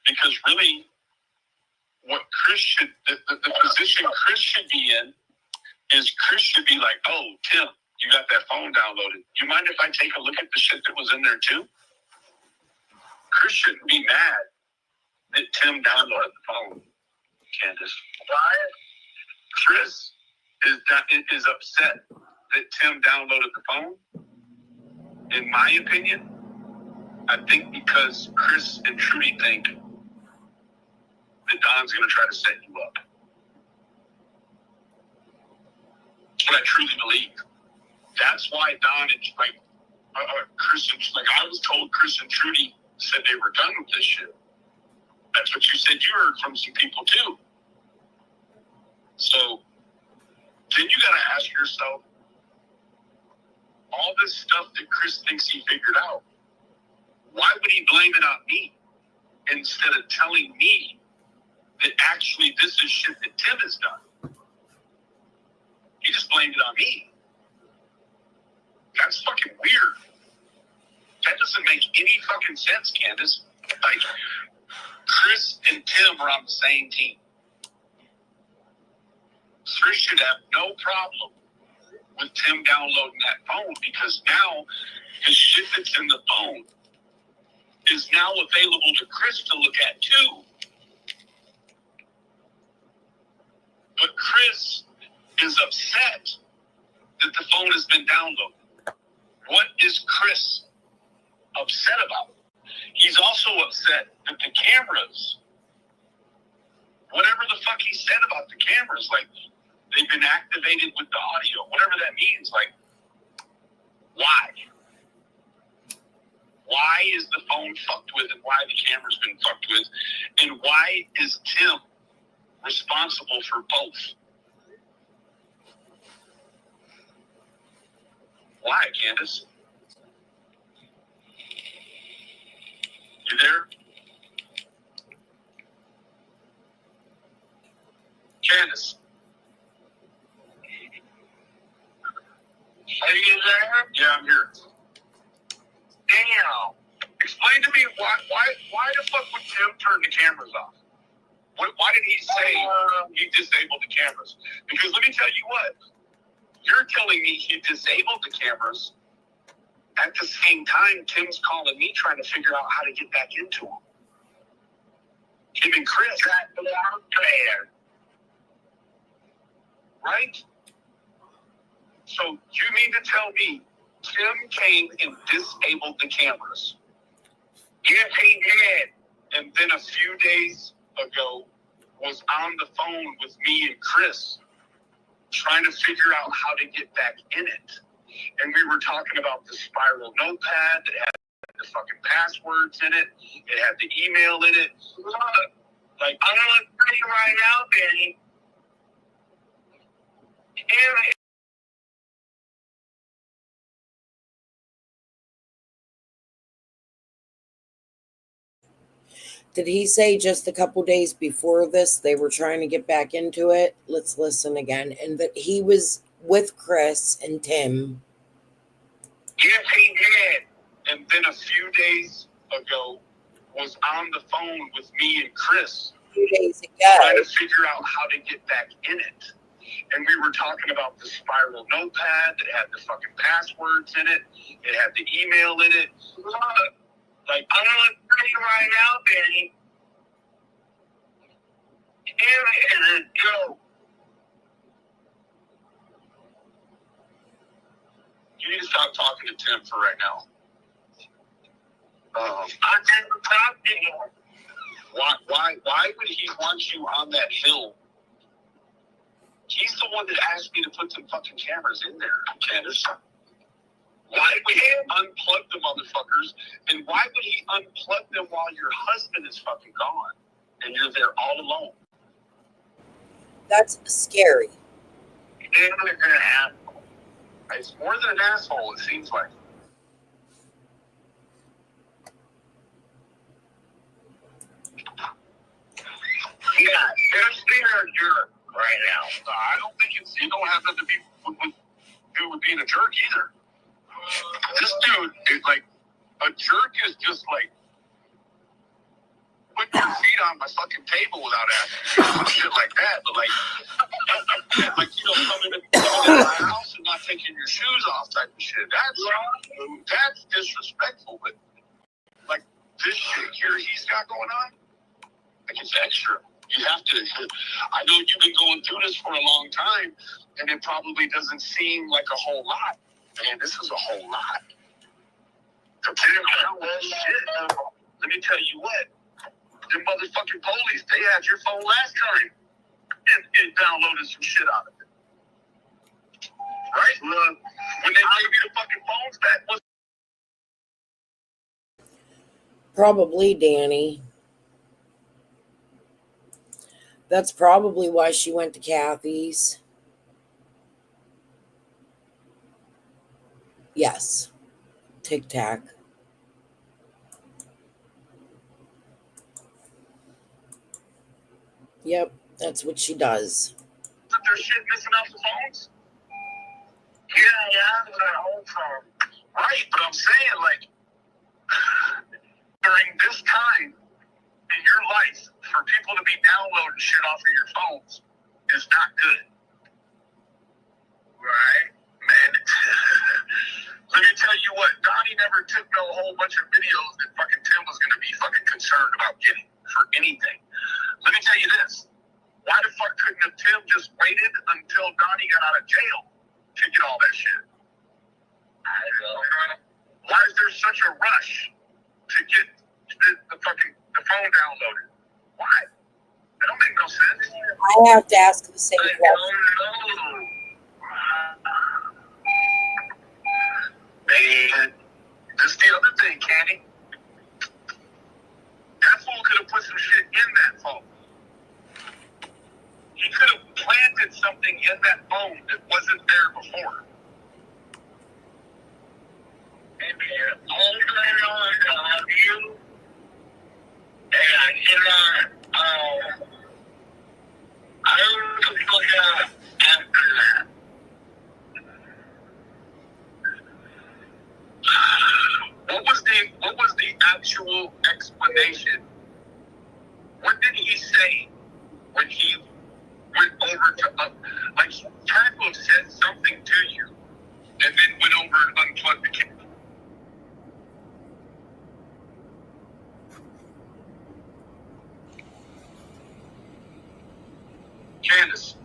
Because really, what Chris should, the position Chris should be in is Chris should be like, oh, Tim, you got that phone downloaded. You mind if I take a look at the shit that was in there too? Chris shouldn't be mad that Tim downloaded the phone, Candace. Why? Chris is upset that Tim downloaded the phone. In my opinion, I think because Chris and Trudy think that Don's going to try to set you up. That's what I truly believe. That's why Don and Chris and I was told Chris and Trudy said they were done with this shit. That's what you said you heard from some people too. So then you got to ask yourself, all this stuff that Chris thinks he figured out, why would he blame it on me instead of telling me that actually this is shit that Tim has done? He just blamed it on me. That's fucking weird. That doesn't make any fucking sense, Candace. Like, Chris and Tim are on the same team. Chris should have no problem with Tim downloading that phone because now the shit that's in the phone is now available to Chris to look at too. But Chris is upset that the phone has been downloaded. What is Chris upset about? He's also upset that the cameras, whatever the fuck he said about the cameras, like they've been activated with the audio, whatever that means, like, why? Why is the phone fucked with and why the camera's been fucked with? And why is Tim responsible for both? Why, Candace? You there? Candace? Are you there? Yeah, I'm here. Damn. Explain to me why the fuck would Tim turn the cameras off? Why did he say he disabled the cameras? Because let me tell you what, you're telling me he disabled the cameras. At the same time, Tim's calling me trying to figure out how to get back into them. Him and Chris. Right? So you mean to tell me Tim came and disabled the cameras? Yes, he did. And then a few days ago was on the phone with me and Chris trying to figure out how to get back in it. And we were talking about the spiral notepad that had the fucking passwords in it. It had the email in it. Like, I'm going to tell you right now, Benny, Did he say just a couple days before this they were trying to get back into it? Let's listen again. And that he was with Chris and Tim. Yes, he did. And then a few days ago was on the phone with me and Chris. A few days ago. Trying to figure out how to get back in it. And we were talking about the spiral notepad that had the fucking passwords in it. It had the email in it. Like, I'm going to tell you right now, Benny. Tim is a joke. You need to stop talking to Tim for right now. I didn't talk to him. Why would he want you on that hill? He's the one that asked me to put some fucking cameras in there, Candace. Why would he unplug the motherfuckers? And why would he unplug them while your husband is fucking gone and you're there all alone? That's scary. He's an asshole. It's more than an asshole, it seems like. Yeah, just being a jerk right now. I don't think you don't have nothing to do with being a jerk either. This dude is like, a jerk is just like, put your feet on my fucking table without asking shit like that. But like coming in my house and not taking your shoes off type of shit. That's disrespectful. But like this shit here he's got going on, like it's extra. You have to. I know you've been going through this for a long time, and it probably doesn't seem like a whole lot. Man, this is a whole lot. Compared to all that shit. Let me tell you what. The motherfucking police, they had your phone last time and downloaded some shit out of it. Right? When they gave you the fucking phones back, Probably, Danny. That's probably why she went to Kathy's. Yes. Tic Tac. Yep, that's what she does. there's shit missing off the phones? Yeah, that whole phone. Right, but I'm saying, like, during this time in your life, for people to be downloading shit off of your phones is not good. Right? Man, let me tell you what, Donnie never took no whole bunch of videos that fucking Tim was going to be fucking concerned about getting for anything. Let me tell you this. Why the fuck couldn't have Tim just waited until Donnie got out of jail to get all that shit? I don't know. Why is there such a rush to get the phone downloaded? Why? That don't make no sense. I have to ask the same question. Man, this is the other thing, Candy. That fool could have put some shit in that phone. He could have planted something in that phone that wasn't there before. Maybe all going on you. And I don't know after that. What was the actual explanation? What did he say when he went over to like he tried to have said something to you and then went over and unplugged the camera? Candace.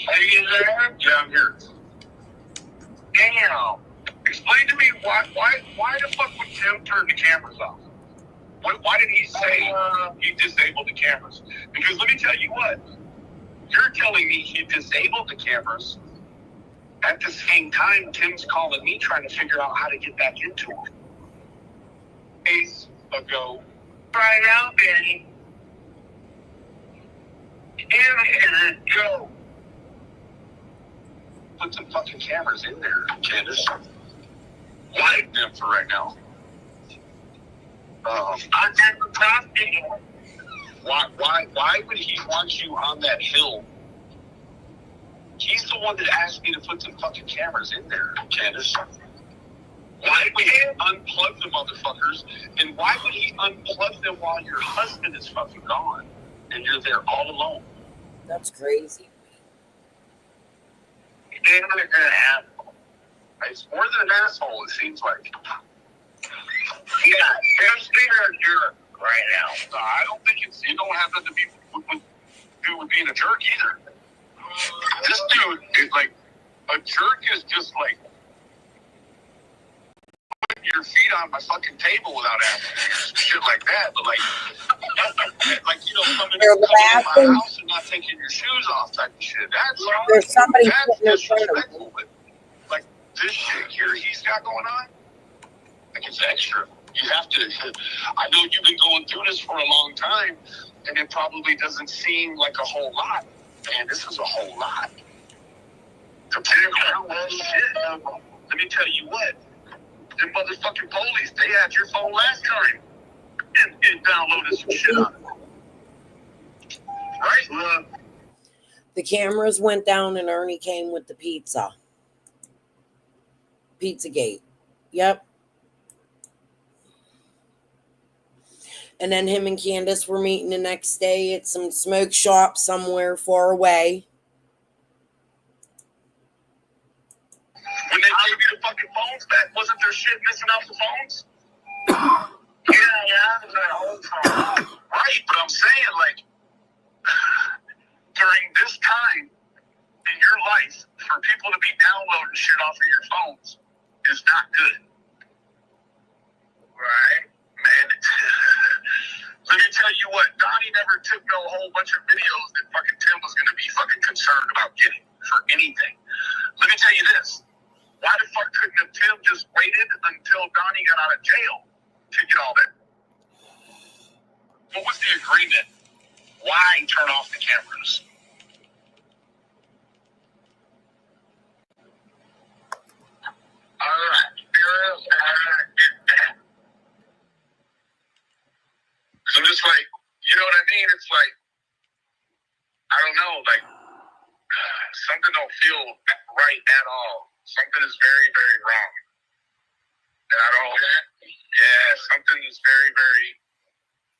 Are you there? Yeah, I'm here. Damn. Explain to me why the fuck would Tim turn the cameras off? Why did he say he disabled the cameras? Because let me tell you what, you're telling me he disabled the cameras. At the same time, Tim's calling me trying to figure out how to get back into them. Days ago, right now, Benny. Him is a joke. Put some fucking cameras in there, Candace. Light them for right now. I didn't talk to him. Why would he want you on that hill? He's the one that asked me to put some fucking cameras in there, Candace. Why would he unplug the motherfuckers? And why would he unplug them while your husband is fucking gone and you're there all alone? That's crazy. He's an asshole. It's more than an asshole, it seems like. Yeah, just being a jerk right now. No, I don't think it don't have nothing to do with being a jerk either. This dude is like, a jerk is just like putting your feet on my fucking table without asking me, shit like that. But like you know, coming in my house and not taking your shoes off type of shit. There's somebody That's disrespectful. But like this shit here he's got going on, like it's extra. You have to. I know you've been going through this for a long time, and it probably doesn't seem like a whole lot. Man, this is a whole lot. Compared to all that shit. Let me tell you what. The motherfucking police, they had your phone last time and downloaded some shit on it. Right? The cameras went down and Ernie came with the pizza. Pizzagate. Yep. And then him and Candace were meeting the next day at some smoke shop somewhere far away. When they gave you the fucking phones back, wasn't there shit missing off the phones? Yeah, that whole phone. Right, but I'm saying, like, during this time in your life, for people to be downloading shit off of your phones is not good. Right? Man, let me tell you what, Donnie never took no whole bunch of videos that fucking Tim was going to be fucking concerned about getting for anything. Let me tell you this. Why the fuck couldn't have Tim just waited until Donnie got out of jail to get all that? What was the agreement? Why turn off the cameras? All right. So just like, you know what I mean? It's like, I don't know, like, something don't feel right at all. Something is very, very wrong. And I don't, yeah, something is very, very,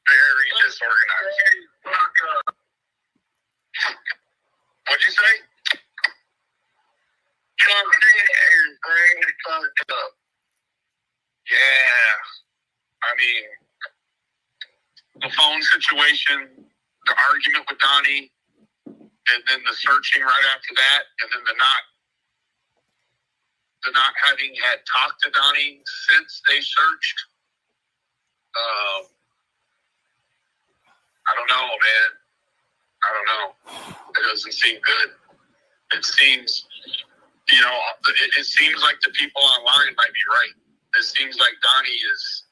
very disorganized. What'd you say? Something is very fucked up. Yeah. I mean, the phone situation, the argument with Donnie, and then the searching right after that, and then the not having had talked to Donnie since they searched. I don't know, man. I don't know. It doesn't seem good. It seems, you know, it seems like the people online might be right. It seems like Donnie has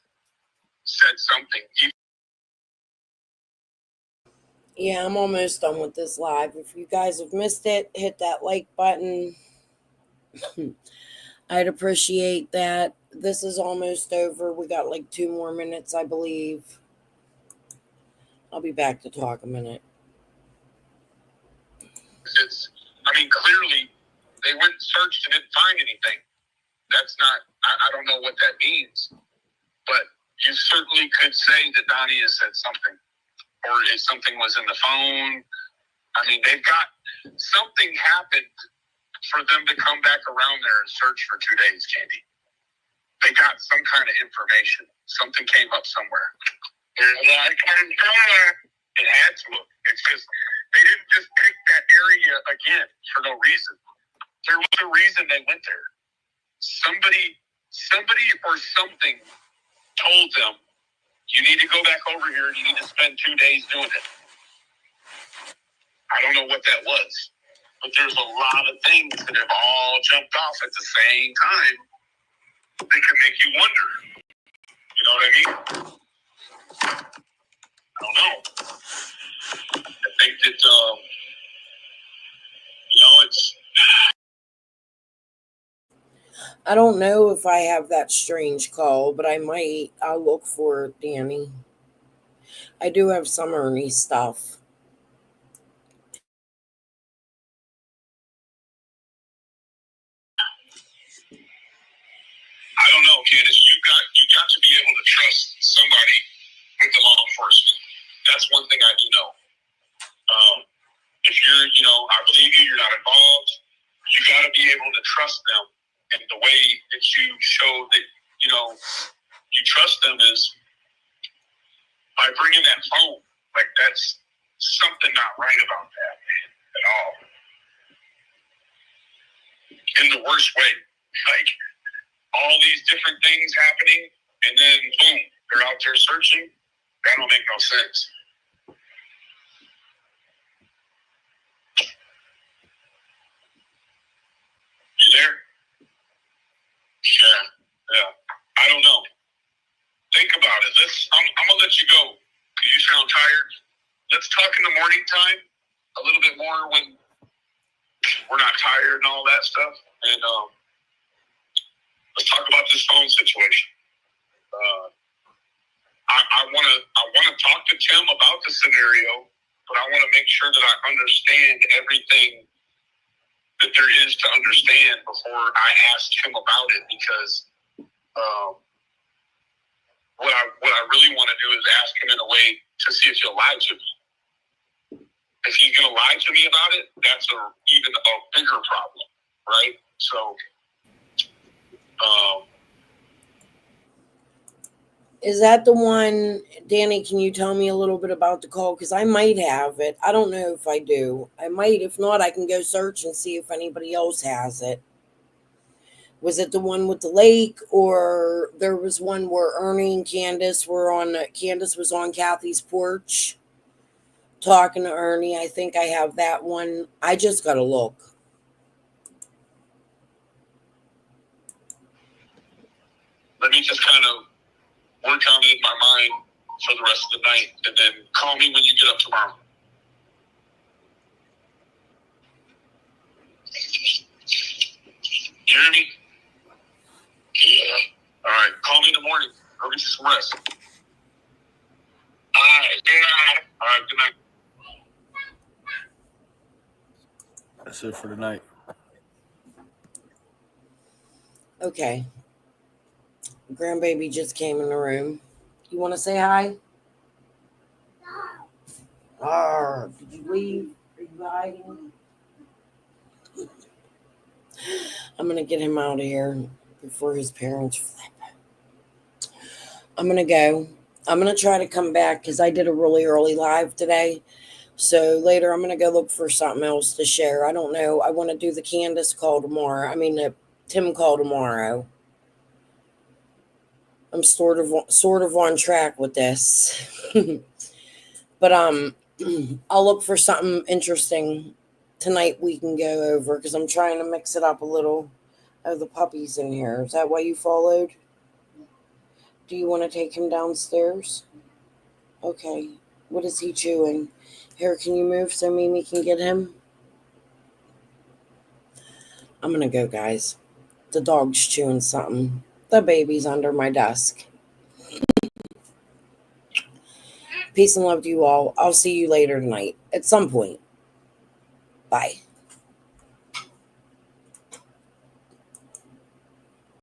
said something. Yeah, I'm almost done with this live. If you guys have missed it, hit that like button. I'd appreciate that. This is almost over. We got like 2 more minutes, I believe. I'll be back to talk a minute. Clearly, they went and searched and didn't find anything. That's not, I don't know what that means. But you certainly could say that Donnie has said something. Or if something was in the phone. I mean, they've got, something happened for them to come back around there and search for 2 days, Candy. They got some kind of information. Something came up somewhere. It had to have. It's just, they didn't just pick that area again for no reason. There was a reason they went there. Somebody or something told them, you need to go back over here and you need to spend 2 days doing it. I don't know what that was. But there's a lot of things that have all jumped off at the same time that can make you wonder. You know what I mean? I don't know. I think that I don't know if I have that strange call, but I might. I'll look for it, Danny. I do have some Ernie stuff. I don't know, Candace. You got to be able to trust somebody with the law enforcement. That's one thing I do know. If you're, I believe you. You're not involved. You got to be able to trust them, and the way that you show that you trust them is by bringing that phone. Like, that's something not right about that, man, at all. In the worst way. Like, all these different things happening, and then boom, they're out there searching. That don't make no sense. You there? Yeah. I don't know. Think about it. I'm gonna let you go because you sound tired. Let's talk in the morning time a little bit more when we're not tired and all that stuff. And let's talk about this phone situation. I wanna talk to Tim about the scenario, but I want to make sure that I understand everything that there is to understand before I ask him about it, because what I really want to do is ask him in a way to see if he'll lie to me. If he's going to lie to me about it, that's even a bigger problem, right? So, Is that the one, Danny? Can you tell me a little bit about the call? Because I might have it. I don't know if I do. I might. If not, I can go search and see if anybody else has it. Was it the one with the lake, or there was one where Ernie and Candace were on? Candace was on Kathy's porch talking to Ernie. I think I have that one. I just got to look. let me just kind of work on it in my mind for the rest of the night, and then call me when you get up tomorrow. You hear me? Yeah. All right. Call me in the morning. Go get you some rest. All right. Good night. All right. Good night. That's it for tonight. Okay. Grandbaby just came in the room. You want to say hi? Did you leave? Are you hiding? I'm going to get him out of here before his parents flip. I'm going to go. I'm going to try to come back because I did a really early live today. So later I'm going to go look for something else to share. I don't know. I want to do the Candace call tomorrow. The Tim call tomorrow. I'm sort of on track with this. But I'll look for something interesting tonight we can go over, because I'm trying to mix it up a little. Oh, the puppy's in here. Is that why you followed? Do you want to take him downstairs? Okay. What is he chewing? Here, can you move so Mimi can get him? I'm going to go, guys. The dog's chewing something. The baby's under my desk. Peace and love to you all. I'll see you later tonight at some point. Bye.